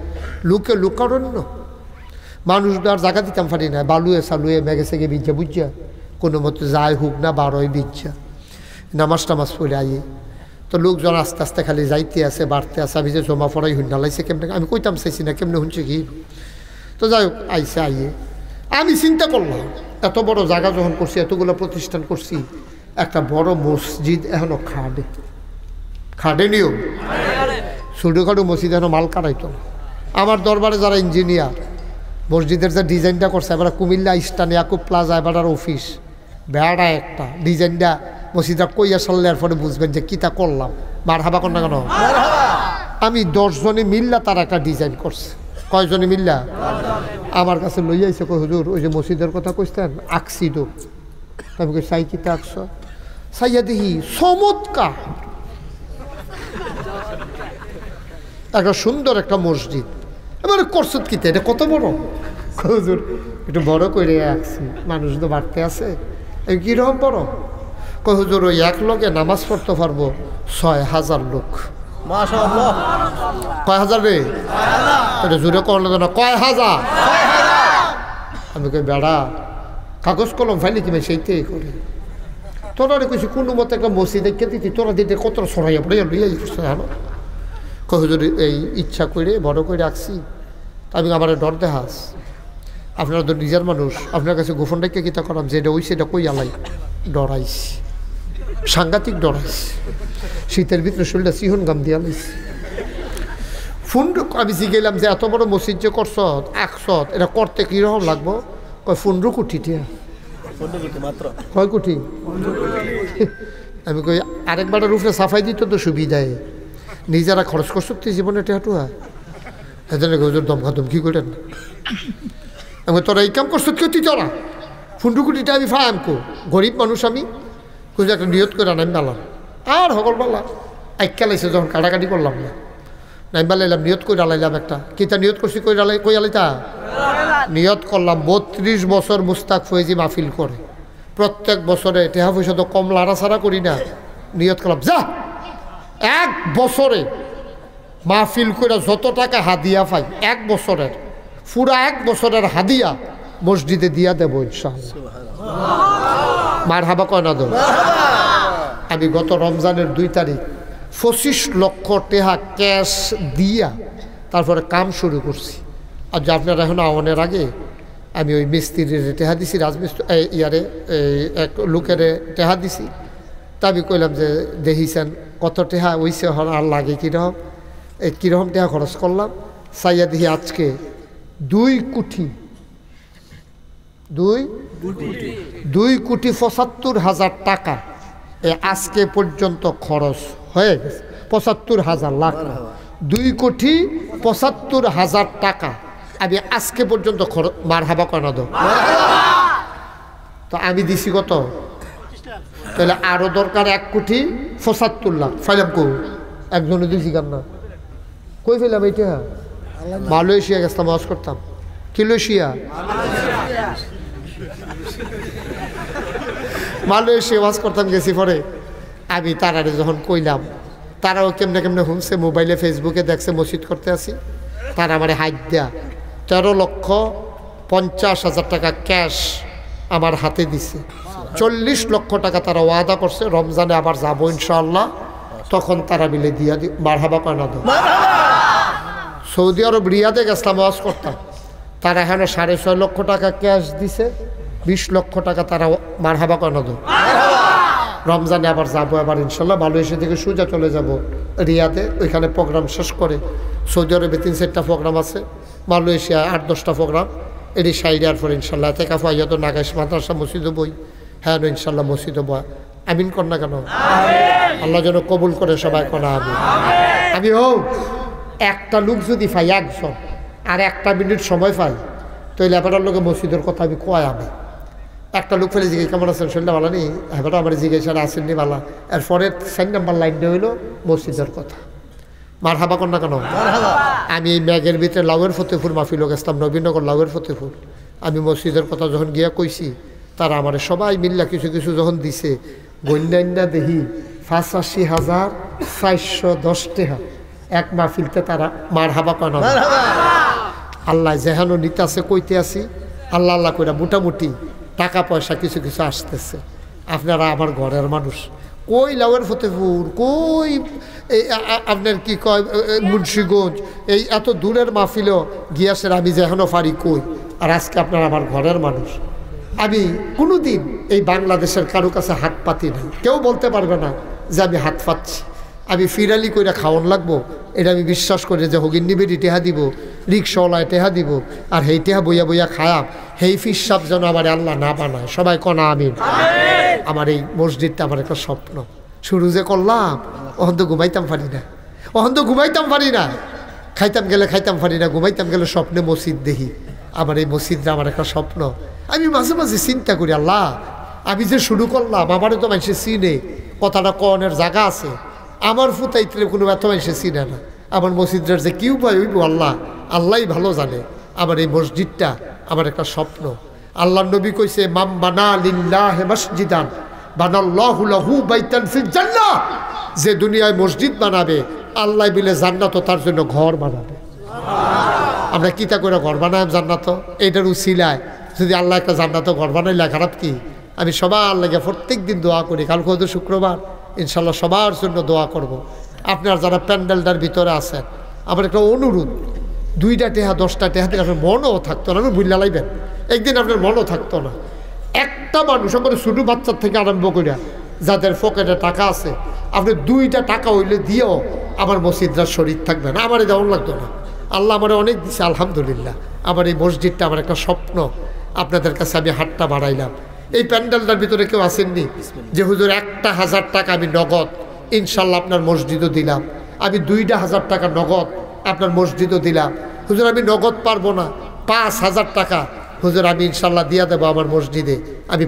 লোকারণ্য মানুষদের আর জায়গা দিতাম পারি না। বালুয়ে সালুয়ে মেঘে সেগে বিজ্জা বুঝা কোনো মতো যায় হোক না 12ই বিজ্জা। নামাজ টামাজ পড়ে আইয়ে তো লোকজন আস্তে আস্তে খালি যাইতে আছে বাড়তে আছে আমি যে জমা পড়াই হুন্ডা লাইছে কেমনে আমি কইতাম চাইছি না কেমনে শুনছি কি তো যাই হোক আইসে আইয়ে আমি চিন্তা করলাম এত বড় জায়গা যখন করছি এতগুলো প্রতিষ্ঠান করছি একটা বড় মসজিদ এখনো খাডে নিও ছোটোখাটো মসজিদ এখনো মাল কাটাইতো না আমার দরবারে যারা ইঞ্জিনিয়ার মসজিদের যে ডিজাইনটা করছে এবার কুমিল্লা ইস্টার্ন ইয়াকুব প্লাজা এবার অফিস বেড়া একটা ডিজাইনটা মসজিদটা কইয়া সারলে পরে বুঝবেন যে কীটা করলাম মার হাবা কর না কেন আমি 10 জনে মিল্লা তার একটা ডিজাইন করছে কয়জনে মিল্লা আমার কাছে লইয়া আইসে কই হুজুর ওই যে মসজিদের কথা কইছেন আঁকছি তো আমি কই সাই কিতা আঁকছ সাইয়া দেখি চমৎকার একটা সুন্দর একটা মসজিদ এবারে করছত কিতা এটা কত বড় হুজুর একটু বড় করে আঁকছি মানুষ তো বাড়তে আছে কীরকম বড় কই হুজুর ওই এক লোকে নামাজ পড়তে পারবো 6000 লোক মাশাআল্লাহ কয় হাজার রে এটা জোরে করলে তো না কয় হাজার আমি কই বেড়া কাগজ কলম ফাইলে কি সেইটাই করি তোরা রে কইছি কোনো মতো একটা মসজিদ দেখে দিতি তোরা দিতে কত সরাইয়া পড়ে লইয়া জানো কই হুজুর এই ইচ্ছা করে বড় করে রাখছি আমি আমার ডর দেখাস আপনারা তো নিজের মানুষ আপনার কাছে গোপন রেখে কিতা করাম যেটা ওই সেটা কই আলাই ডরাইছি সাংঘাতিক ডরাইছি শীতের ভিতরে শরীরটা সিহন গাম দিয়া লাইছি ফোন আমি জিগেলাম যে এত বড় মসজিদ যে করছ একশত এটা করতে কীরকম লাগবো কয় 15 কোটি টিয়া মাত্র কয় কোটি আমি কই আরেকবারের রূপে সাফাই দিত তো সুবিধায় নিজেরা খরচ করছো তুই জীবনে টেহাটুয়া এদের হুজুর দমকা দমকি করেন আমি তোরা এই কাম করছো কেউ তুই তোরা 15 কোটিটা আমি ফায়াম কো গরিব মানুষ আমি খুঁজে একটা নিয়ত করে আনাম বালাম আর হকল বালা আইকা লাইছে যখন কাটাকাটি করলাম না নাইম বালাইলাম নিয়ত করে আলাইলাম একটা কিতা নিয়ত করছি কই আলাইতা নিয়ত করলাম 32 বছর মুস্তাক ফয়েজি মাহফিল করে প্রত্যেক বছরে টেহা পয়সা তো কম লাড়াছাড়া করি না নিয়ত করলাম যা 1 বছরে মাহফিল করে যত টাকা হাদিয়া পাই 1 বছরের পুরা 1 বছরের হাদিয়া মসজিদে দিয়া দেবো ইনশাআল্লাহ মার হাবা কয় না দেব আমি গত রমজানের 2 তারিখ 25 লক্ষ টাকা ক্যাশ দিয়া তারপরে কাম শুরু করছি আর যে আপনারা এখন আওয়ানের আগে আমি ওই মিস্ত্রির টেহা দিছি রাজমিস্ত্রি ইয়ারে এক লোকের টেহা দিছি তা আমি কইলাম যে দেখিছেন কত টেহা ওইসে আর লাগে কীরকম কীরকম টেহা খরচ করলাম চাইয়া দেখি আজকে 2 কোটি 2,75,000 টাকা আজকে পর্যন্ত খরচ হয়ে গেছে 75,000 লাখ 2,75,000 টাকা আমি আজকে পর্যন্ত মার হাবা কেন দো তো আমি দিছি কত তাহলে আরো দরকার 1,75,00,000 লাখ ফাইলাম কো একজনে দিছি কেন না কই ফেলাম এইটা মালয়েশিয়া গেছিলাম ওয়াজ করতাম কিলোশিয়া মালয়েশিয়া ওয়াজ করতাম গেছি পরে আমি তারারে যখন কইলাম তারাও কেমনে কেমনে শুনছে মোবাইলে ফেসবুকে দেখছে মসজিদ করতে আসি তারা আমার হাত দেয়া 13,50,000 টাকা ক্যাশ আমার হাতে দিছে 40 লক্ষ টাকা তারা ওয়াদা করছে রমজানে আবার যাবো ইনশাআল্লাহ তখন তারা মিলে দিয়া দি মারহাবা কানা দো সৌদি আরব রিয়াদে গেছিলাম ওয়াজ করতাম তারা এখানে 6.5 লক্ষ টাকা ক্যাশ দিছে 20 লক্ষ টাকা তারা মারহাবা কানা দো রমজানে আবার যাবো আবার ইনশাল্লাহ মালয়েশিয়া থেকে সোজা চলে যাব রিয়াদে ওইখানে প্রোগ্রাম শেষ করে সৌদি আরবে 3-4টা প্রোগ্রাম আছে মালয়েশিয়া 8-10টা প্রোগ্রাম এটি সাইডার পর ইনশাল্লাহ থেকে ফাইয়া তো নাগাইশ মাদ্রাসা মসজিদে বই হ্যাঁ ইনশাল্লাহ মসজিদে বই আমিন কর না কেন আল্লাহ যেন কবুল করে সবাই করা আমি হোক একটা লোক যদি পাই একজন আর 1 মিনিট সময় পাই তো এই লেবারের লোকে মসজিদের কথা আমি কয় আমি একটা লোক ফেলে জিজ্ঞেস কেমন আছেন শরীরটা ভালো নেই এবার আমার জিজ্ঞেস আসেননি ভালো এরপরে 4 নম্বর লাইনটা হইলো মসজিদের কথা মার হাবা কর না কেন আমি এই ম্যাগের ভিতরে লাউয়ের ফতেপুর মাহফিল গেছিলাম নবীনগর লাউয়ের ফতেপুর আমি মসজিদের কথা যখন গিয়া কইছি তারা আমার সবাই মিল্লা কিছু কিছু যখন দিছে গন্যান্যা দেখি 85,410 টাকা এক মাহফিলতে তারা মার হাবা কয় না আল্লাহ যেহানো নিতে আছে কইতে আসি আল্লাহ আল্লাহ কইরা মোটামুটি টাকা পয়সা কিছু কিছু আসতেছে আপনারা আমার ঘরের মানুষ কই লাউয়ের ফতেপুর, কই এই আপনার কি কয় মুন্সিগঞ্জ, এই এত দূরের মাহফিলও গিয়াসের আমি যে এখনও পারি কই। আর আজকে আপনার আমার ঘরের মানুষ। আমি কোনো দিন এই বাংলাদেশের কারো কাছে হাত পাতি না, কেউ বলতে পারবে না যে আমি হাত পাচ্ছি। আমি ফিরালি কইরা খাওয়ান লাগবো এটা আমি বিশ্বাস করি যে হগিন্নি বেটি টেহা দিব, রিক্সাওয়ালায় টেহা দিব, আর হেই টেহা বইয়া বইয়া খায়াম, হেই ফিসাব যেন আমার আল্লাহ না বানায়। সবাই কনা আমিন। আমার এই মসজিদটা আমার একটা স্বপ্ন। শুরু যে করলাম অহন তো ঘুমাইতাম পারি না, অহন তো ঘুমাইতাম পারি না, খাইতাম গেলে খাইতাম পারি না, ঘুমাইতাম গেলে স্বপ্নে মসজিদ দেখি। আমার এই মসজিদটা আমার একটা স্বপ্ন। আমি মাঝে মাঝে চিন্তা করি আল্লাহ আমি যে শুরু করলাম আমারও তো মানুষের চিনে, কথাটা কনের জায়গা আছে, আমার ফুতাইতে কোনো এত মানুষের চিনে না। আমার মসজিদের যে কি উপায় হইব আল্লাহ আল্লাহই ভালো জানে। আমার এই মসজিদটা আমার একটা স্বপ্ন। আল্লাহ নবী কইছে মাম বানা লিল্লাহি মসজিদান বানাল্লাহু লাহু বাইতান ফিল জান্নাহ, যে দুনিয়ায় মসজিদ বানাবে আল্লাহ বিলে জান্নাতও তার জন্য ঘর বানাবে। আমরা কিতা করে ঘর বানাই জান্নাত, এইটার উছিলায় যদি আল্লাহ একটা জান্নাত ঘর বানাইলে খারাপ কি? আমি সবার লাগে প্রত্যেক দিন দোয়া করি। কালকে হয়তো শুক্রবার, ইনশাল্লাহ সবার জন্য দোয়া করব। আপনার যারা প্যান্ডেলটার ভিতরে আছেন আমার একটা অনুরোধ, 2টা টেহা 10টা টেহা থেকে আপনার মনও থাকতো না, আমি বুঝলা লাইবেন একদিন আপনার মনও থাকতো না। একটা মানুষ আমার ছোটো বাচ্চার থেকে আরম্ভ করিয়া যাদের পকেটে টাকা আছে, আপনি 2টা টাকা হইলে দিয়েও আমার মসজিদরা শরীর থাকবে না, আমার দেওয়ান লাগতো না। আল্লাহ আমার অনেক দিচ্ছে আলহামদুলিল্লাহ। আমার এই মসজিদটা আমার একটা স্বপ্ন। আপনাদের কাছে আমি হাতটা বাড়াইলাম। এই প্যান্ডেলটার ভিতরে কেউ আসেননি যে হুজুর 1,000 টাকা আমি নগদ ইনশাল্লাহ আপনার মসজিদও দিলাম, আমি 2,000 টাকা নগদ আপনার মসজিদও দিলাম। হুজুর আমি নগদ পারবো না, 5,000 টাকা হুজুর আমি ইনশাল্লাহ দিয়া দেবো আমার মসজিদে। আমি